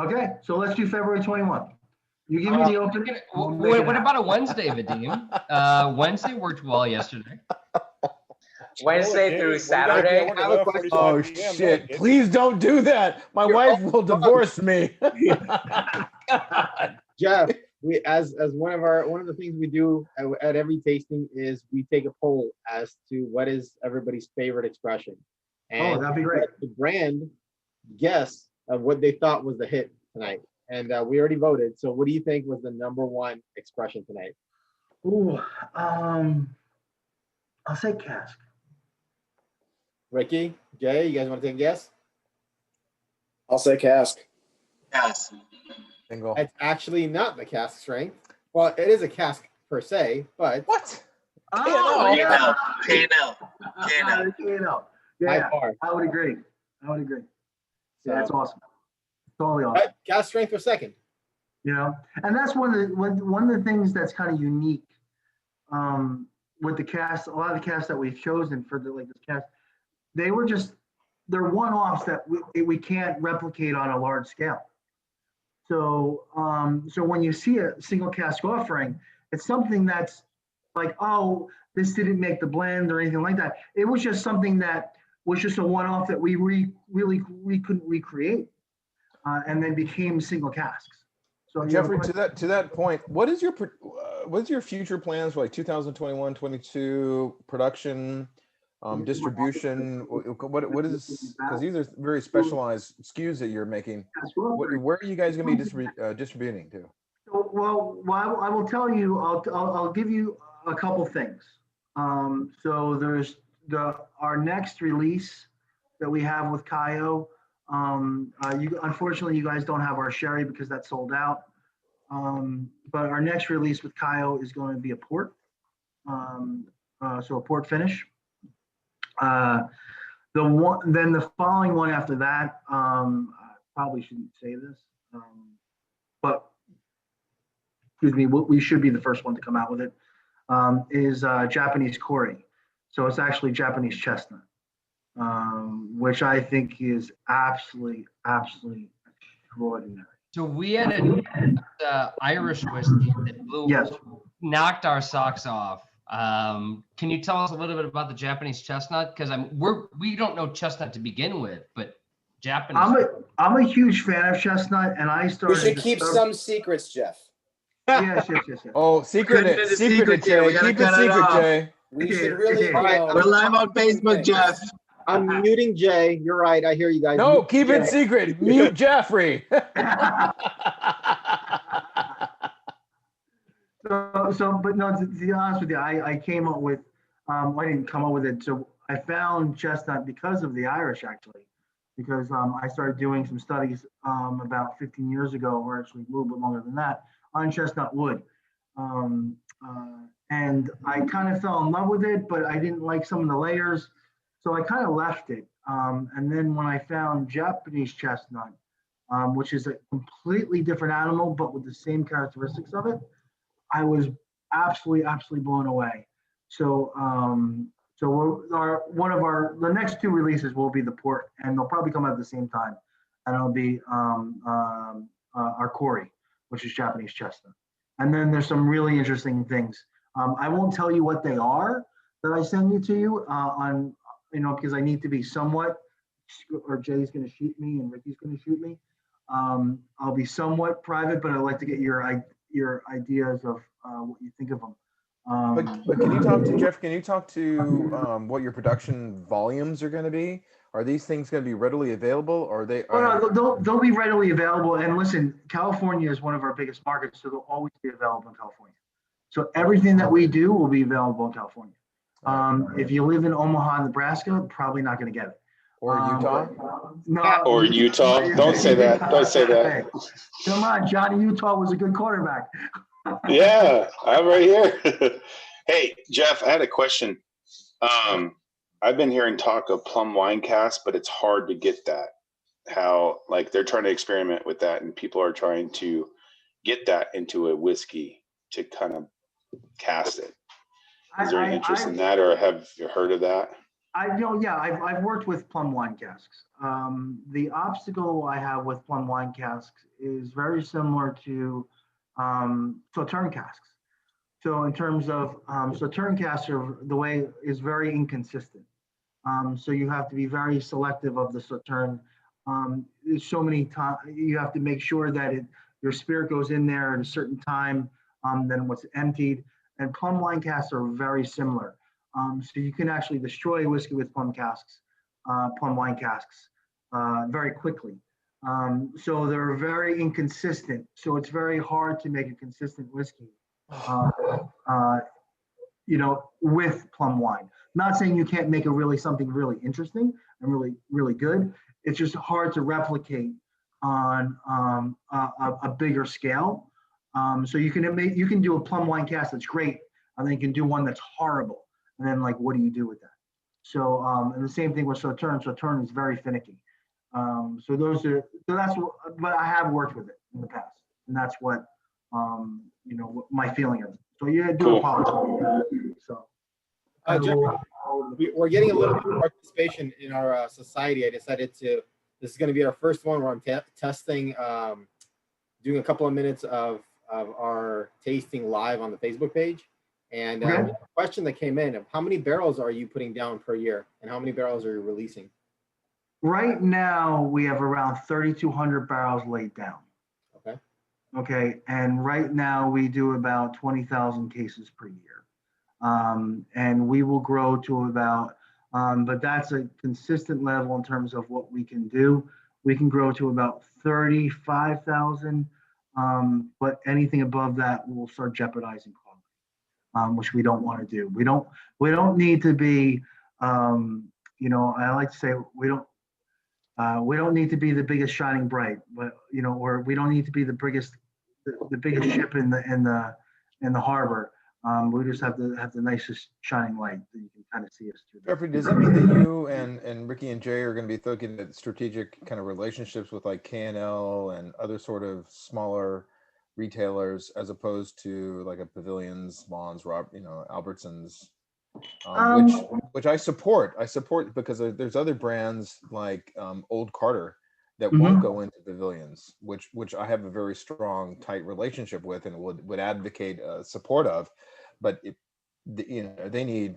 Okay, so let's do February 21. You give me the opening. What about a Wednesday, Vadim? Wednesday worked well yesterday. Wednesday through Saturday. Oh shit! Please don't do that. My wife will divorce me. Jeff, we as one of the things we do at every tasting is we take a poll as to what is everybody's favorite expression. And that'd be great. The brand guess of what they thought was the hit tonight. And we already voted. So what do you think was the #1 expression tonight? Ooh, I'll say cask. Ricky, Jay, you guys want to take a guess? I'll say cask. Yes. Bingo. It's actually not the cask strength. Well, it is a cask per se, but what? Oh, yeah. K&L. Yeah, I would agree. Yeah, that's awesome. Totally awesome. But cask strength was second. You know, and that's one of the things that's kind of unique with the cast. A lot of the casts that we've chosen for this cast, they're one-offs that we can't replicate on a large scale. So when you see a single cask offering, it's something that's like, oh, this didn't make the blend or anything like that. It was just something that was just a one-off that we really couldn't recreate, and then became single casks. So Jeffrey, to that point, what is your future plans for like 2021, 22 production, distribution? What is, because these are very specialized SKUs that you're making. Where are you guys going to be distributing to? Well, I will tell you. I'll give you a couple things. So there's our next release that we have with Kaiyo. Unfortunately, you guys don't have our sherry because that's sold out. But our next release with Kaiyo is going to be a port. So a port finish. Then the following one after that, I probably shouldn't say this, but excuse me, we should be the first one to come out with it, is Japanese Kori. So it's actually Japanese chestnut, which I think is absolutely extraordinary. So we had an Irish whiskey that knocked our socks off. Can you tell us a little bit about the Japanese chestnut? Because we don't know chestnut to begin with, but Japanese. I'm a huge fan of chestnut, and I started. We should keep some secrets, Jeff. Yes. Oh, secret, Jay. Keep it secret, Jay. We should really. We're live on Facebook, Jeff. I'm muting Jay. You're right. I hear you guys. No, keep it secret. Mute Jeffrey. But no, to be honest with you, I came up with, I didn't come up with it. So I found chestnut because of the Irish, actually, because I started doing some studies about 15 years ago, or actually a little bit longer than that, on chestnut wood. And I kind of fell in love with it, but I didn't like some of the layers. So I kind of left it. And then when I found Japanese chestnut, which is a completely different animal, but with the same characteristics of it. I was absolutely blown away. So, the next two releases will be the port, and they'll probably come out at the same time, and it'll be our Kori, which is Japanese chestnut. And then there's some really interesting things. I won't tell you what they are that I send you to you on, because I need to be somewhat, or Jay's going to shoot me and Ricky's going to shoot me. I'll be somewhat private, but I'd like to get your ideas of what you think of them. But can you talk to Jeff? Can you talk to what your production volumes are going to be? Are these things going to be readily available, or are they? They'll be readily available. And listen, California is one of our biggest markets, so they'll always be available in California. So everything that we do will be available in California. If you live in Omaha, Nebraska, probably not going to get it. Or Utah? No. Or Utah. Don't say that. Don't say that. Hey, come on, Johnny Utah was a good quarterback. Yeah, I'm right here. Hey, Jeff, I had a question. I've been hearing talk of plum wine cask, but it's hard to get that. How, like, they're trying to experiment with that, and people are trying to get that into a whiskey to kind of cast it. Is there any interest in that, or have you heard of that? I've worked with plum wine casks. The obstacle I have with plum wine casks is very similar to Sauterne casks. So in terms of Sauterne casks, the way is very inconsistent. So you have to be very selective of the Sauterne. There's so many times you have to make sure that your spirit goes in there at a certain time than what's emptied. And plum wine casks are very similar. So you can actually destroy whiskey with plum wine casks, very quickly. So they're very inconsistent. So it's very hard to make a consistent whiskey, with plum wine. Not saying you can't make something really interesting and really, really good. It's just hard to replicate on a bigger scale. So you can do a plum wine cask that's great, and then you can do one that's horrible. And then, like, what do you do with that? So, and the same thing with Sauterne. Sauterne is very finicky. But I have worked with it in the past, and that's what, what my feeling is. So you do apologize. So, Jeff, we're getting a little bit of participation in our society. I decided this is going to be our first one where I'm testing, doing a couple of minutes of our tasting live on the Facebook page. And a question that came in of how many barrels are you putting down per year, and how many barrels are you releasing? Right now, we have around 3,200 barrels laid down. Okay. And right now we do about 20,000 cases per year. And we will grow to about, but that's a consistent level in terms of what we can do. We can grow to about 35,000, but anything above that will start jeopardizing quality, which we don't want to do. We don't need to be, I like to say we don't need to be the biggest shining bright, but or we don't need to be the biggest ship in the harbor. We just have to have the nicest shining light that you can kind of see us through. Jeffrey, does that mean that you and Ricky and Jay are going to be looking at strategic kind of relationships with like K&L and other sort of smaller retailers, as opposed to like a Pavilions, Vaughn's, Albertsons, which I support. I support because there's other brands like Old Carter that won't go into Pavilions, which I have a very strong, tight relationship with and would advocate support of, but they need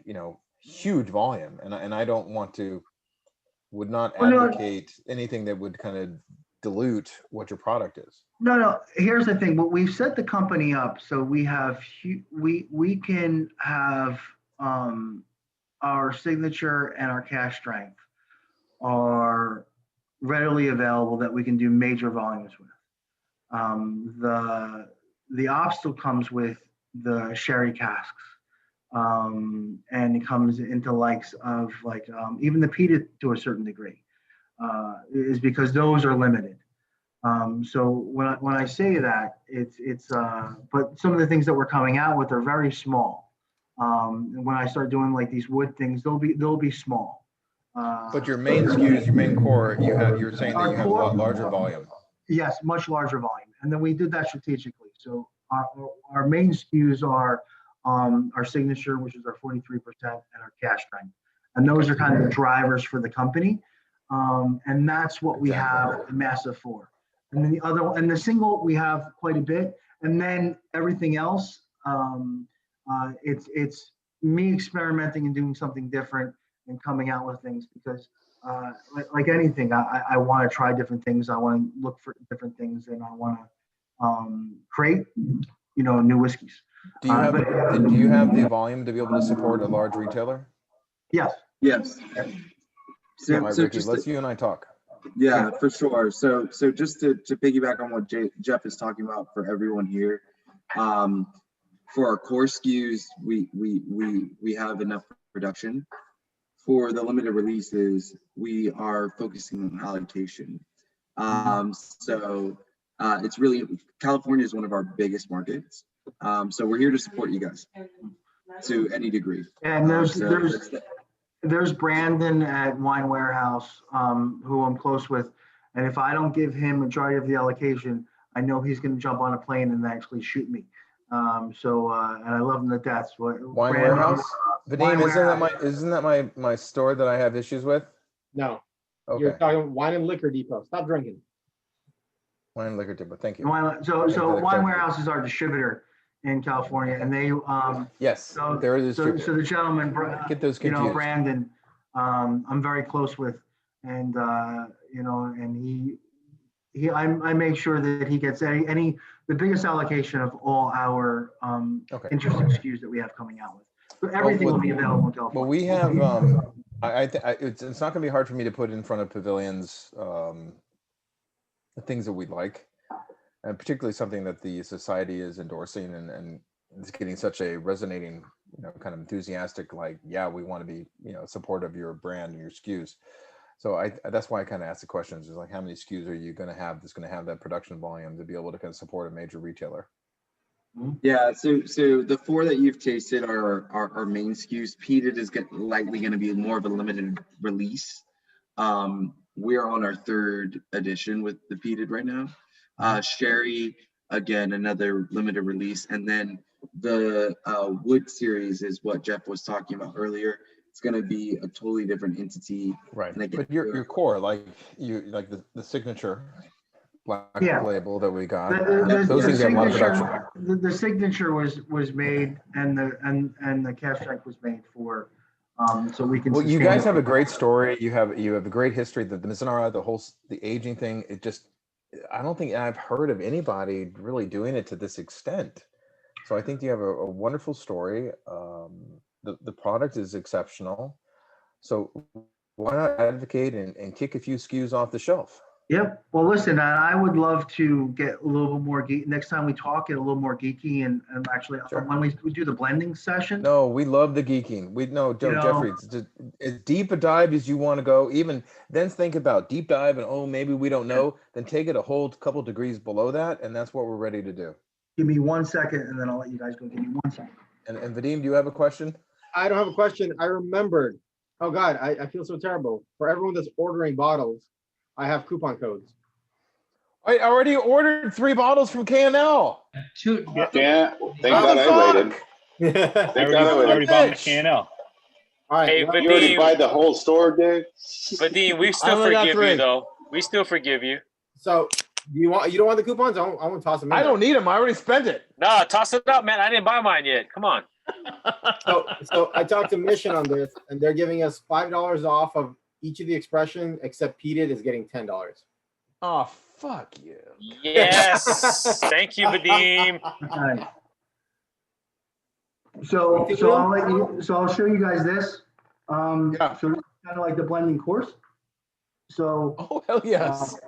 huge volume, and I don't would not advocate anything that would kind of dilute what your product is. No. Here's the thing. But we've set the company up so we can have our signature and our cash strength are readily available that we can do major volumes with. The obstacle comes with the sherry casks, and it comes into likes of even the peated to a certain degree, is because those are limited. So when I say that, it's but some of the things that we're coming out with are very small. And when I start doing like these wood things, they'll be small. But your main SKUs, your main core, you're saying that you have a lot larger volume. Yes, much larger volume. And then we did that strategically. So our main SKUs are our signature, which is our 43%, and our cash strength. And those are kind of the drivers for the company. And that's what we have the massive for. And then the single, we have quite a bit. And then everything else, it's me experimenting and doing something different and coming out with things because like anything, I want to try different things. I want to look for different things, and I want to create, new whiskeys. Do you have the volume to be able to support a large retailer? Yes. Yes. So, Ricky, let's you and I talk. Yeah, for sure. So just to piggyback on what Jeff is talking about for everyone here, for our core SKUs, we have enough production. For the limited releases, we are focusing on allocation. So it's really, California is one of our biggest markets. So we're here to support you guys to any degree. And there's Brandon at Wine Warehouse, who I'm close with. And if I don't give him majority of the allocation, I know he's going to jump on a plane and actually shoot me. And I love him to death. Wine Warehouse? Vadim, isn't that my store that I have issues with? No. Okay. You're talking Wine and Liquor Depot. Stop drinking. Wine and Liquor Depot. Thank you. So Wine Warehouse is our distributor in California, and they yes, they're the distributor. So the gentleman, get those confused. Brandon, I'm very close with, and and I make sure that he gets the biggest allocation of all our interesting SKUs that we have coming out with. So everything will be available in California. Well, we have it's not going to be hard for me to put in front of pavilions the things that we'd like, and particularly something that the society is endorsing and it's getting such a resonating, kind of enthusiastic, like, yeah, we want to be, supportive of your brand and your SKUs. So that's why I kind of asked the questions, is like, how many SKUs are you going to have that's going to have that production volume to be able to kind of support a major retailer? Yeah, so the 4 that you've tasted are our main SKUs. Peated is likely going to be more of a limited release. We're on our 3rd edition with the peated right now. Sherry, again, another limited release, and then the wood series is what Jeff was talking about earlier. It's going to be a totally different entity. Right. But your core, like the signature black label that we got, those things have a lot of production. The signature was made, and the cash strength was made for, so we can. Well, you guys have a great story. You have a great history. The Mizunara, the aging thing. I don't think I've heard of anybody really doing it to this extent. So I think you have a wonderful story. The product is exceptional. So why not advocate and kick a few SKUs off the shelf? Yep. Well, listen, I would love to get a little bit more geek. Next time we talk, get a little more geeky and actually when we do the blending session. No, we love the geeking. Jeffrey, it's as deep a dive as you want to go. Even then, think about deep dive and maybe we don't know. Then take it a whole couple degrees below that, and that's what we're ready to do. Give me 1 second, and then I'll let you guys go. Give me 1 second. And Vadim, do you have a question? I don't have a question. I remembered. Oh God, I feel so terrible. For everyone that's ordering bottles, I have coupon codes. I already ordered 3 bottles from KNL. Yeah, thank God I waited. I already bought my KNL. All right, hey, you already buy the whole store, Dave? Vadim, we still forgive you, though. We still forgive you. So, you don't want the coupons? I want to toss them in. I don't need them. I already spent it. No, toss it up, man. I didn't buy mine yet. Come on. So I talked to Mission on this, and they're giving us $5 off of each of the expression, except Peated is getting $10. Oh, fuck you. Yes. Thank you, Vadim. Okay. So I'll show you guys this. So it's kind of like the blending course. So oh hell yes.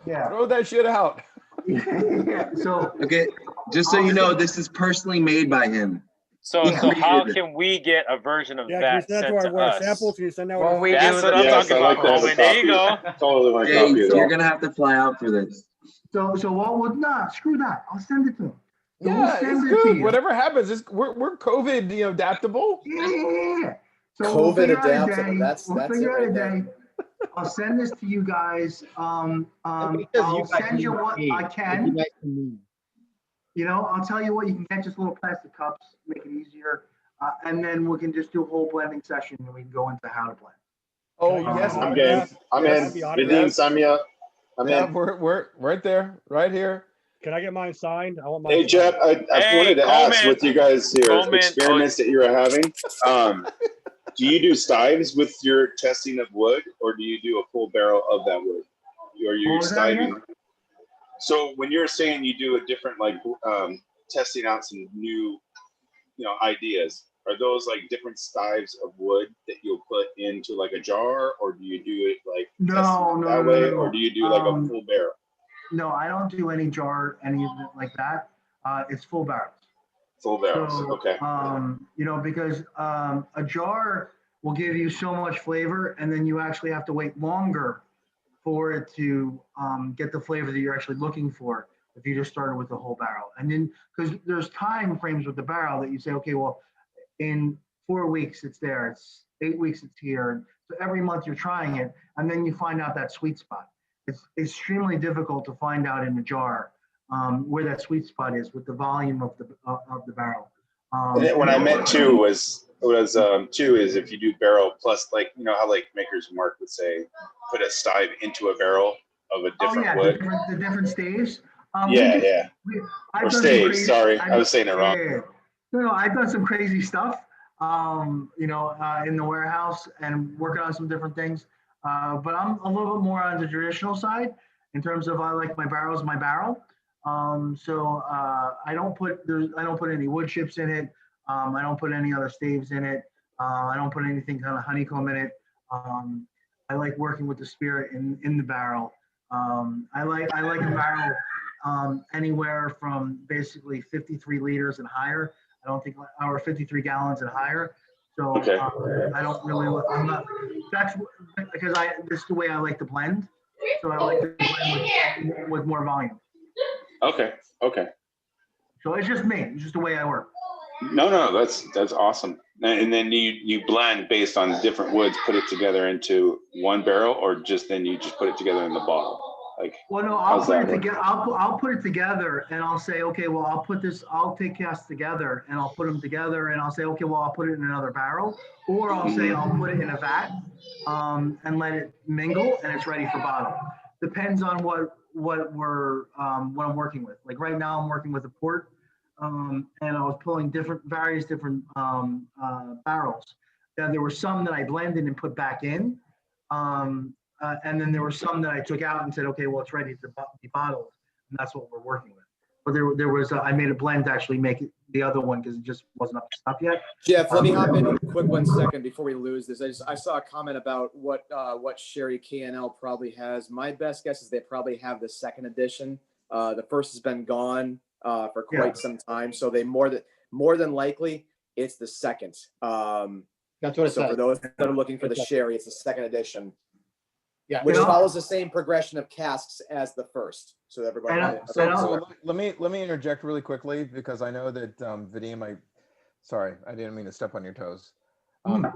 Yeah. Throw that shit out. Yeah. So okay, just so you know, this is personally made by him. So how can we get a version of that sent to us? Samples, you send out that's what I'm talking about, Coleman. There you go. You're gonna have to fly out for this. So what would not screw that. I'll send it to him. So yeah, it's good. Whatever happens, we're COVID adaptable. Yeah. So COVID adaptable. That's figure out a day. I'll send this to you guys. Because you I'll guys send you need what me. I It'd be can. nice to me. You know, I'll tell you what, you can get just little plastic cups, make it easier. And then we can just do a whole blending session and we can go into how to blend. Oh, Can I use yes. an I'm autograph? game. I'm Can I in. have the Vadim, autograph? sign me up. I'm Yeah, in. we're right there, right here. Can I get mine signed? I want mine Hey, signed. Jeff, I Hey, wanted to ask with you guys, your Coleman. experiments that you were having. Do you do stives with your testing of wood, or do you do a full barrel of that wood? Or you're What was that again? stiving? So when you're saying you do a different, like, testing out some new, ideas, are those like different stives of wood that you'll put into like a jar, or do you do it like No, that way, or do you do like a full barrel? No, I don't do any jar, any of it like that. It's full barrels. Full barrels, So, okay. because a jar will give you so much flavor, and then you actually have to wait longer for it to get the flavor that you're actually looking for if you just started with the whole barrel. And then, because there's time frames with the barrel that you say, okay, well, in 4 weeks it's there, it's 8 weeks it's here. And so every month you're trying it, and then you find out that sweet spot. It's extremely difficult to find out in a jar where that sweet spot is with the volume of the barrel. What I meant too was if you do barrel plus, like, how like Maker's Mark would say, put a stive into a barrel of a different wood. The different staves. Yeah. Or staves. Sorry, I was saying it wrong. Yeah. No, I've done some crazy stuff, in the warehouse and working on some different things. But I'm a little bit more on the traditional side in terms of I like my barrels, my barrel. So I don't put any wood chips in it. I don't put any other staves in it. I don't put anything kind of honeycomb in it. I like working with the spirit in the barrel. I like a barrel anywhere from basically 53 liters and higher. I don't think, or 53 gallons and higher. So Okay. I don't really, I'm not, that's because this is the way I like to blend. So I like to blend with more volume. Okay. So it's just me, it's just the way I work. No, that's awesome. And then you blend based on different woods, put it together into one barrel, or then you just put it together in the bottle. Like, well, no, I'll put it together. I'll put it together, and I'll say, okay, well, I'll take casts together, and I'll put them together, and I'll say, okay, well, I'll put it in another barrel, or I'll say I'll put it in a vat, and let it mingle, and it's ready for bottle. Depends on what I'm working with. Like right now, I'm working with a port, and I was pulling various different barrels. Now there were some that I blended and put back in. And then there were some that I took out and said, okay, well, it's ready to be bottled. And that's what we're working with. But there was, I made a blend to actually make it the other one because it just wasn't up to snuff yet. Jeff, let me hop in a quick 1 second before we lose this. I saw a comment about what Sherry KNL probably has. My best guess is they probably have the second edition. The first has been gone for quite some time. So they more than likely it's the second. That's what it says. For those that are looking for the Sherry, it's the second edition. Yeah, which follows the same progression of casks as the first. So everybody. So let me interject really quickly because I know that Vadim, sorry, I didn't mean to step on your toes.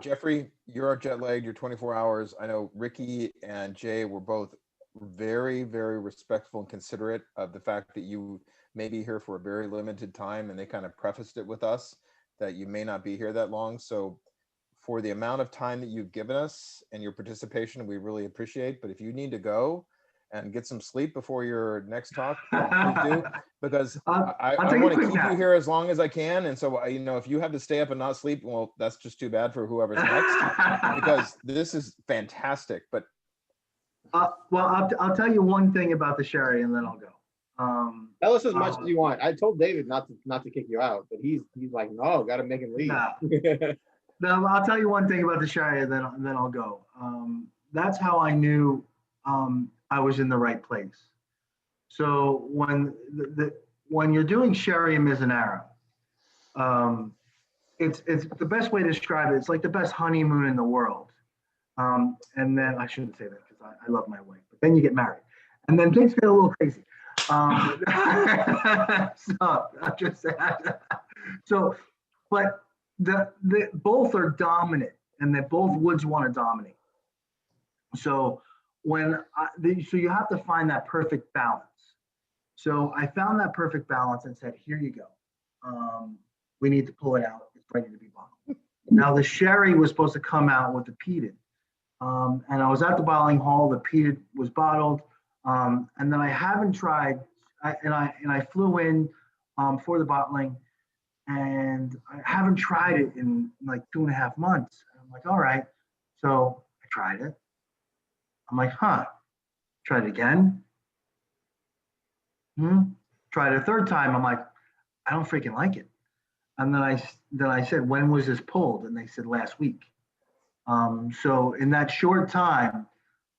Jeffrey, you're jet lagged. You're 24 hours. I know Ricky and Jay were both very, very respectful and considerate of the fact that you may be here for a very limited time, and they kind of prefaced it with us that you may not be here that long. So for the amount of time that you've given us and your participation, we really appreciate. But if you need to go and get some sleep before your next talk, please do, because I want to keep you here as long as I can. And so, if you have to stay up and not sleep, well, that's just too bad for whoever's next, because this is fantastic. But well, I'll tell you one thing about the Sherry, and then I'll go. Tell us as much as you want. I told David not to kick you out, but he's like, no, got to make him leave. No, I'll tell you one thing about the Sherry, and then I'll go. That's how I knew I was in the right place. So when you're doing Sherry and Mizunara, it's the best way to describe it. It's like the best honeymoon in the world. And then I shouldn't say that because I love my wife, but then you get married, and then things get a little crazy. So I'll just say so, but the both are dominant, and that both woods want to dominate. So so you have to find that perfect balance. So I found that perfect balance and said, here you go. We need to pull it out. It's ready to be bottled. Now the sherry was supposed to come out with the peated. And I was at the bottling hall, the peated was bottled. And then I haven't tried, I flew in for the bottling, and I haven't tried it in like 2.5 months. And I'm like, all right. So I tried it. I'm like, try it again. Tried it a third time. I'm like, I don't freaking like it. And then I said, when was this pulled? And they said last week. So in that short time,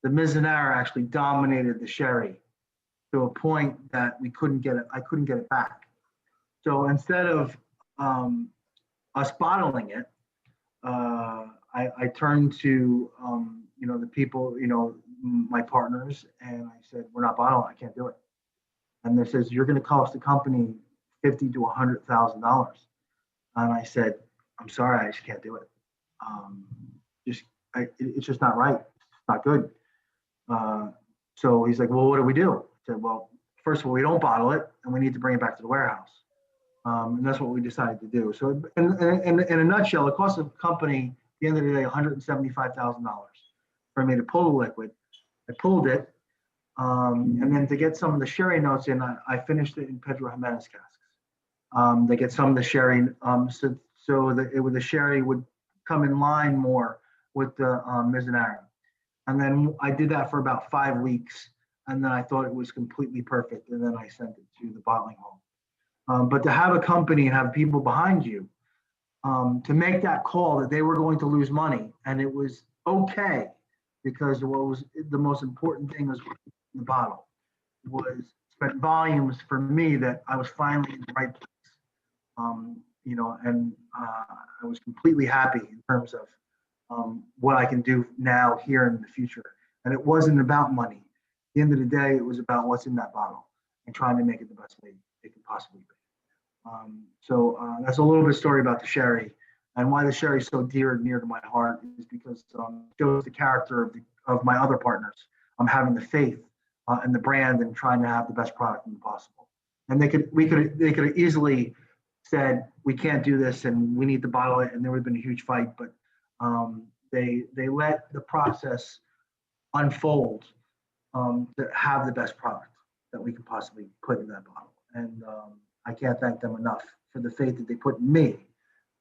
the Mizunara actually dominated the sherry to a point that I couldn't get it back. So instead of us bottling it, I turned to the people, my partners, and I said, we're not bottling, I can't do it. And they says, you're going to cost the company $50,000 to $100,000. And I said, I'm sorry, I just can't do it. It's just not right. It's not good. So he's like, well, what do we do? I said, well, first of all, we don't bottle it, and we need to bring it back to the warehouse. And that's what we decided to do. So in a nutshell, it cost the company, at the end of the day, $175,000 for me to pull the liquid. I pulled it. And then to get some of the sherry notes in, I finished it in Pedro Jimenez casks. They get some of the sherry, so that the sherry would come in line more with the Mizunara. And then I did that for about 5 weeks, and then I thought it was completely perfect, and then I sent it to the bottling hall. But to have a company and have people behind you to make that call that they were going to lose money, and it was okay, because what was the most important thing was the bottle was spent volumes for me that I was finally in the right place. And I was completely happy in terms of what I can do now, here, in the future. And it wasn't about money. At the end of the day, it was about what's in that bottle and trying to make it the best way it could possibly be. So that's a little bit of story about the sherry, and why the sherry is so dear to my heart is because it shows the character of my other partners. I'm having the faith in the brand and trying to have the best product possible. And they could have easily said, we can't do this and we need to bottle it, and there would have been a huge fight. But they let the process unfold to have the best product that we can possibly put in that bottle. And I can't thank them enough for the faith that they put in me,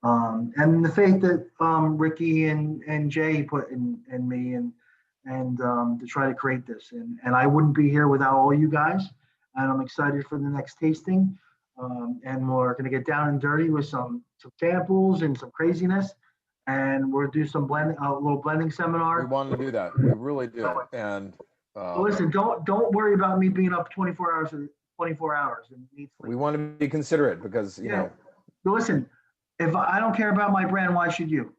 and the faith that Ricky and Jay put in me, and to try to create this. And I wouldn't be here without all you guys. And I'm excited for the next tasting. And we're going to get down and dirty with some samples and some craziness. And we'll do some blending, a little blending seminar. We want to do that. We really do. And listen, don't worry about me being up 24 hours and need sleep. We want to be considerate because you know. Listen, if I don't care about my brand, why should you?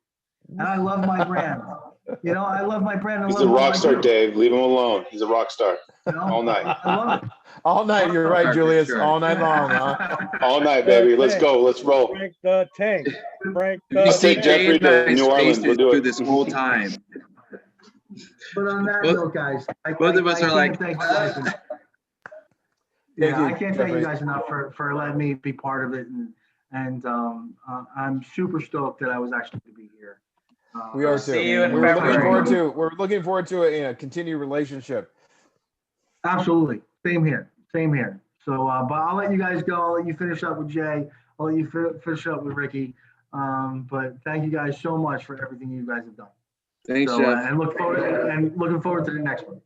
And I love my brand. I love my brand. He's a rock star, Dave. Leave him alone. He's a rock star. All night. I love it. All night. You're right, Julius. All night long. Huh? All night, baby. Let's go. Let's roll. Frank the Tank. Frank You take Jeffrey to New Orleans. We'll do through it. this whole time. But on that note, guys, Both of us are like, I can't thank you guys enough for letting me be part of it, and I'm super stoked that I was actually to be here. We are too. See you in We're February. we're looking forward to a continued relationship. Absolutely. Same here. So, but I'll let you guys go. I'll let you finish up with Jay. I'll let you finish up with Ricky. But thank you guys so much for everything you guys have done. Thanks, So, Jeff. and looking forward to the next one.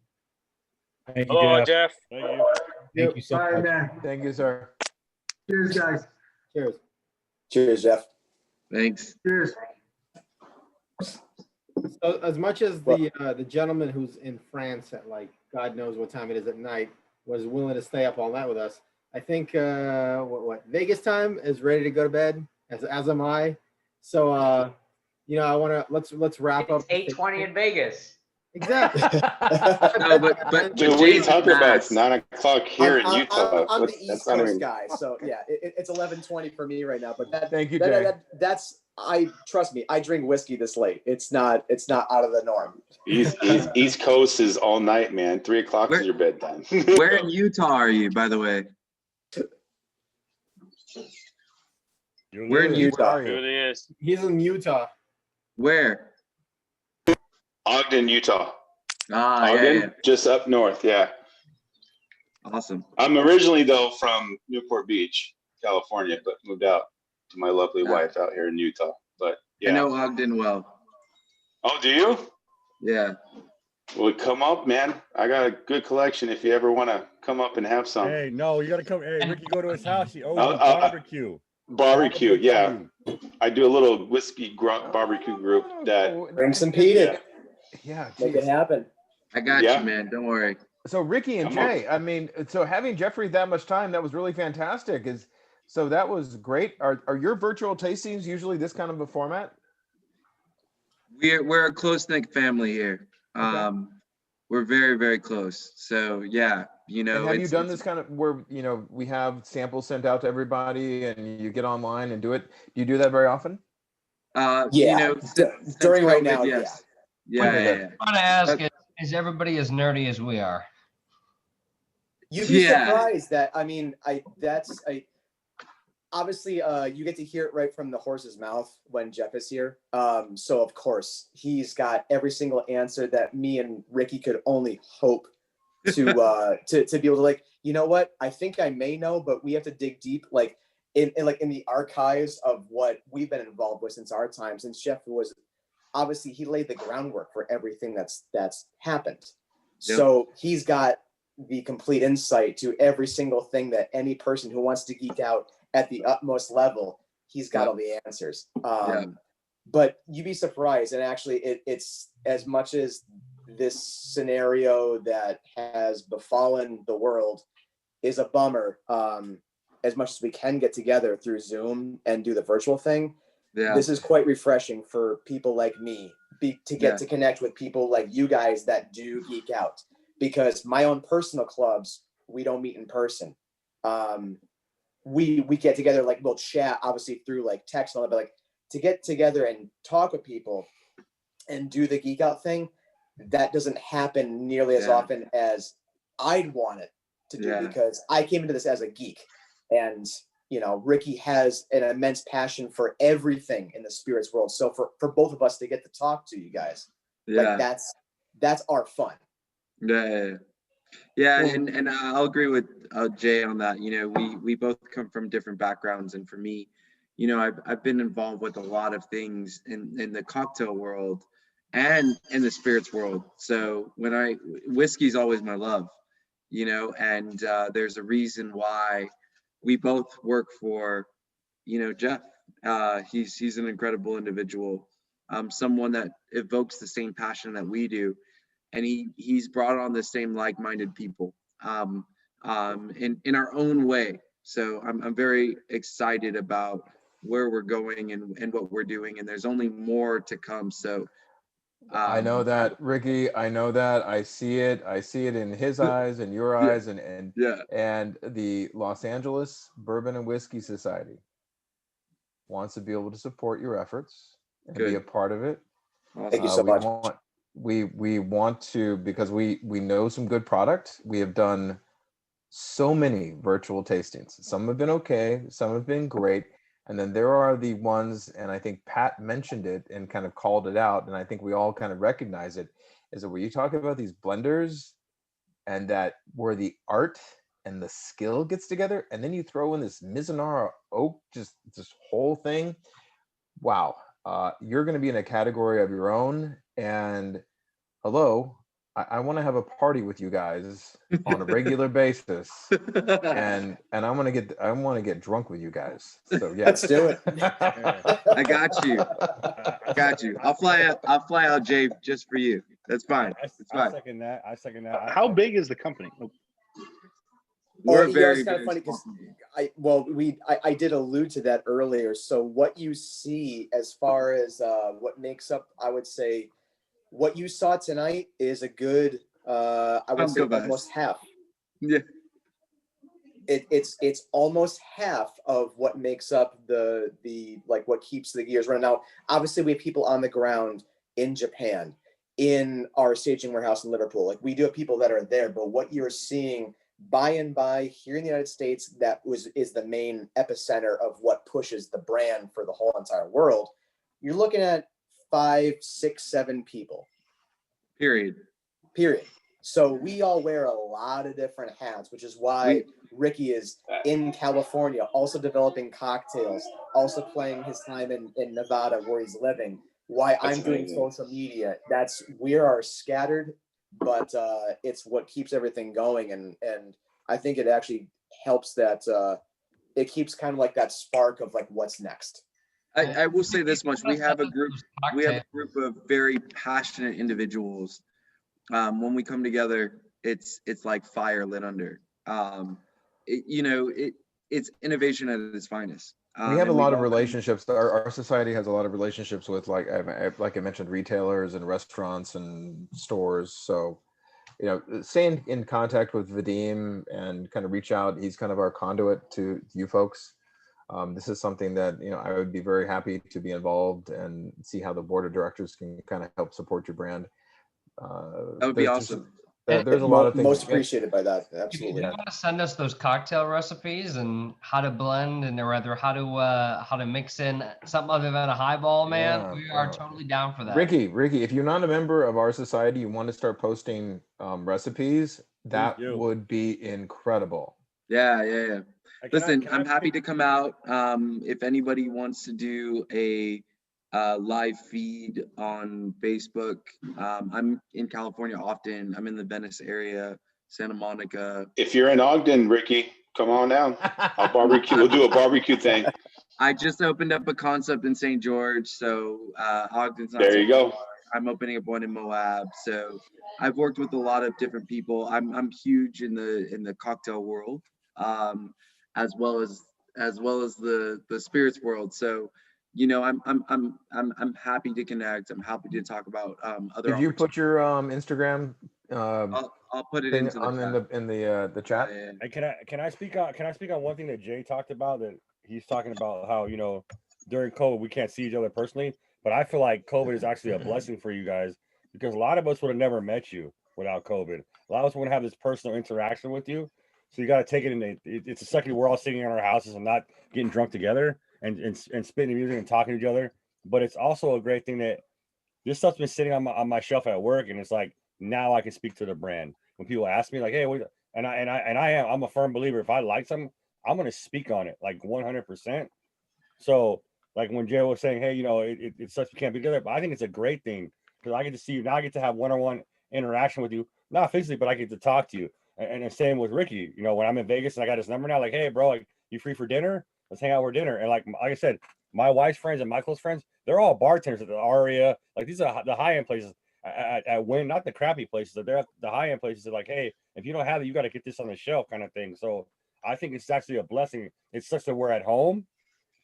Thank you, Hello, Jeff. Jeff. Thank you. Thank you so All right, much. man. Thank you, sir. Cheers, guys. Cheers. Cheers, Jeff. Thanks. Cheers. So as much as the gentleman who's in France at like God knows what time it is at night was willing to stay up all night with us, I think what Vegas time is ready to go to bed, as am I. So I want to let's wrap up. It's 8:20 in Vegas. Exactly. No, but Dude, what are you talking about? It's 9 o'clock here in Utah. I'm the That's East not Coast even- guy, so yeah, it's 11:20 for me right now. But Thank you, Jay. that's I trust me, I drink whiskey this late. It's not out of the norm. East Coast is all night, man. 3 o'clock is your bedtime. Where in Utah are you, by the way? Where in Utah are you? Here it is. He's in Utah. Where? Ogden, Utah. Ah, Ogden, yeah. just up north. Yeah. Awesome. I'm originally though from Newport Beach, California, but moved out to my lovely wife out here in Utah. But yeah. I know Ogden well. Oh, do you? Yeah. Well, come up, man. I got a good collection if you ever want to come up and have some. Hey, no, you gotta come. Hey, Ricky, go to his house. He owes you barbecue. Barbecue, yeah. I do a little whiskey barbecue group that Bring some Pete. Yeah, Make it happen. I got you, man. Don't worry. So Ricky and Jay, I mean, so having Jeffrey that much time, that was really fantastic. So that was great. Are your virtual tastings usually this kind of a format? We're a close-knit family here. We're very, very close. So yeah, you know. And have you done this kind of where, you know, we have samples sent out to everybody and you get online and do it? Do you do that very often? Yeah, you know, during right COVID, now, yes. What Yeah. I want to ask is everybody as nerdy as we are? You'd be surprised that, I mean, obviously you get to hear it right from the horse's mouth when Jeff is here. So of course he's got every single answer that me and Ricky could only hope to be able to, like, you know what, I think I may know, but we have to dig deep, like in the archives of what we've been involved with since our time, since Jeff was obviously, he laid the groundwork for everything that's happened. Yep. So he's got the complete insight to every single thing that any person who wants to geek out at the utmost level, he's got all the answers. But you'd be surprised. And actually it's as much as this scenario that has befallen the world is a bummer, as much as we can get together through Zoom and do the virtual thing, this is quite refreshing for people like me to get to connect with people like you guys that do geek out, because my own personal clubs, we don't meet in person. We get together, like we'll chat obviously through like text and all that, but like to get together and talk with people and do the geek out thing, that doesn't happen nearly as often as I'd want it to do, because I came into this as a geek, and you know, Ricky has an immense passion for everything in the spirits world. So for both of us to get to talk to you guys, like that's our fun. Yeah, and I'll agree with Jay on that. You know, we both come from different backgrounds, and for me, you know, I've been involved with a lot of things in the cocktail world and in the spirits world. So whiskey's always my love, you know, and there's a reason why we both work for, you know, Jeff. He's an incredible individual, someone that evokes the same passion that we do, and he's brought on the same like-minded people in our own way. So I'm very excited about where we're going and what we're doing, and there's only more to come. So I know that, Ricky. I know that. I see it. I see it in his eyes and your eyes, and the Los Angeles Bourbon and Whiskey Society wants to be able to support your efforts and be a part of it. Awesome. Thank you so much. We want to, because we know some good product. We have done so many virtual tastings. Some have been okay, some have been great. And then there are the ones, and I think Pat mentioned it and kind of called it out, and I think we all kind of recognize it, is that where you talk about these blenders and that where the art and the skill gets together, and then you throw in this Mizunara oak, just this whole thing. Wow. You're going to be in a category of your own. And hello, I want to have a party with you guys on a regular basis, and I want to get drunk with you guys. So yeah, let's do it. I got you. I'll fly out, Jay, just for you. That's fine. It's fine. I second that. How big is the company? We're very, it's kind of funny because I did allude to that earlier. So what you see as far as what makes up, I would say, what you saw tonight is a good, I would say almost half. Yeah. it's almost half of what makes up the like what keeps the gears running. Now, obviously, we have people on the ground in Japan, in our staging warehouse in Liverpool. Like, we do have people that are there, but what you're seeing by and by here in the United States, is the main epicenter of what pushes the brand for the whole entire world. You're looking at 5, 6, 7 people. Period. So we all wear a lot of different hats, which is why Ricky is in California, also developing cocktails, also playing his time in Nevada where he's living. Why I'm doing social media. We are scattered, but it's what keeps everything going. And I think it actually helps that it keeps kind of like that spark of like what's next. I will say this much: we have a group of very passionate individuals. When we come together, it's like fire lit under. It's innovation at its finest. We have a lot of relationships. Our society has a lot of relationships with, like I mentioned, retailers and restaurants and stores. So, stay in contact with Vadim and kind of reach out. He's kind of our conduit to you folks. This is something that, I would be very happy to be involved and see how the board of directors can kind of help support your brand. That would be awesome. There's a lot of things. Most appreciated by that. Absolutely. If you want to send us those cocktail recipes and how to blend and rather how to mix in something other than a highball, man, we are totally down for that. Ricky, if you're not a member of our society, you want to start posting recipes, that would be incredible. Yeah. Listen, I'm happy to come out. If anybody wants to do a live feed on Facebook, I'm in California often. I'm in the Venice area, Santa Monica. If you're in Ogden, Ricky, come on down. I'll barbecue. We'll do a barbecue thing. I just opened up a concept in St. George, so Ogden's not. There you go. I'm opening up one in Moab, so I've worked with a lot of different people. I'm huge in the cocktail world, as well as the spirits world. So, I'm happy to connect. I'm happy to talk about other. Did you put your Instagram? I'll put it into the chat. And can I speak on one thing that Jay talked about, that he's talking about how during COVID we can't see each other personally, but I feel like COVID is actually a blessing for you guys, because a lot of us would have never met you without COVID. A lot of us wouldn't have this personal interaction with you. So you got to take it in. It's a second we're all sitting in our houses and not getting drunk together and spitting music and talking to each other. But it's also a great thing that this stuff's been sitting on my shelf at work, and it's like now I can speak to the brand. When people ask me like, "Hey, what?" I'm a firm believer. If I like something, I'm gonna speak on it like 100%. So like when Jay was saying, "Hey, it's such we can't be together," but I think it's a great thing because I get to see you now. I get to have one-on-one interaction with you, not physically, but I get to talk to you. And the same with Ricky. When I'm in Vegas and I got his number now, like, "Hey, bro, like, you free for dinner? Let's hang out for dinner." And like I said, my wife's friends and my close friends, they're all bartenders at the Aria. Like, these are the high-end places at Wynn, not the crappy places. They're at the high-end places. They're like, "Hey, if you don't have it, you got to get this on the shelf," kind of thing. So I think it's actually a blessing. It's such that we're at home,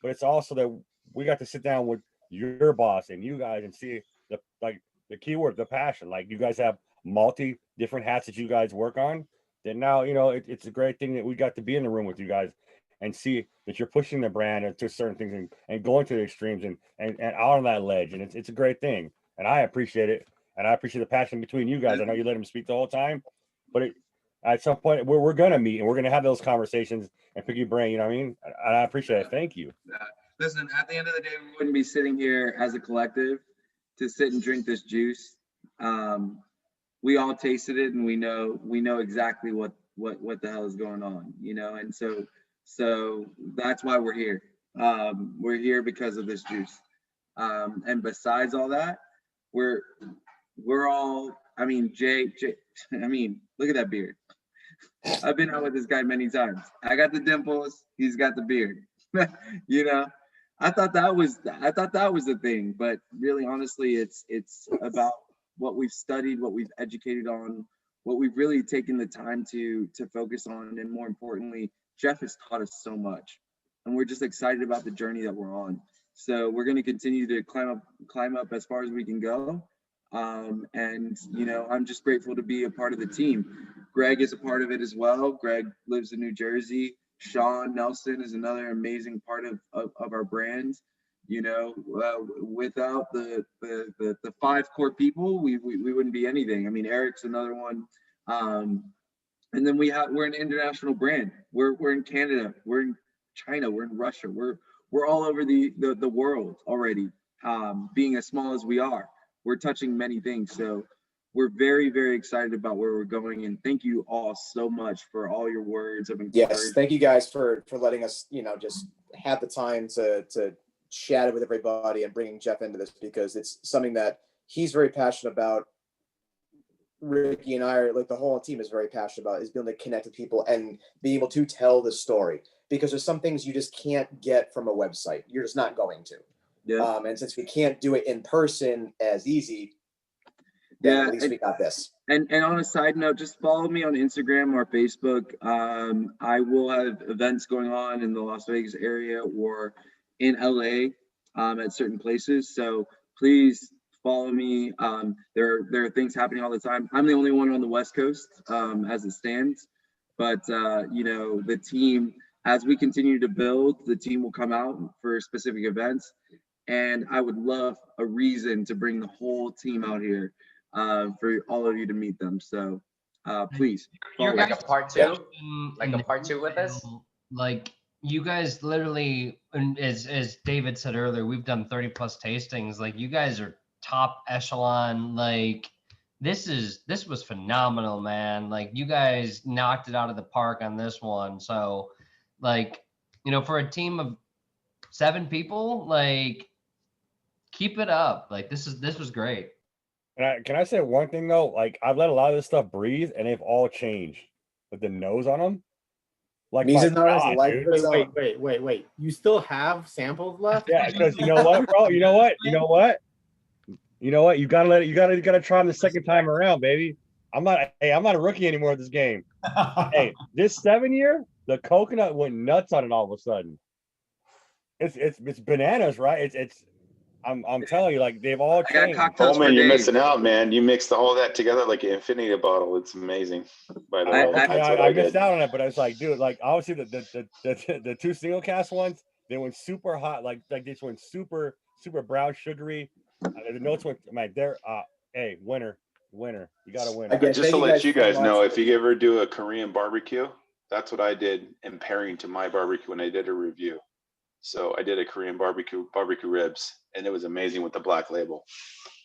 but it's also that we got to sit down with your boss and you guys and see the keyword, the passion. Like, you guys have multi different hats that you guys work on. Then now, it's a great thing that we got to be in the room with you guys and see that you're pushing the brand into certain things and going to the extremes and out on that ledge. And it's a great thing. And I appreciate it. And I appreciate the passion between you guys. I know you let him speak the whole time, but at some point we're going to meet and we're going to have those conversations and pick your brain. You know what I mean? And I appreciate it. Thank you. Listen, at the end of the day, we wouldn't be sitting here as a collective to sit and drink this juice. We all tasted it, and we know exactly what the hell is going on, and so that's why we're here. We're here because of this juice. And besides all that, we're all, Jay, look at that beard. I've been out with this guy many times. I got the dimples, he's got the beard. I thought that was the thing, but really, honestly, it's about what we've studied, what we've educated on, what we've really taken the time to focus on, and more importantly, Jeff has taught us so much, and we're just excited about the journey that we're on. So we're going to continue to climb up as far as we can go, And, you know, I'm just grateful to be a part of the team. Greg is a part of it as well. Greg lives in New Jersey. Sean Nelson is another amazing part of our brand. You know, without the 5 core people, we wouldn't be anything. I mean, Eric's another one. And then we're an international brand. We're in Canada, we're in China, we're in Russia, we're all over the world already. Being as small as we are, we're touching many things. So we're very, very excited about where we're going. And thank you all so much for all your words of encouragement. Yes, thank you guys for letting us, you know, just have the time to chat with everybody and bringing Jeff into this, because it's something that he's very passionate about. Ricky and I are, like, the whole team is very passionate about, is being able to connect with people and be able to tell the story, because there's some things you just can't get from a website. You're just not going to. Yeah. And since we can't do it in person as easy, then at least we got this. And on a side note, just follow me on Instagram or Facebook. I will have events going on in the Las Vegas area or in LA at certain places. So please follow me. There are things happening all the time. I'm the only one on the West Coast as it stands. But, you know, the team, as we continue to build, the team will come out for specific events. And I would love a reason to bring the whole team out here for all of you to meet them. So please. You're like a part two, like in a the part two with us. Like you guys literally, and as David said earlier, we've done 30 plus tastings. Like you guys are top echelon. Like this was phenomenal, man. Like you guys knocked it out of the park on this one. So like, you know, for a team of 7 people, like keep it up. Like this was great. Can I say one thing though? Like I've let a lot of this stuff breathe, and they've all changed with the nose on them. Like Means my it's not as God, life dude. of its own. Wait. You still have samples left? Yeah, because you know what, bro? You know what? You gotta let it. You gotta try them the second time around, baby. I'm not a rookie anymore at this game. Hey, this 7-year, the coconut went nuts on it all of a sudden. It's bananas, right? I'm telling you, like they've all changed. Coleman, you're missing out, man. You mixed all that together like an infinity bottle. It's amazing. By the way, I missed out on it, but I was like, dude, like obviously the 2 single cast ones, they went super hot, like this went super brown sugary. The notes went, man, they're hey, winner. You got to win. Just to let you guys know, if you ever do a Korean barbecue, that's what I did in pairing to my barbecue when I did a review. So I did a Korean barbecue ribs, and it was amazing with the black label.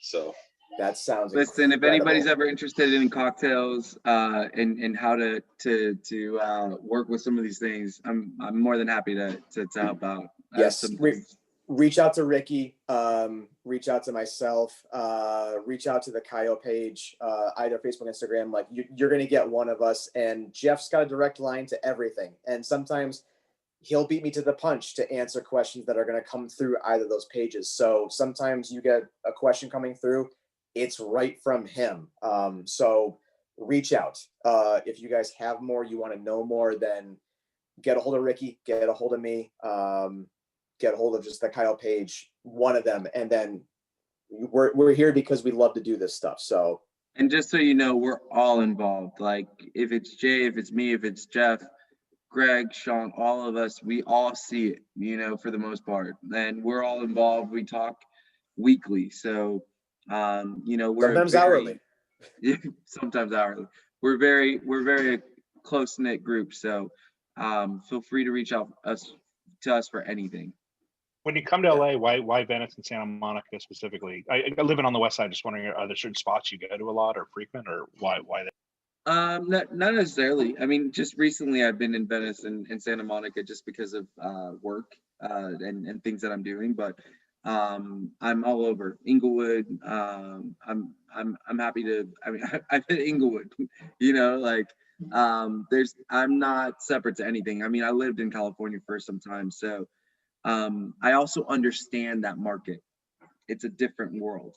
So that sounds. Listen, if anybody's ever interested in cocktails and how to work with some of these things, I'm more than happy to help out. Yes, reach out to Ricky, reach out to myself, reach out to the Kaiyo page, either Facebook, Instagram. Like you're gonna get one of us, and Jeff's got a direct line to everything, and sometimes he'll beat me to the punch to answer questions that are going to come through either of those pages. So sometimes you get a question coming through, it's right from him. So reach out. If you guys have more, you want to know more, then get a hold of Ricky, get a hold of me, get a hold of just the Kaiyo page, one of them. And then we're here because we love to do this stuff. So, and just so you know, we're all involved. Like if it's Jay, if it's me, if it's Jeff, Greg, Sean, all of us, we all see it, you know, for the most part, and we're all involved. We talk weekly. So, you know, we're sometimes hourly. Sometimes hourly. We're very close knit group. So, feel free to reach out to us for anything. When you come to LA, why Venice and Santa Monica specifically? I living on the west side, just wondering, are there certain spots you go to a lot or frequent, or why? Not necessarily. I mean, just recently I've been in Venice and Santa Monica just because of work and things that I'm doing. But I'm all over Inglewood. I'm happy to. I mean, I've hit Inglewood. You know, like I'm not separate to anything. I mean, I lived in California for some time, so I also understand that market. It's a different world.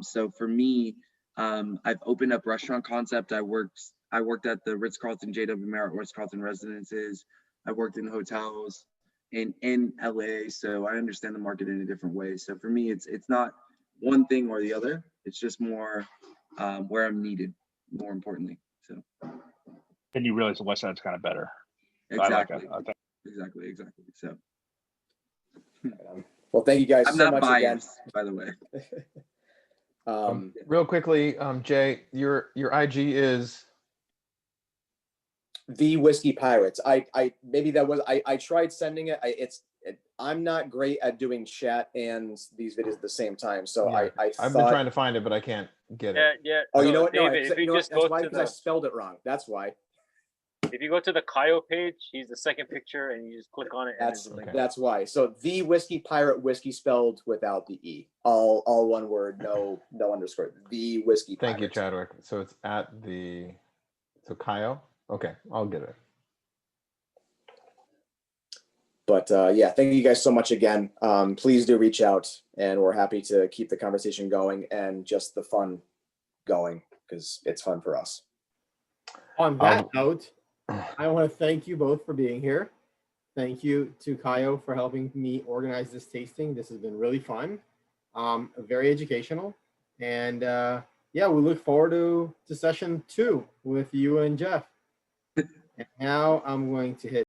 So for me, I've opened up restaurant concept. I worked at the Ritz-Carlton, JW Marriott, Ritz-Carlton residences. I worked in hotels in LA, so I understand the market in a different way. So for me, it's not one thing or the other. It's just more where I'm needed, more importantly. So And you realize the west side's kind of better. exactly, I like it. exactly. So Well, thank you guys I'm so not much biased, by the way. again. Real quickly, Jay, your IG is The Whiskey Pirates. I maybe that was I tried sending it. I'm not great at doing chat and these videos at the same time. So yeah, I I've thought, been trying to find it, but I can't get Yeah, it. yeah. oh, you So, know what? No, David, if you just that's go why, to because I the spelled it wrong. That's why. if you go to the Kaiyo page, he's the second picture, and you just click on it, and That's there's a link. that's why. So the Whiskey Pirate, whiskey spelled without the E. All one word, no underscore. The Whiskey Thank you, Pirates. Chadwick. So it's at Kaiyo. Okay, I'll get it. But yeah, thank you guys so much again. Please do reach out, and we're happy to keep the conversation going and just the fun going, because it's fun for us. On that note, I want to thank you both for being here. Thank you to Kaiyo for helping me organize this tasting. This has been really fun, very educational, and yeah, we look forward to session 2 with you and Jeff. And now I'm going to hit